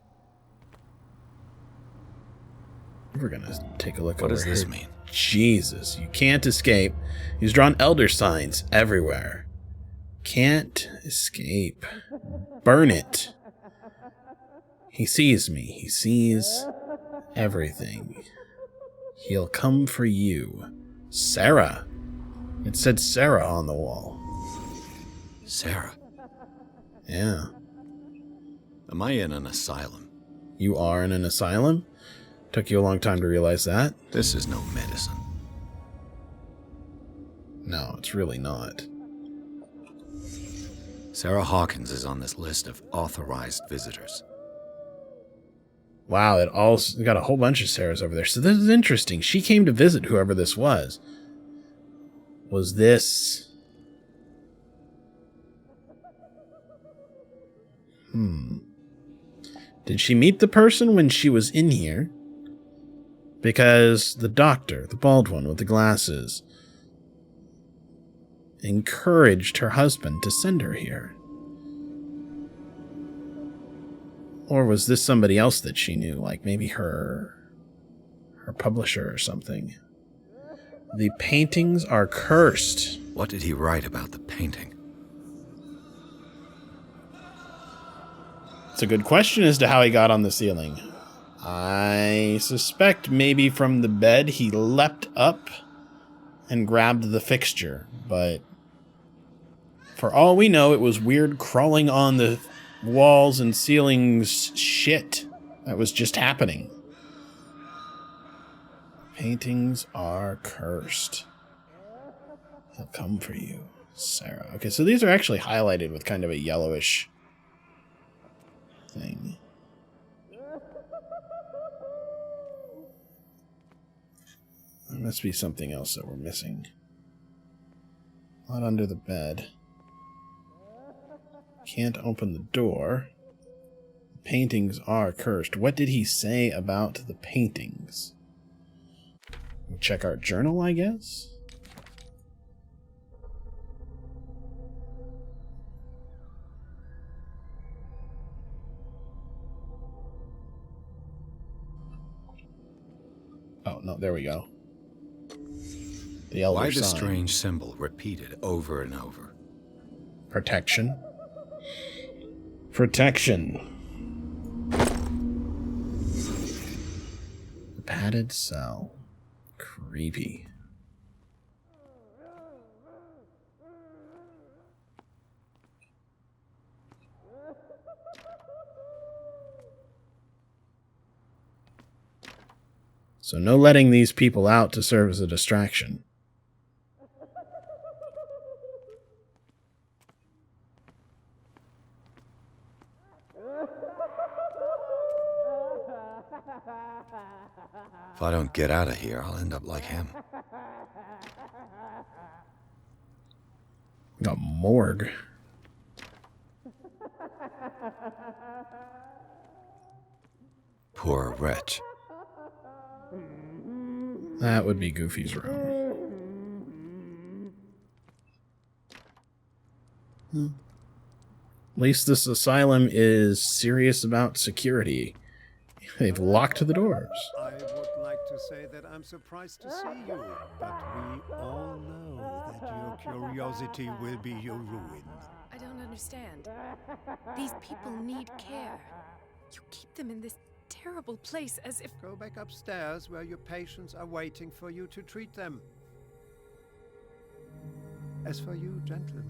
we're gonna take a look over What does this here. mean? Jesus, you can't escape. He's drawn elder signs everywhere. Can't escape. Burn it. He sees me. He sees everything. He'll come for you. Sarah. It said Sarah on the wall. Sarah? Yeah. Am I in an asylum? You are in an asylum? Took you a long time to realize that? This is no medicine. No, it's really not. Sarah Hawkins is on this list of authorized visitors. Wow, it all got a whole bunch of Sarahs over there. So this is interesting. She came to visit whoever this was. Was this... Did she meet the person when she was in here? Because the doctor, the bald one with the glasses, encouraged her husband to send her here. Or was this somebody else that she knew, like maybe her publisher or something? The paintings are cursed. What did he write about the painting? It's a good question as to how he got on the ceiling. I suspect maybe from the bed he leapt up and grabbed the fixture, but for all we know, it was weird crawling on the walls and ceilings shit that was just happening. Paintings are cursed. He'll come for you, Sarah. Okay, so these are actually highlighted with kind of a yellowish thing. There must be something else that we're missing. Not under the bed. Can't open the door. Paintings are cursed. What did he say about the paintings? We'll check our journal, I guess? Oh, no, there we go. The elder Why this sign. strange symbol repeated over and over? Protection. Protection. A padded cell. Creepy. So no letting these people out to serve as a distraction. If I don't get out of here, I'll end up like him. Got morgue. Poor wretch. That would be Goofy's room. At least this asylum is serious about security. They've locked the doors. I would like to say that I'm surprised to see you, but we all know that your curiosity will be your ruin. I don't understand. These people need care. You keep them in this terrible place as if... Go back upstairs where your patients are waiting for you to treat them. As for you, gentlemen,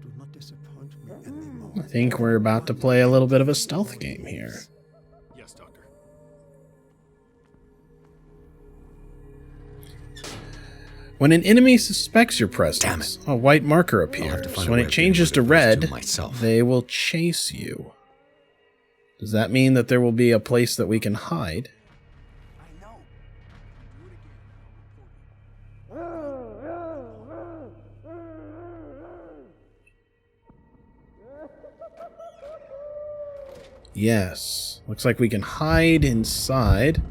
do not disappoint me anymore. I think we're about to play a little bit of a stealth game here. Yes, Doctor. When an enemy suspects your presence, a white marker appears. When it changes to red, they will chase you. Does that mean that there will be a place that we can hide? Yes. Looks like we can hide inside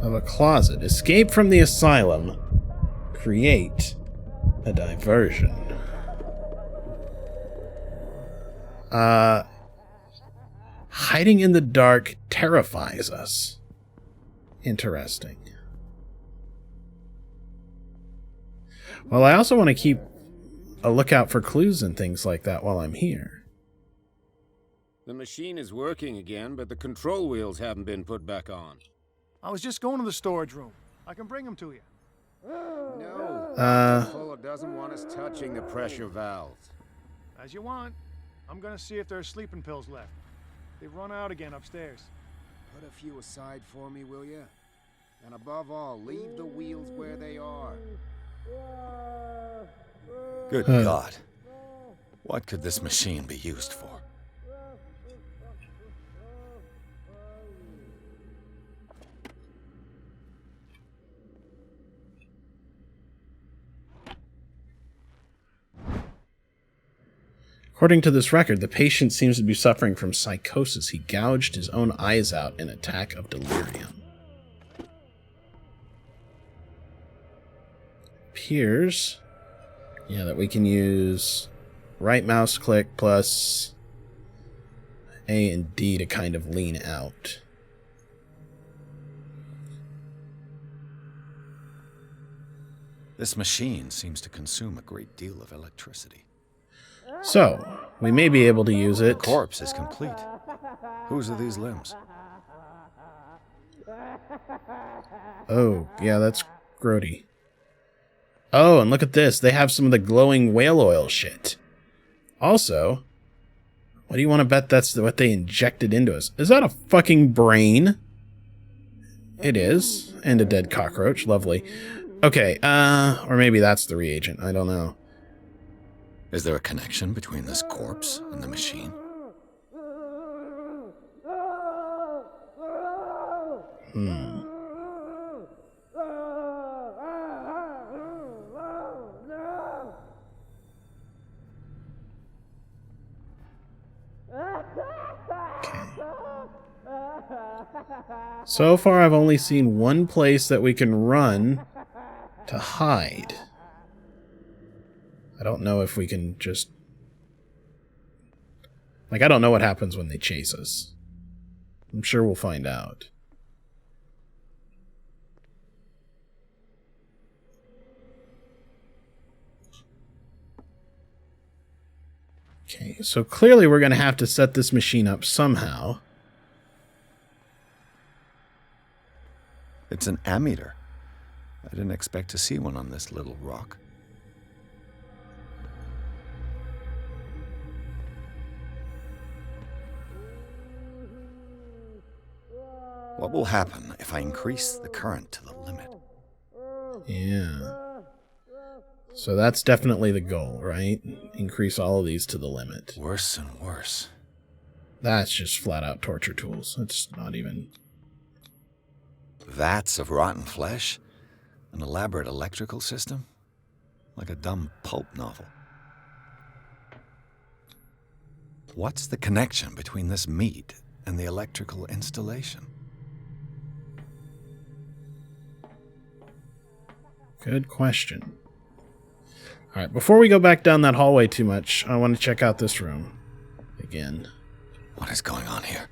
of a closet. Escape from the asylum. Create a diversion. Hiding in the dark terrifies us. Interesting. Well, I also want to keep a lookout for clues and things like that while I'm here. The machine is working again, but the control wheels haven't been put back on. I was just going to the storage room. I can bring them to you. No. Dr. Fuller doesn't want us touching the pressure valves. As you want. I'm gonna see if there are sleeping pills left. They've run out again upstairs. Put a few aside for me, will you? And above all, leave the wheels where they are. Good God. What could this machine be used for? According to this record, the patient seems to be suffering from psychosis. He gouged his own eyes out in an attack of delirium. Appears, that we can use right mouse click plus A and D to kind of lean out. This machine seems to consume a great deal of electricity. So, we may be able to use it. The corpse is complete. Whose are these limbs? Oh, yeah, that's grody. Oh, and look at this. They have some of the glowing whale oil shit. Also, what do you want to bet that's what they injected into us? Is that a fucking brain? It is. And a dead cockroach. Lovely. Okay, or maybe that's the reagent. I don't know. Is there a connection between this corpse and the machine? So far, I've only seen one place that we can run to hide. I don't know if we can just... I don't know what happens when they chase us. I'm sure we'll find out. Okay, so clearly we're going to have to set this machine up somehow. It's an ammeter. I didn't expect to see one on this little rock. What will happen if I increase the current to the limit? Yeah. So that's definitely the goal, right? Increase all of these to the limit. Worse and worse. That's just flat out torture tools. It's not even... Vats of rotten flesh? An elaborate electrical system? Like a dumb pulp novel. What's the connection between this meat and the electrical installation? Good question. All right, before we go back down that hallway too much, I want to check out this room again. What is going on here?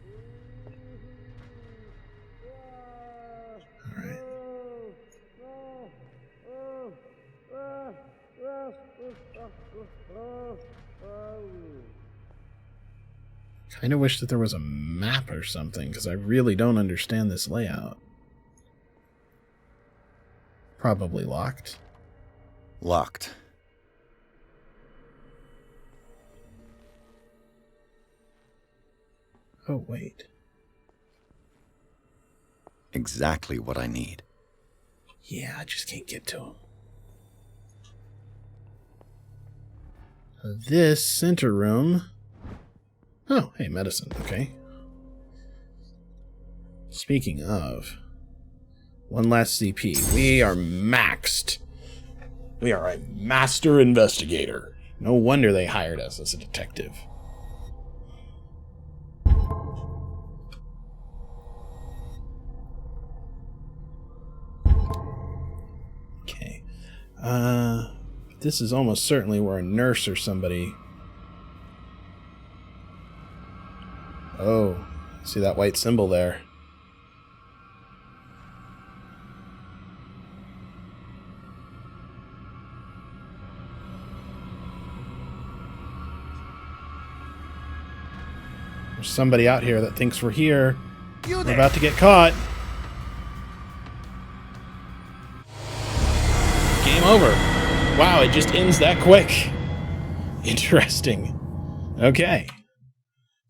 All right. Kind of wish that there was a map or something, because I really don't understand this layout. Probably locked. Locked. Oh, wait. Exactly what I need. Yeah, I just can't get to him. This center room... Oh, hey, medicine. Okay. Speaking of... One last CP. We are maxed. We are a master investigator. No wonder they hired us as a detective. Okay. This is almost certainly where a nurse or somebody... Oh, see that white symbol there? There's somebody out here that thinks we're here. We're about to get caught. Game over. Wow, it just ends that quick. Interesting. Okay.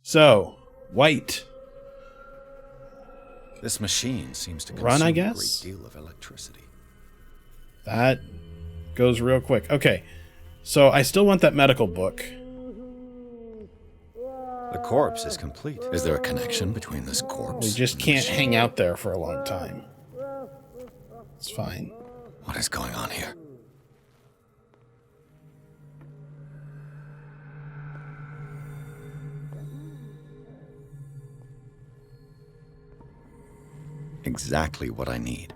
So, white. This machine seems to Run, I consume a guess? great deal of electricity. That goes real quick. Okay. So, I still want that medical book. The corpse is complete. Is there a connection between this corpse? We just and the can't machine? hang out there for a long time. It's fine. What is going on here? Exactly what I need.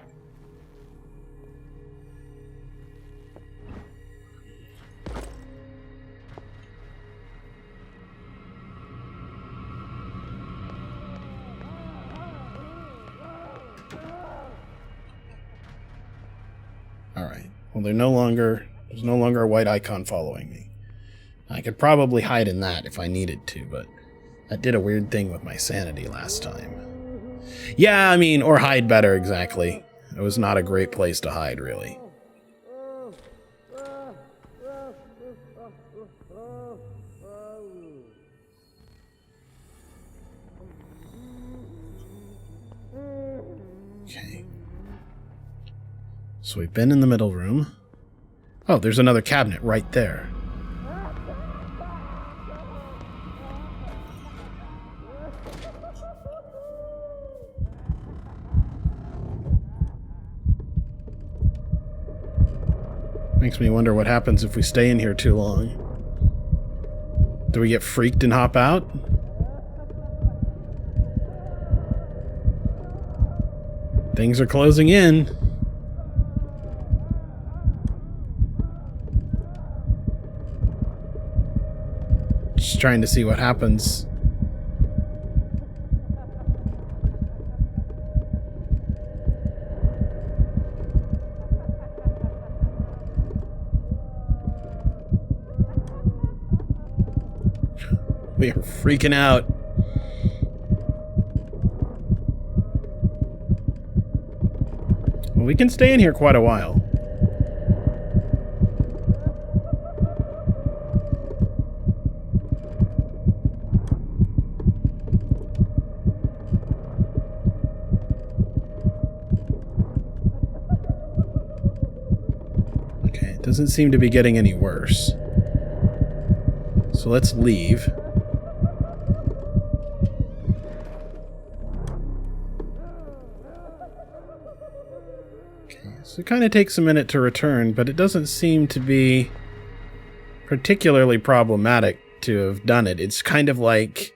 Alright. Well, there's no longer a white icon following me. I could probably hide in that if I needed to, but that did a weird thing with my sanity last time. Yeah, I mean, or hide better, exactly. It was not a great place to hide, really. Okay. So we've been in the middle room. Oh, there's another cabinet right there. Makes me wonder what happens if we stay in here too long. Do we get freaked and hop out? Things are closing in. Just trying to see what happens. We are freaking out. Well, we can stay in here quite a while. Okay, it doesn't seem to be getting any worse. So let's leave. So it kind of takes a minute to return, but it doesn't seem to be particularly problematic to have done it. It's kind of like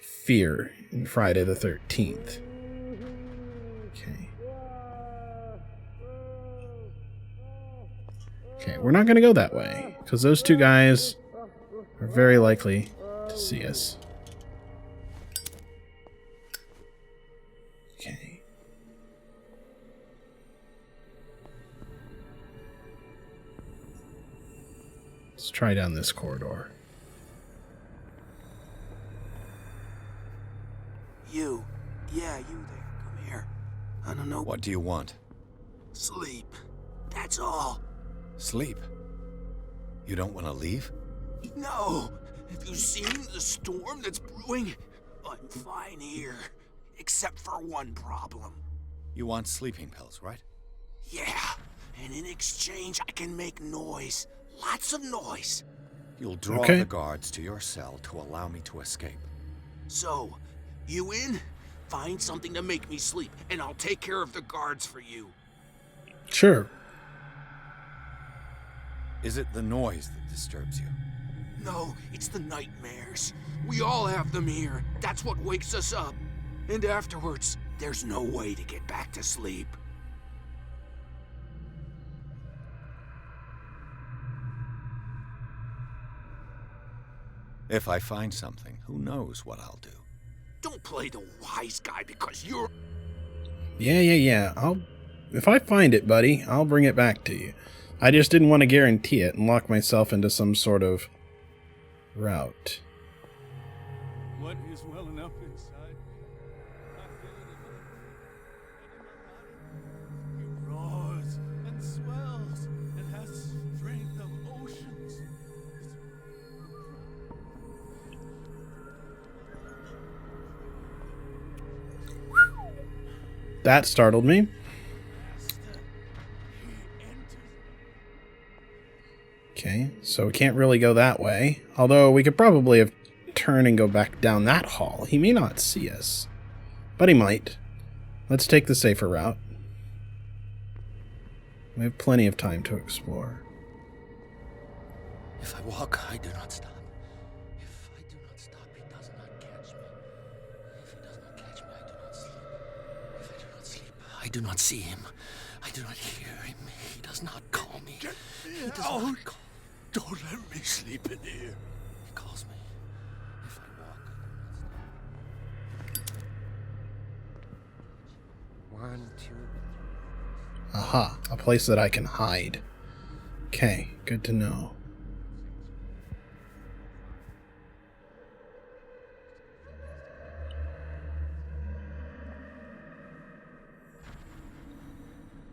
Fear in Friday the 13th. Okay. Okay, we're not going to go that way, because those two guys are very likely to see us. Okay. Let's try down this corridor. You. Yeah, you there. Come here. I don't know. What do you want? Sleep. That's all. Sleep? You don't want to leave? No. Have you seen the storm that's brewing? I'm fine here. Except for one problem. You want sleeping pills, right? Yeah. And in exchange, I can make noise. Lots of noise. You'll draw the guards to your cell to allow me to escape. So, you in? Find something to make me sleep, and I'll take care of the guards for you. Sure. Is it the noise that disturbs you? No, it's the nightmares. We all have them here. That's what wakes us up. And afterwards, there's no way to get back to sleep. If I find something, who knows what I'll do? Don't play the wise guy because you're... Yeah. If I find it, buddy, I'll bring it back to you. I just didn't want to guarantee it and lock myself into some sort of route. What is well enough inside? It roars and swells and has strength of oceans. That startled me. Okay, so we can't really go that way. Although we could probably have turned and go back down that hall. He may not see us, but he might. Let's take the safer route. We have plenty of time to explore. If I walk, I do not stop. If I do not stop, he does not catch me. If he does not catch me, I do not sleep. If I do not sleep, I do not see him. I do not hear him. He does not call me. He does not call. Don't let me sleep in here. He calls me. If I walk, 1, 2. Aha, a place that I can hide. Okay, good to know.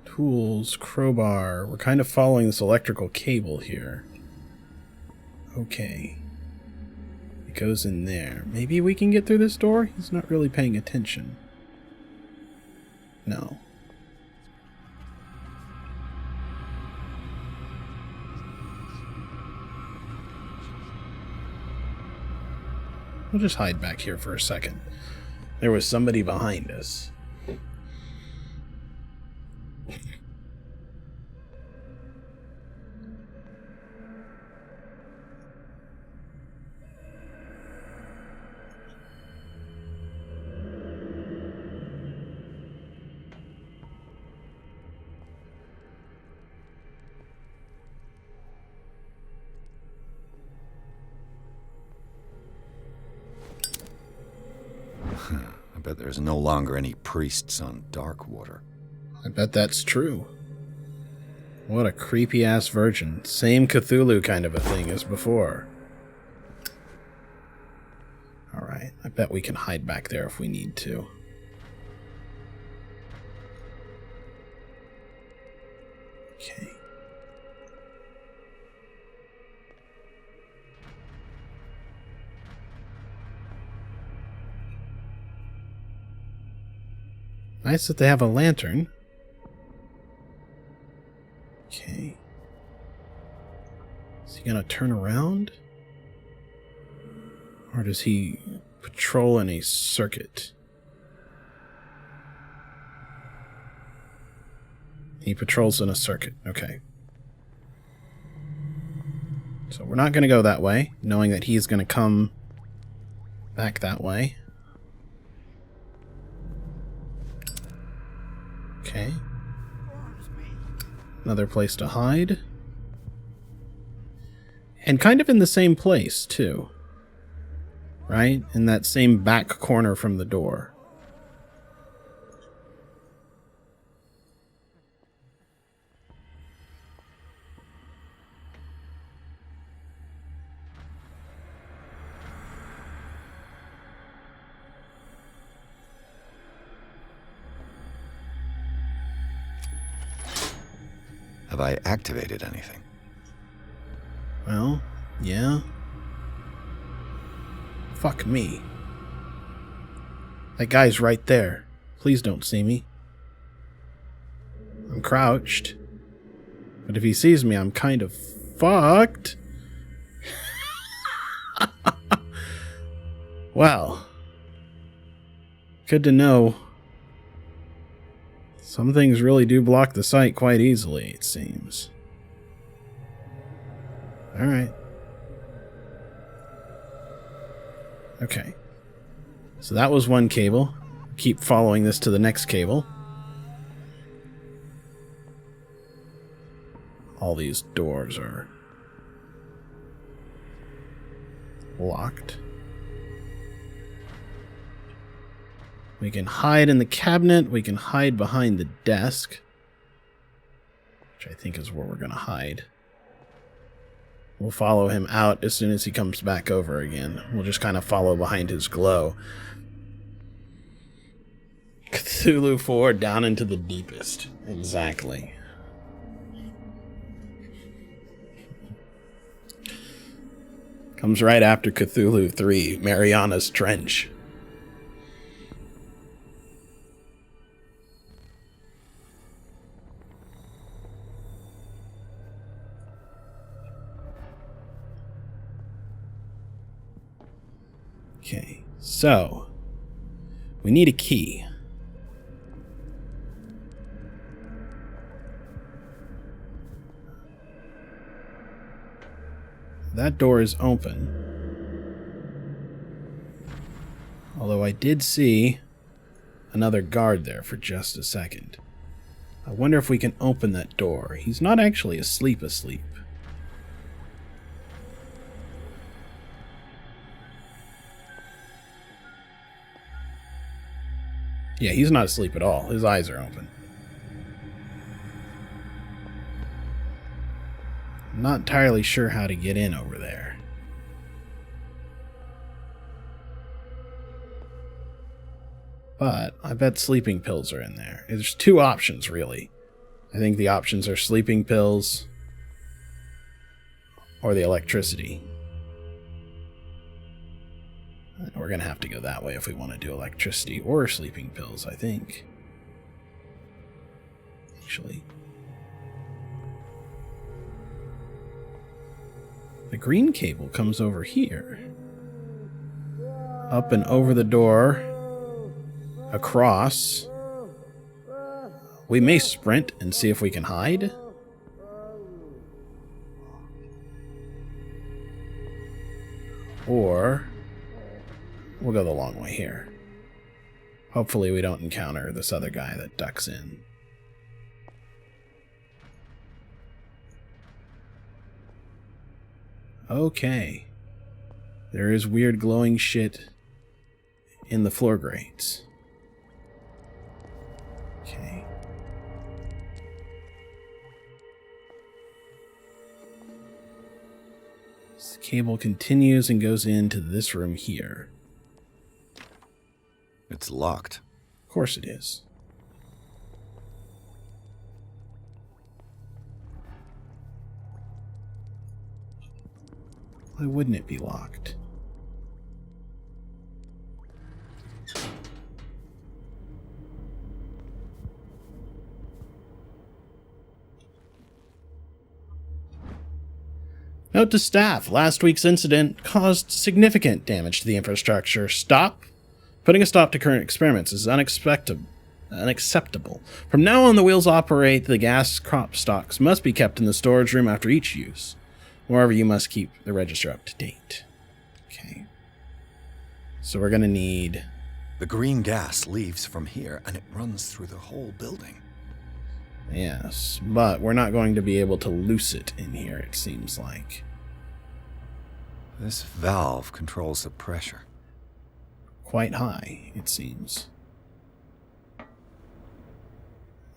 Tools, crowbar. We're kind of following this electrical cable here. Okay. It goes in there. Maybe we can get through this door? He's not really paying attention. No. We'll just hide back here for a second. There was somebody behind us. I bet there's no longer any priests on Darkwater. I bet that's true. What a creepy-ass virgin. Same Cthulhu kind of a thing as before. Alright, I bet we can hide back there if we need to. Okay. Nice that they have a lantern. Okay. Is he gonna turn around? Or does he patrol in a circuit? He patrols in a circuit. Okay. So we're not gonna go that way, knowing that he's gonna come back that way. Okay. Another place to hide. And kind of in the same place, too. Right? In that same back corner from the door. Have I activated anything? Well, yeah. Fuck me. That guy's right there. Please don't see me. I'm crouched. But if he sees me, I'm kind of fucked. Well. Good to know. Some things really do block the sight quite easily, it seems. Alright. Okay. So that was one cable. Keep following this to the next cable. All these doors are locked. We can hide in the cabinet. We can hide behind the desk. Which I think is where we're going to hide. We'll follow him out as soon as he comes back over again. We'll just kind of follow behind his glow. Cthulhu 4 down into the deepest. Exactly. Comes right after Cthulhu 3, Mariana's Trench. Okay, so we need a key. That door is open. Although I did see another guard there for just a second. I wonder if we can open that door. He's not actually asleep. Yeah, he's not asleep at all. His eyes are open. I'm not entirely sure how to get in over there. But I bet sleeping pills are in there. There's two options, really. I think the options are sleeping pills or the electricity. We're going to have to go that way if we want to do electricity or sleeping pills, I think. Actually. The green cable comes over here. Up and over the door. Across. We may sprint and see if we can hide. Or we'll go the long way here. Hopefully we don't encounter this other guy that ducks in. Okay. There is weird glowing shit in the floor grates. Okay. This cable continues and goes into this room here. It's locked. Of course it is. Why wouldn't it be locked? Note to staff, last week's incident caused significant damage to the infrastructure. Putting a stop to current experiments is unacceptable. From now on, the wheels operate. The gas crop stocks must be kept in the storage room after each use. Moreover, you must keep the register up to date. Okay. So we're going to need... The green gas leaves from here, and it runs through the whole building. Yes, but we're not going to be able to loose it in here, it seems like. This valve controls the pressure. Quite high, it seems.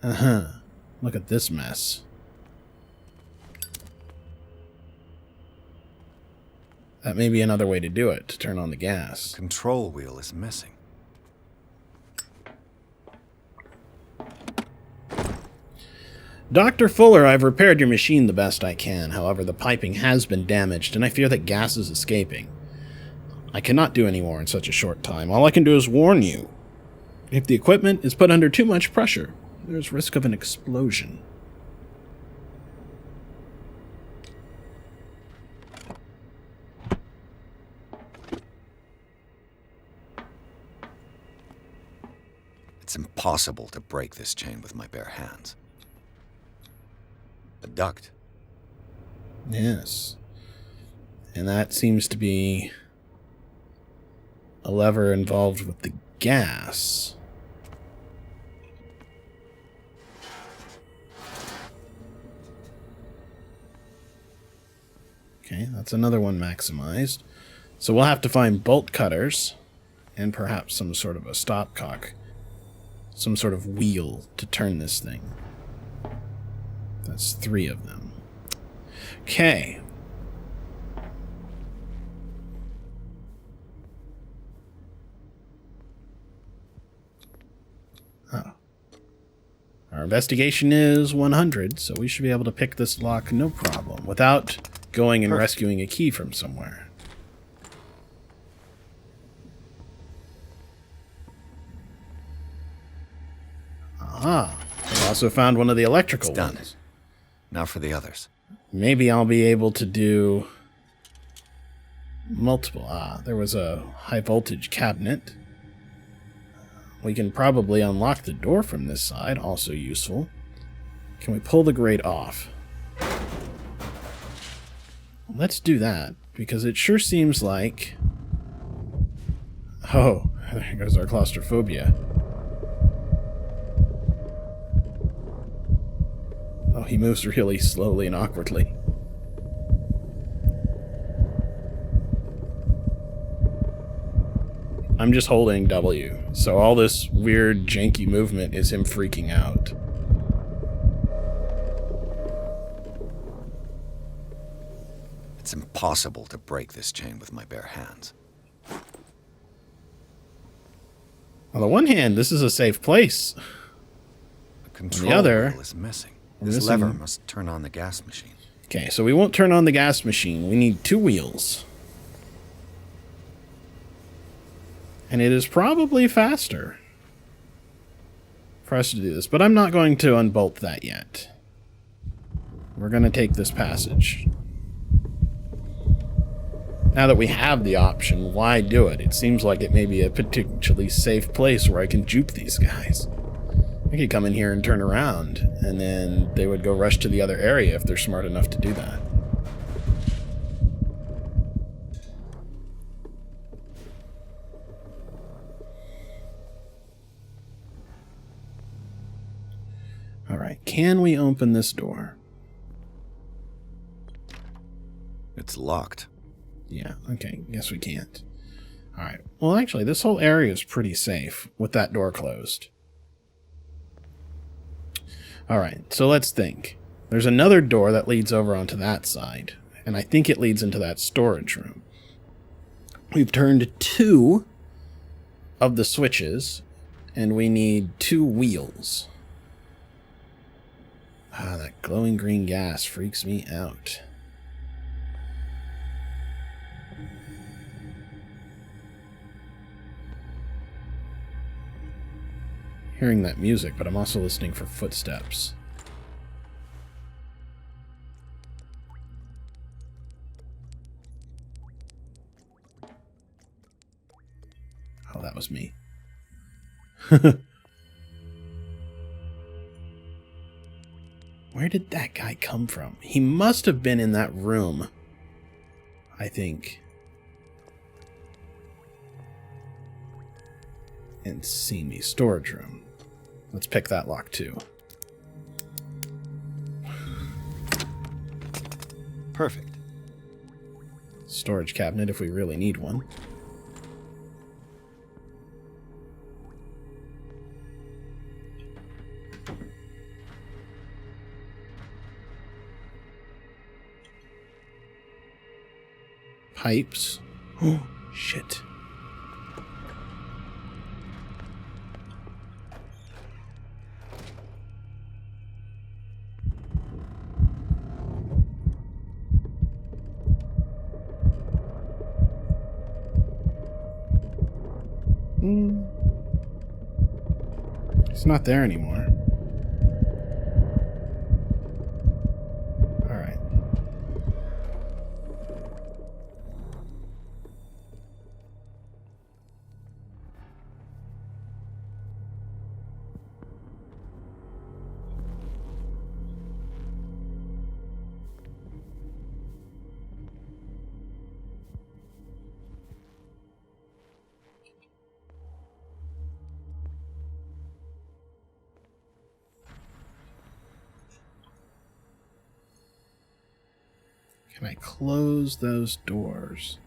Look at this mess. That may be another way to do it, to turn on the gas. The control wheel is missing. Dr. Fuller, I've repaired your machine the best I can. However, the piping has been damaged, and I fear that gas is escaping. I cannot do any more in such a short time. All I can do is warn you. If the equipment is put under too much pressure, there's risk of an explosion. It's impossible to break this chain with my bare hands. A duct. Yes. And that seems to be a lever involved with the gas. Okay, that's another one maximized. So we'll have to find bolt cutters and perhaps some sort of a stopcock. Some sort of wheel to turn this thing. That's 3 of them. Okay. Oh. Our investigation is 100, so we should be able to pick this lock no problem without going and rescuing a key from somewhere. Aha. I also found one of the electrical ones. Now for the others. Maybe I'll be able to do multiple. There was a high voltage cabinet. We can probably unlock the door from this side, also useful. Can we pull the grate off? Let's do that, because it sure seems like... Oh, there goes our claustrophobia. Oh, he moves really slowly and awkwardly. I'm just holding W, so all this weird, janky movement is him freaking out. It's impossible to break this chain with my bare hands. On the one hand, this is a safe place. The control wheel is missing. This lever must turn on the gas machine. Okay, so we won't turn on the gas machine. We need 2 wheels. And it is probably faster for us to do this, but I'm not going to unbolt that yet. We're going to take this passage. Now that we have the option, why do it? It seems like it may be a potentially safe place where I can juke these guys. I could come in here and turn around, and then they would go rush to the other area if they're smart enough to do that. Alright, can we open this door? It's locked. Yeah, okay, guess we can't. Alright, well actually, this whole area is pretty safe with that door closed. Alright, so let's think. There's another door that leads over onto that side, and I think it leads into that storage room. We've turned 2 of the switches, and we need 2 wheels. Ah, that glowing green gas freaks me out. Hearing that music, but I'm also listening for footsteps. Oh, that was me. Where did that guy come from? He must have been in that room, I think. And see me. Storage room. Let's pick that lock too. Perfect. Storage cabinet if we really need one. Pipes. Oh, shit. It's not there anymore. All right. Can I close those doors?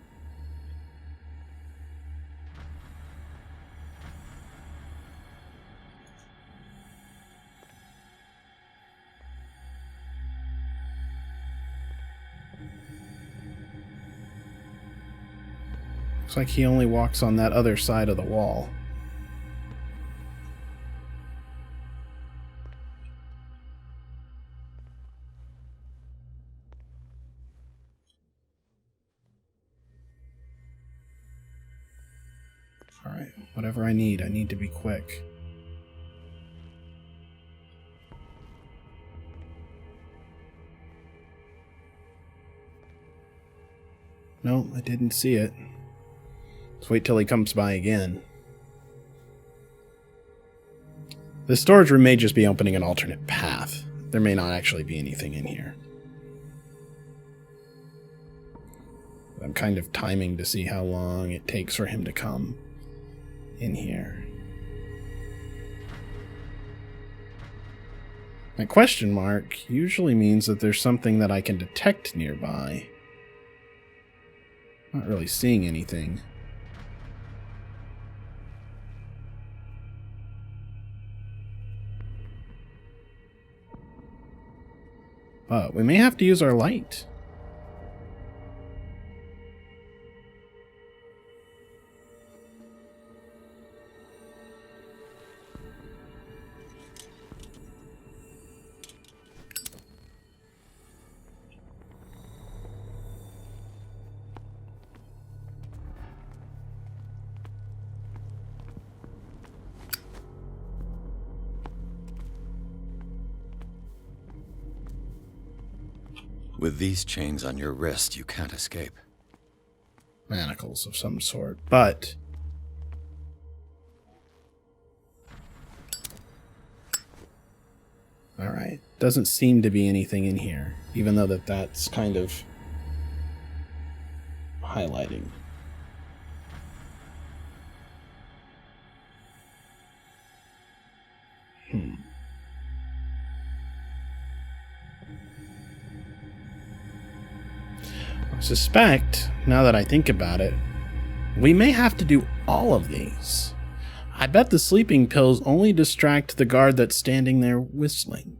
Looks like he only walks on that other side of the wall. Alright, whatever I need to be quick. No, I didn't see it. Let's wait till he comes by again. This storage room may just be opening an alternate path. There may not actually be anything in here. I'm kind of timing to see how long it takes for him to come in here. My question mark usually means that there's something that I can detect nearby. Not really seeing anything. But we may have to use our light. With these chains on your wrist, you can't escape. Manacles of some sort, but... Alright, doesn't seem to be anything in here, even though that's kind of highlighting. I suspect, now that I think about it, we may have to do all of these. I bet the sleeping pills only distract the guard that's standing there whistling.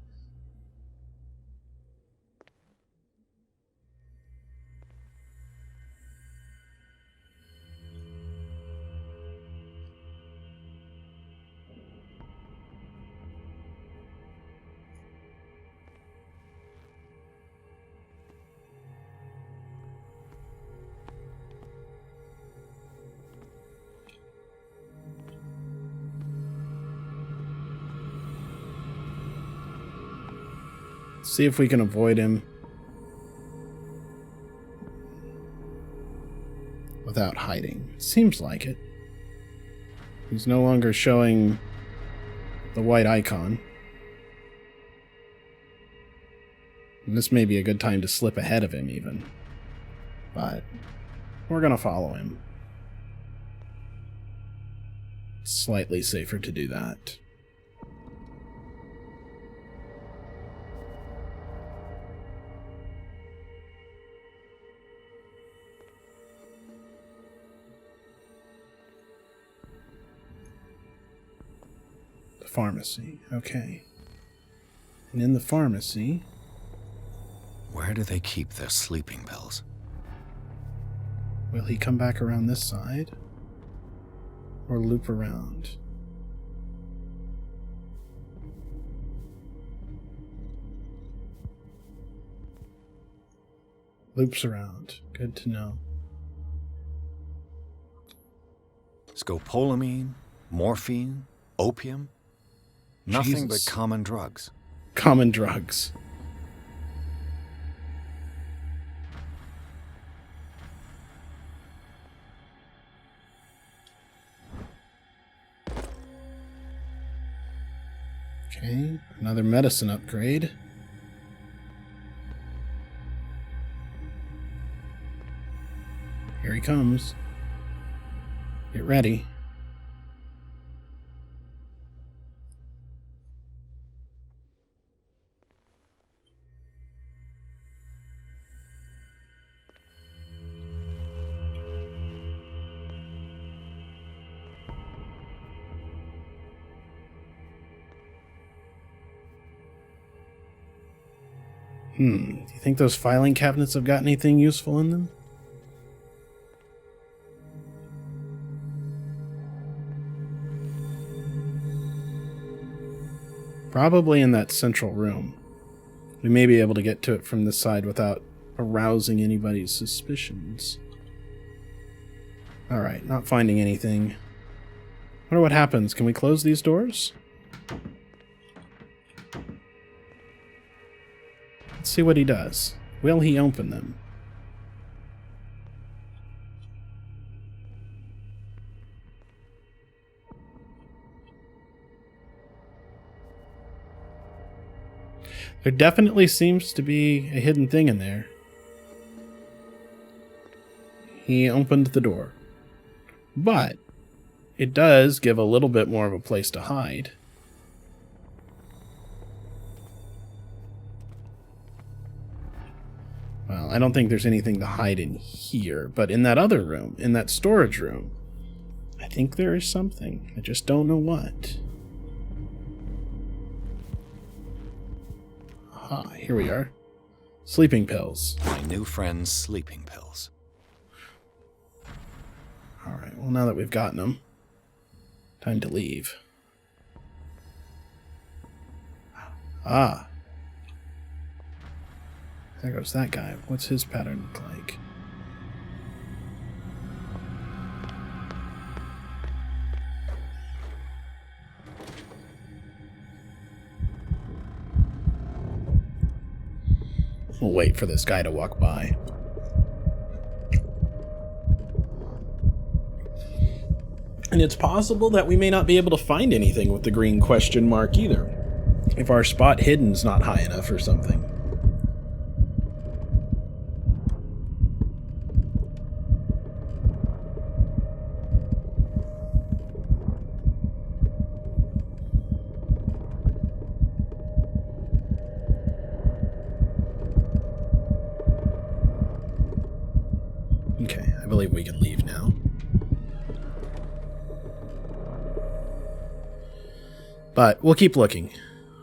See if we can avoid him without hiding. Seems like it. He's no longer showing the white icon. And this may be a good time to slip ahead of him, even. But we're going to follow him. It's slightly safer to do that. The pharmacy. Okay. And in the pharmacy... Where do they keep their sleeping pills? Will he come back around this side? Or loop around? Loops around. Good to know. Scopolamine? Morphine? Opium? Nothing Jesus. but common drugs. Common drugs. Okay, another medicine upgrade. Here he comes. Get ready. Do you think those filing cabinets have got anything useful in them? Probably in that central room. We may be able to get to it from this side without arousing anybody's suspicions. Alright, not finding anything. Wonder what happens. Can we close these doors? Let's see what he does. Will he open them? There definitely seems to be a hidden thing in there. He opened the door. But it does give a little bit more of a place to hide. Well, I don't think there's anything to hide in here, but in that other room, in that storage room, I think there is something. I just don't know what. Aha, here we are. Sleeping pills. My new friend's sleeping pills. Alright, well now that we've gotten them, time to leave. Ah. There goes that guy. What's his pattern look like? We'll wait for this guy to walk by. And it's possible that we may not be able to find anything with the green question mark either, if our spot hidden's not high enough or something. Okay, I believe we can leave now. But we'll keep looking.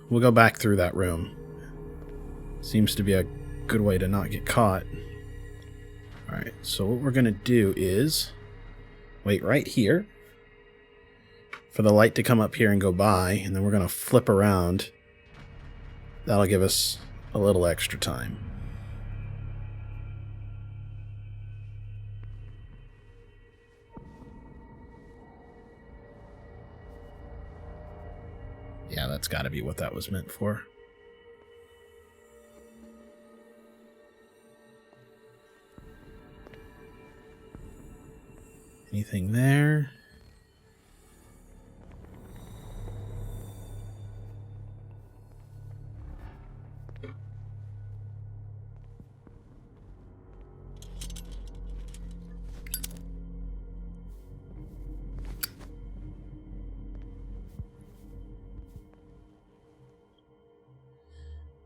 We'll go back through that room. Seems to be a good way to not get caught. Alright, so what we're going to do is wait right here for the light to come up here and go by, and then we're going to flip around. That'll give us a little extra time. Yeah, that's got to be what that was meant for. Anything there?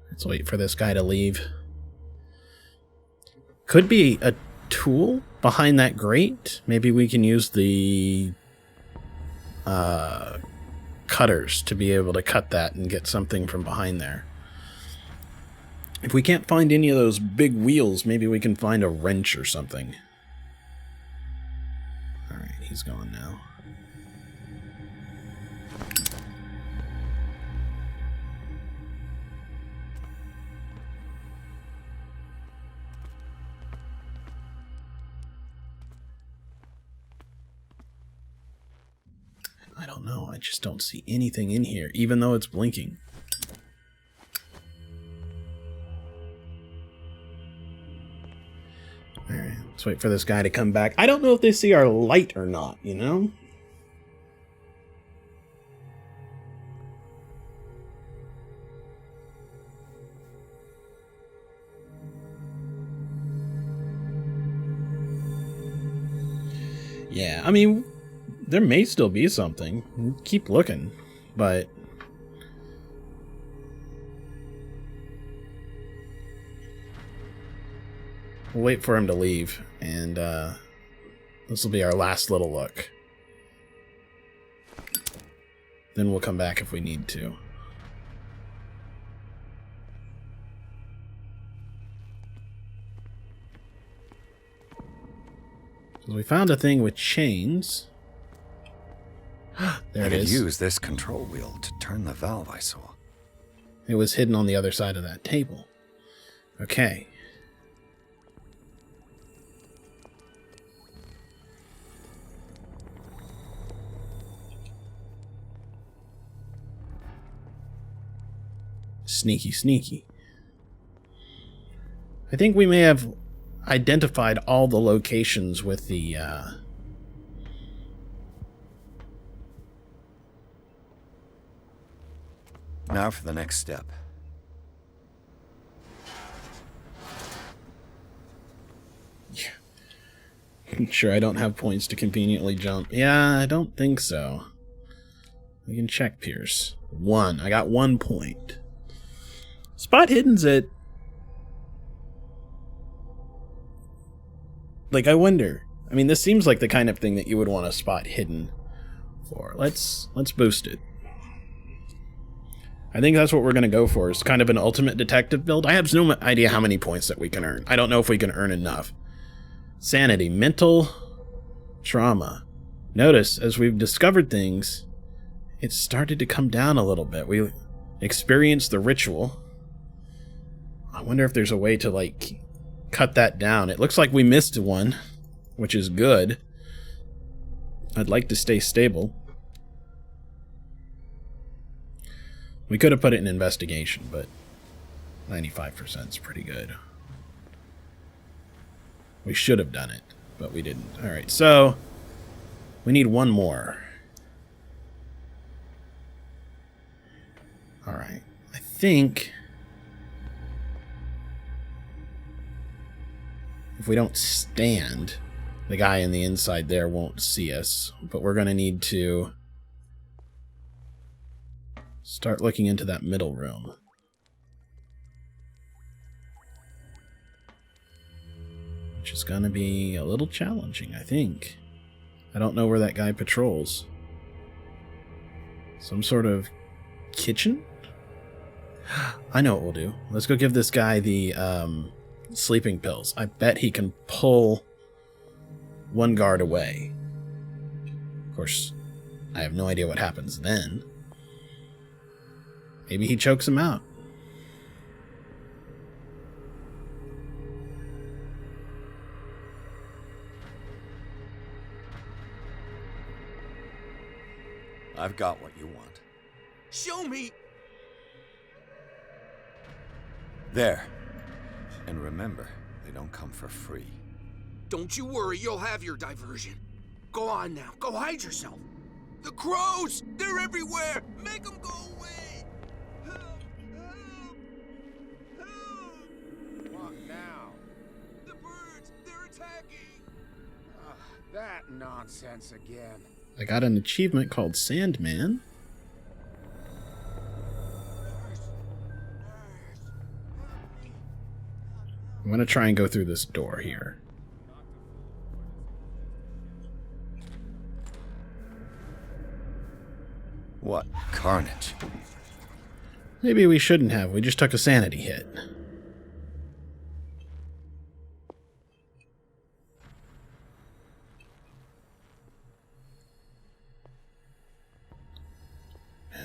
Let's wait for this guy to leave. Could be a tool behind that grate. Maybe we can use the cutters to be able to cut that and get something from behind there. If we can't find any of those big wheels, maybe we can find a wrench or something. Alright, he's gone now. I don't know. I just don't see anything in here, even though it's blinking. Alright, let's wait for this guy to come back. I don't know if they see our light or not, you know? Yeah, I mean, there may still be something. Keep looking, but we'll wait for him to leave, and this will be our last little look. Then we'll come back if we need to. So we found a thing with chains. There it is. I could use this control wheel to turn the valve I saw. It was hidden on the other side of that table. Okay. Sneaky, sneaky. I think we may have identified all the locations with the Now for the next step. Sure, I don't have points to conveniently jump. Yeah, I don't think so. We can check Pierce. 1. I got 1 point. Spot hidden's at... Like, I wonder. I mean, this seems like the kind of thing that you would want a spot hidden for. Let's boost it. I think that's what we're going to go for. It's kind of an ultimate detective build. I have no idea how many points that we can earn. I don't know if we can earn enough. Sanity. Mental trauma. Notice, as we've discovered things, it started to come down a little bit. We experienced the ritual. I wonder if there's a way to, like, cut that down. It looks like we missed one, which is good. I'd like to stay stable. We could have put it in investigation, but 95% is pretty good. We should have done it, but we didn't. Alright, so we need one more. Alright, I think if we don't stand, the guy in the inside there won't see us, but we're going to need to start looking into that middle room. Which is going to be a little challenging, I think. I don't know where that guy patrols. Some sort of kitchen? I know what we'll do. Let's go give this guy the sleeping pills. I bet he can pull one guard away. Of course, I have no idea what happens then. Maybe he chokes him out. I've got what you want. Show me! There. And remember, they don't come for free. Don't you worry, you'll have your diversion. Go on now. Go hide yourself. The crows! They're everywhere! Make them go away! Help! Help! Help! What now? The birds! They're attacking! That nonsense again. I got an achievement called Sandman. I'm going to try and go through this door here. What carnage. Maybe we shouldn't have. We just took a sanity hit.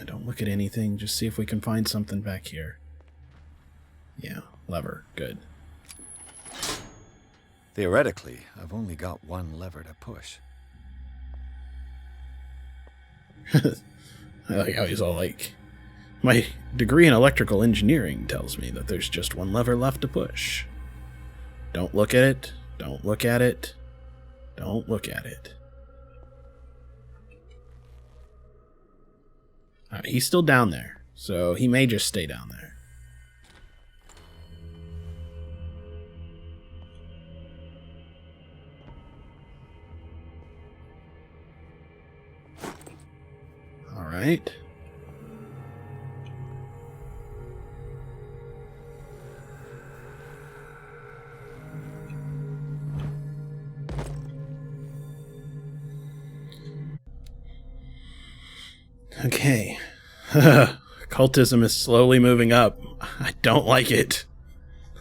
Don't look at anything. Just see if we can find something back here. Yeah, lever. Good. Theoretically, I've only got one lever to push. I like how he's all like, my degree in electrical engineering tells me that there's just one lever left to push. Don't look at it. Don't look at it. Don't look at it. Alright, he's still down there, so he may just stay down there. Alright. Okay. Cultism is slowly moving up. I don't like it.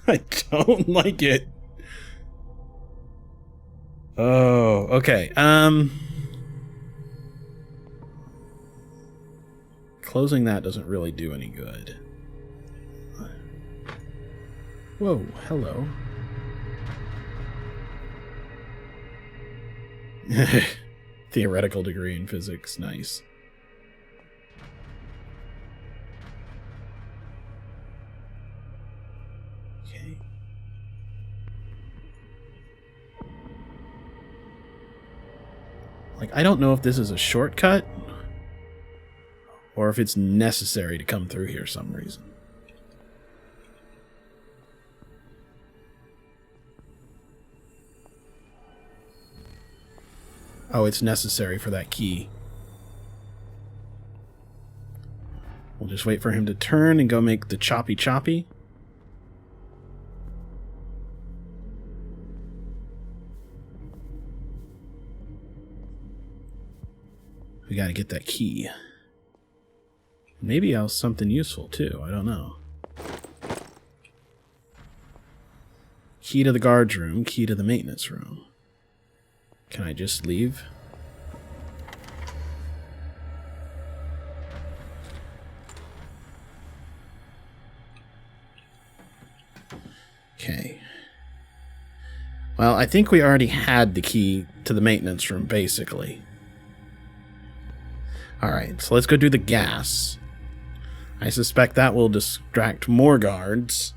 I don't like it. Oh, okay. Closing that doesn't really do any good. Whoa, hello. Theoretical degree in physics, nice. Okay. Like, I don't know if this is a shortcut or if it's necessary to come through here for some reason. Oh, it's necessary for that key. We'll just wait for him to turn and go make the choppy choppy. We gotta get that key. Maybe else something useful too, I don't know. Key to the guards room, key to the maintenance room. Can I just leave? Okay. Well, I think we already had the key to the maintenance room, basically. Alright, so let's go do the gas. I suspect that will distract more guards.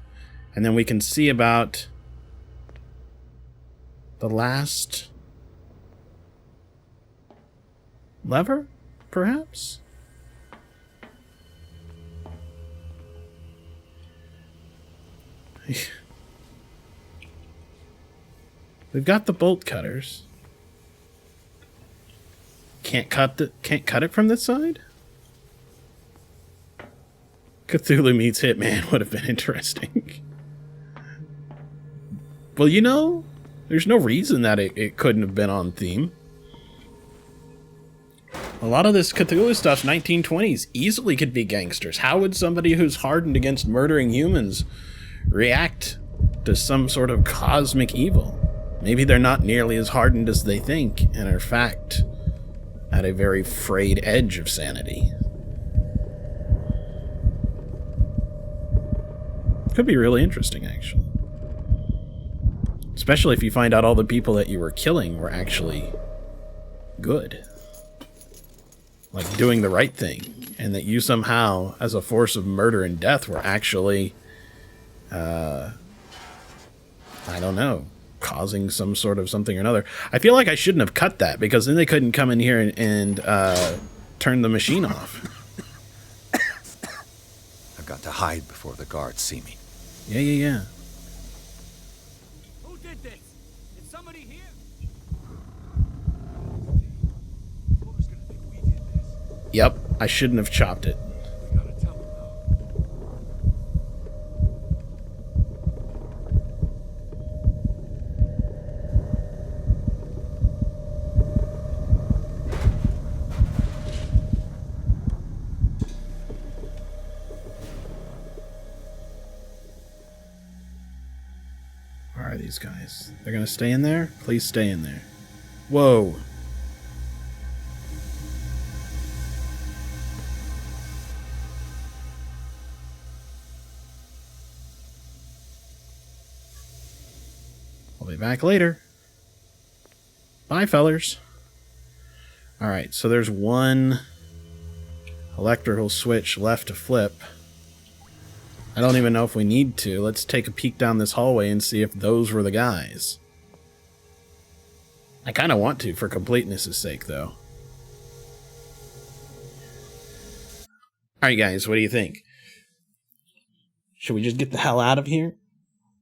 And then we can see about the last lever, perhaps? We've got the bolt cutters. Can't cut it from this side? Cthulhu meets Hitman would have been interesting. Well, you know, there's no reason that it couldn't have been on theme. A lot of this Cthulhu stuff, 1920s, easily could be gangsters. How would somebody who's hardened against murdering humans react to some sort of cosmic evil? Maybe they're not nearly as hardened as they think, and are in fact at a very frayed edge of sanity. Could be really interesting, actually. Especially if you find out all the people that you were killing were actually good. Like doing the right thing. And that you somehow, as a force of murder and death, were actually, I don't know, causing some sort of something or another. I feel like I shouldn't have cut that, because then they couldn't come in here and turn the machine off. I've got to hide before the guards see me. Yeah. Who did this? Is somebody here? Yep, I shouldn't have chopped it. Where are these guys? They're gonna stay in there? Please stay in there. Whoa. I'll be back later. Bye, fellers. Alright, so there's one electrical switch left to flip. I don't even know if we need to. Let's take a peek down this hallway and see if those were the guys. I kind of want to, for completeness' sake, though. Alright, guys, what do you think? Should we just get the hell out of here?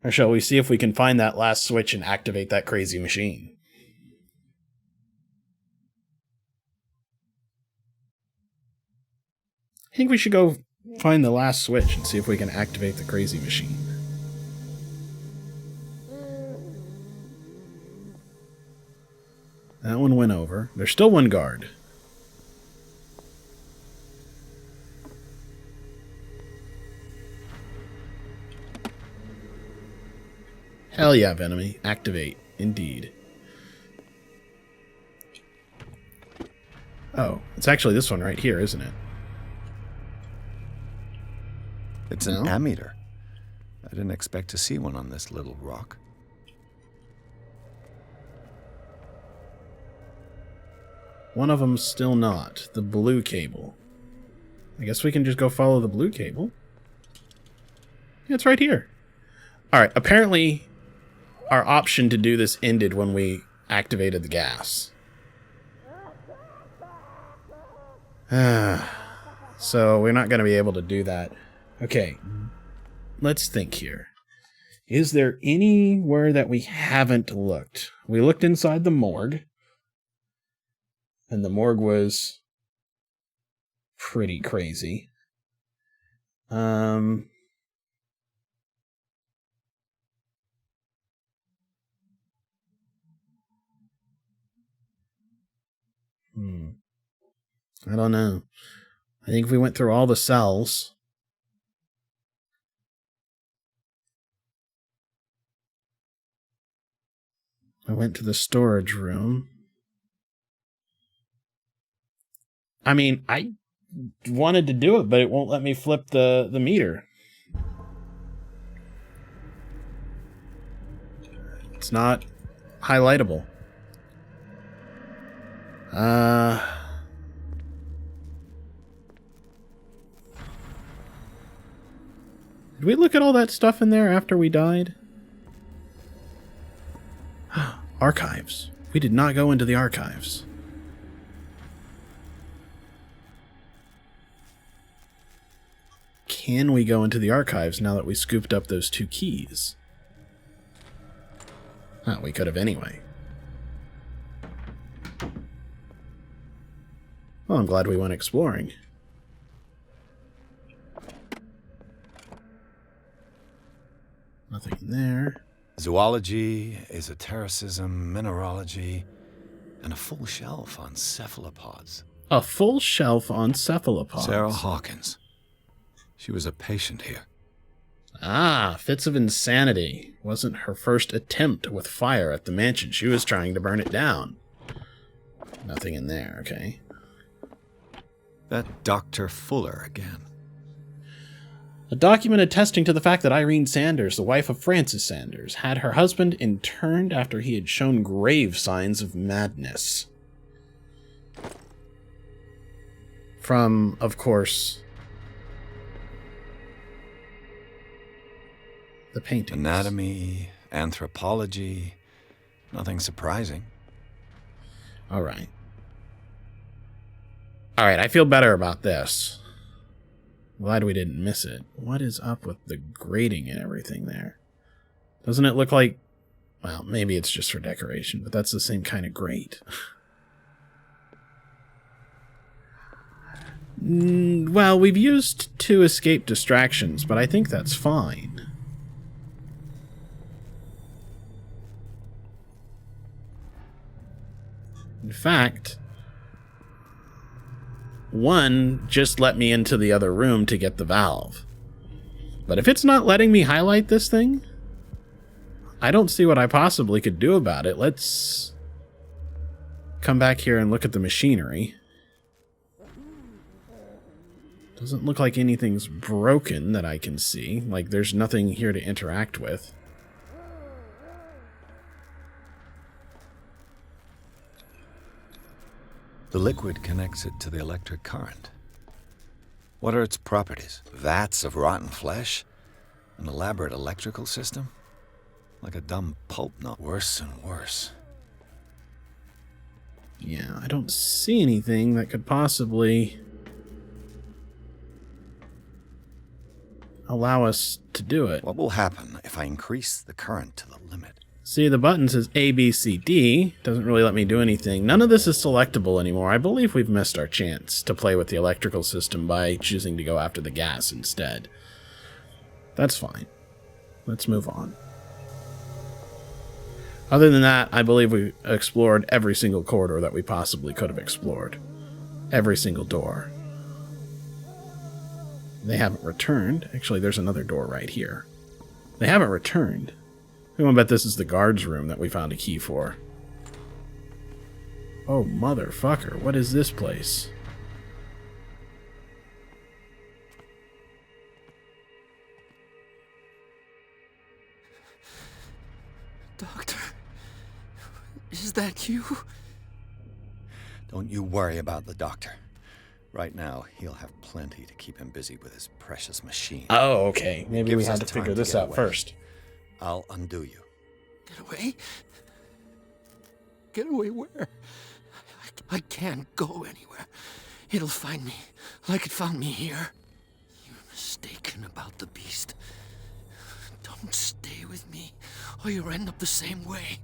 Or shall we see if we can find that last switch and activate that crazy machine? I think we should go find the last switch and see if we can activate the crazy machine. That one went over. There's still one guard. Hell yeah, Venomy. Activate. Indeed. Oh, it's actually this one right here, isn't it? It's an ammeter. I didn't expect to see one on this little rock. One of them's still not. The blue cable. I guess we can just go follow the blue cable. Yeah, it's right here. Alright, apparently our option to do this ended when we activated the gas. So we're not going to be able to do that. Okay, let's think here. Is there anywhere that we haven't looked? We looked inside the morgue. And the morgue was pretty crazy. I don't know. I think if we went through all the cells. I went to the storage room. I mean, I wanted to do it, but it won't let me flip the meter. It's not highlightable. Did we look at all that stuff in there after we died? Archives. We did not go into the archives. Can we go into the archives now that we scooped up those 2 keys? We could have anyway. Well, I'm glad we went exploring. Nothing in there. Zoology, esotericism, mineralogy, and a full shelf on cephalopods. A full shelf on cephalopods. Sarah Hawkins. She was a patient here. Fits of insanity. Wasn't her first attempt with fire at the mansion. She was trying to burn it down. Nothing in there, okay. That Dr. Fuller again. A document attesting to the fact that Irene Sanders, the wife of Francis Sanders, had her husband interned after he had shown grave signs of madness. From, of course, the paintings. Anatomy, anthropology, Nothing surprising. All right. All right, I feel better about this. Glad we didn't miss it. What is up with the grating and everything there? Doesn't it look like... Well, maybe it's just for decoration, but that's the same kind of grate. Well, we've used 2 escape distractions, but I think that's fine. In fact, one just let me into the other room to get the valve. But if it's not letting me highlight this thing, I don't see what I possibly could do about it. Let's come back here and look at the machinery. Doesn't look like anything's broken that I can see. Like there's nothing here to interact with. The liquid connects it to the electric current. What are its properties? Vats of rotten flesh? An elaborate electrical system? Like a dumb pulp nut. Worse and worse. Yeah, I don't see anything that could possibly allow us to do it. What will happen if I increase the current to the limit? See, the button says A, B, C, D. Doesn't really let me do anything. None of this is selectable anymore. I believe we've missed our chance to play with the electrical system by choosing to go after the gas instead. That's fine. Let's move on. Other than that, I believe we explored every single corridor that we possibly could have explored. Every single door. They haven't returned. Actually, there's another door right here. They haven't returned. I'm gonna bet this is the guard's room that we found a key for. Oh, motherfucker. What is this place? Doctor, is that you? Don't you worry about the doctor. Right now, he'll have plenty to keep him busy with his precious machine. Oh, okay. Maybe we had to figure this out first. I'll undo you. Get away? Get away where? I can't go anywhere. It'll find me, like it found me here. You're mistaken about the beast. Don't stay with me, or you'll end up the same way.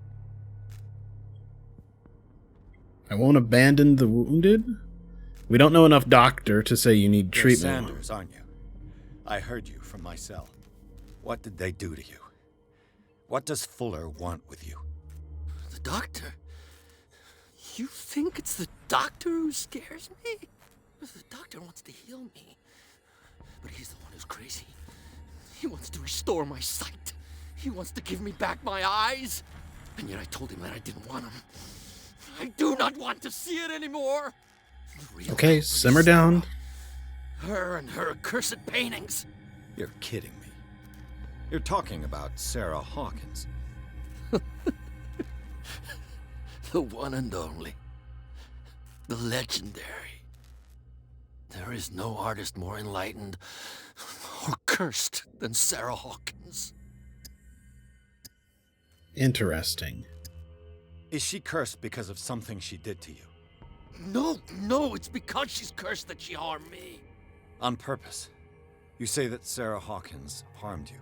I won't abandon the wounded? We don't know enough, doctor, to say you need You're treatment. Sanders, aren't you? I heard you from my cell. What did they do to you? What does Fuller want with you? The doctor? You think it's the doctor who scares me? The doctor wants to heal me. But he's the one who's crazy. He wants to restore my sight. He wants to give me back my eyes. And yet I told him that I didn't want him. I do not want to see it anymore. Okay, simmer down. Her and her accursed paintings. You're kidding me. You're talking about Sarah Hawkins. The one and only. The legendary. There is no artist more enlightened or cursed than Sarah Hawkins. Interesting. Is she cursed because of something she did to you? No, it's because she's cursed that she harmed me. On purpose. You say that Sarah Hawkins harmed you.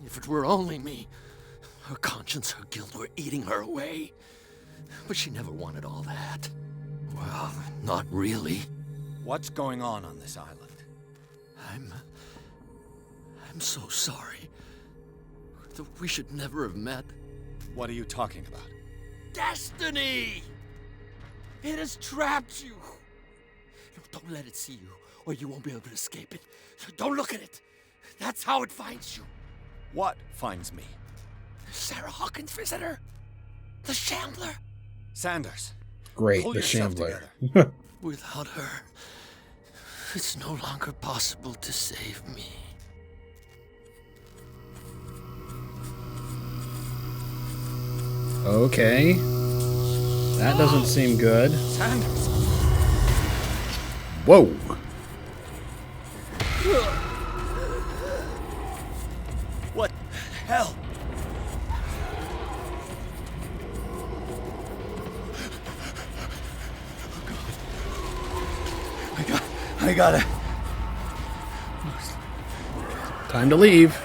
If it were only me, her conscience, her guilt were eating her away. But she never wanted all that. Well, not really. What's going on this island? I'm so sorry. We should never have met. What are you talking about? Destiny! It has trapped you. Don't let it see you, or you won't be able to escape it. Don't look at it. That's how it finds you. What finds me? Sarah Hawkins' visitor. The Shambler. Sanders. Great, Pull the yourself Shambler. Without her, it's no longer possible to save me. Okay. That doesn't seem good. Sanders. Whoa. What hell? I gotta... Time to leave.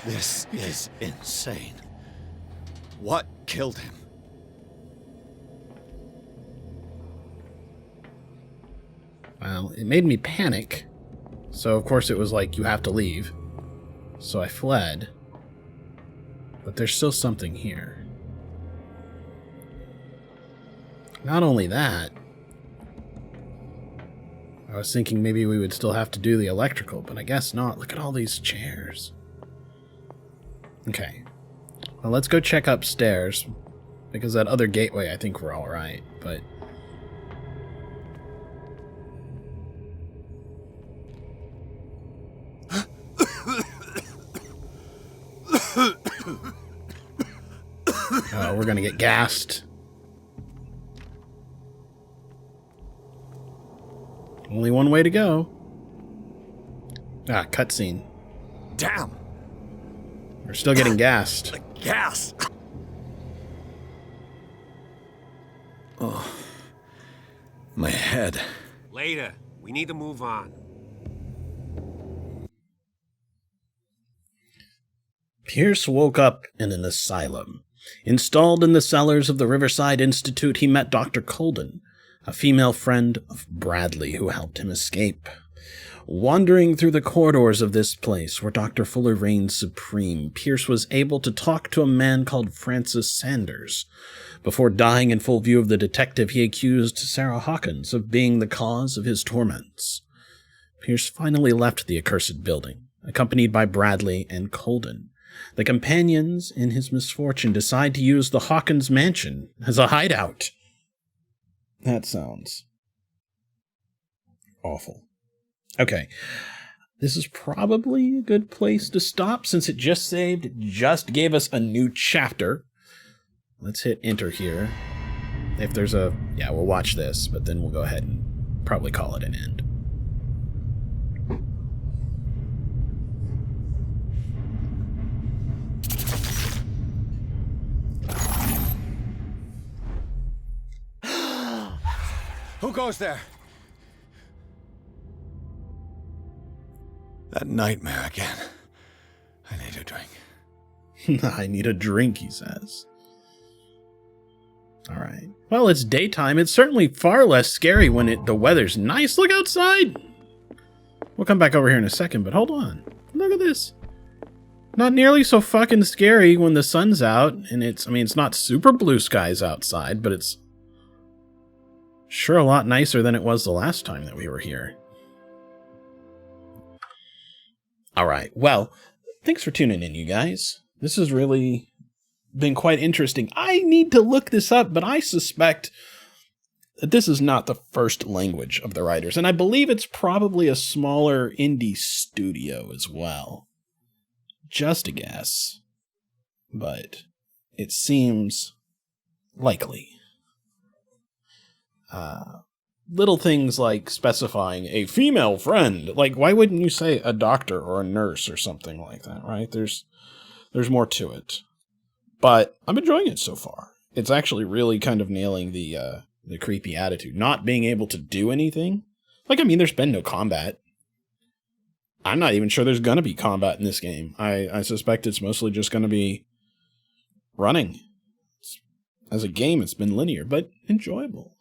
This is insane. What killed him? Well, it made me panic. So, of course, it was like, you have to leave. So I fled. But there's still something here. Not only that, I was thinking maybe we would still have to do the electrical, but I guess not. Look at all these chairs. Okay. Well, let's go check upstairs, because that other gateway, I think we're all right, but... we're gonna get gassed. Only one way to go. Ah, cutscene. Damn! We're still getting gassed. The gas! Oh. My head. Later. We need to move on. Pierce woke up in an asylum. Installed in the cellars of the Riverside Institute, he met Dr. Colden, a female friend of Bradley who helped him escape. Wandering through the corridors of this place, where Dr. Fuller reigned supreme, Pierce was able to talk to a man called Francis Sanders. Before dying in full view of the detective, he accused Sarah Hawkins of being the cause of his torments. Pierce finally left the accursed building, accompanied by Bradley and Colden. The companions in his misfortune decide to use the Hawkins mansion as a hideout. That sounds awful. Okay, this is probably a good place to stop since it just saved, just gave us a new chapter. Let's hit enter here. If there's a... yeah, we'll watch this, but then we'll go ahead and probably call it an end. Who goes there? That nightmare again. I need a drink. I need a drink, he says. Alright. Well, it's daytime. It's certainly far less scary when the weather's nice. Look outside! We'll come back over here in a second, but hold on. Look at this. Not nearly so fucking scary when the sun's out, and it's not super blue skies outside, but it's sure a lot nicer than it was the last time that we were here. Alright, well, thanks for tuning in, you guys. This has really been quite interesting. I need to look this up, but I suspect that this is not the first language of the writers, and I believe it's probably a smaller indie studio as well. Just a guess, but it seems likely. Little things like specifying a female friend. Like, why wouldn't you say a doctor or a nurse or something like that, right? There's more to it. But I'm enjoying it so far. It's actually really kind of nailing the creepy attitude. Not being able to do anything. Like, there's been no combat. I'm not even sure there's going to be combat in this game. I suspect it's mostly just going to be running. As a game, it's been linear, but enjoyable.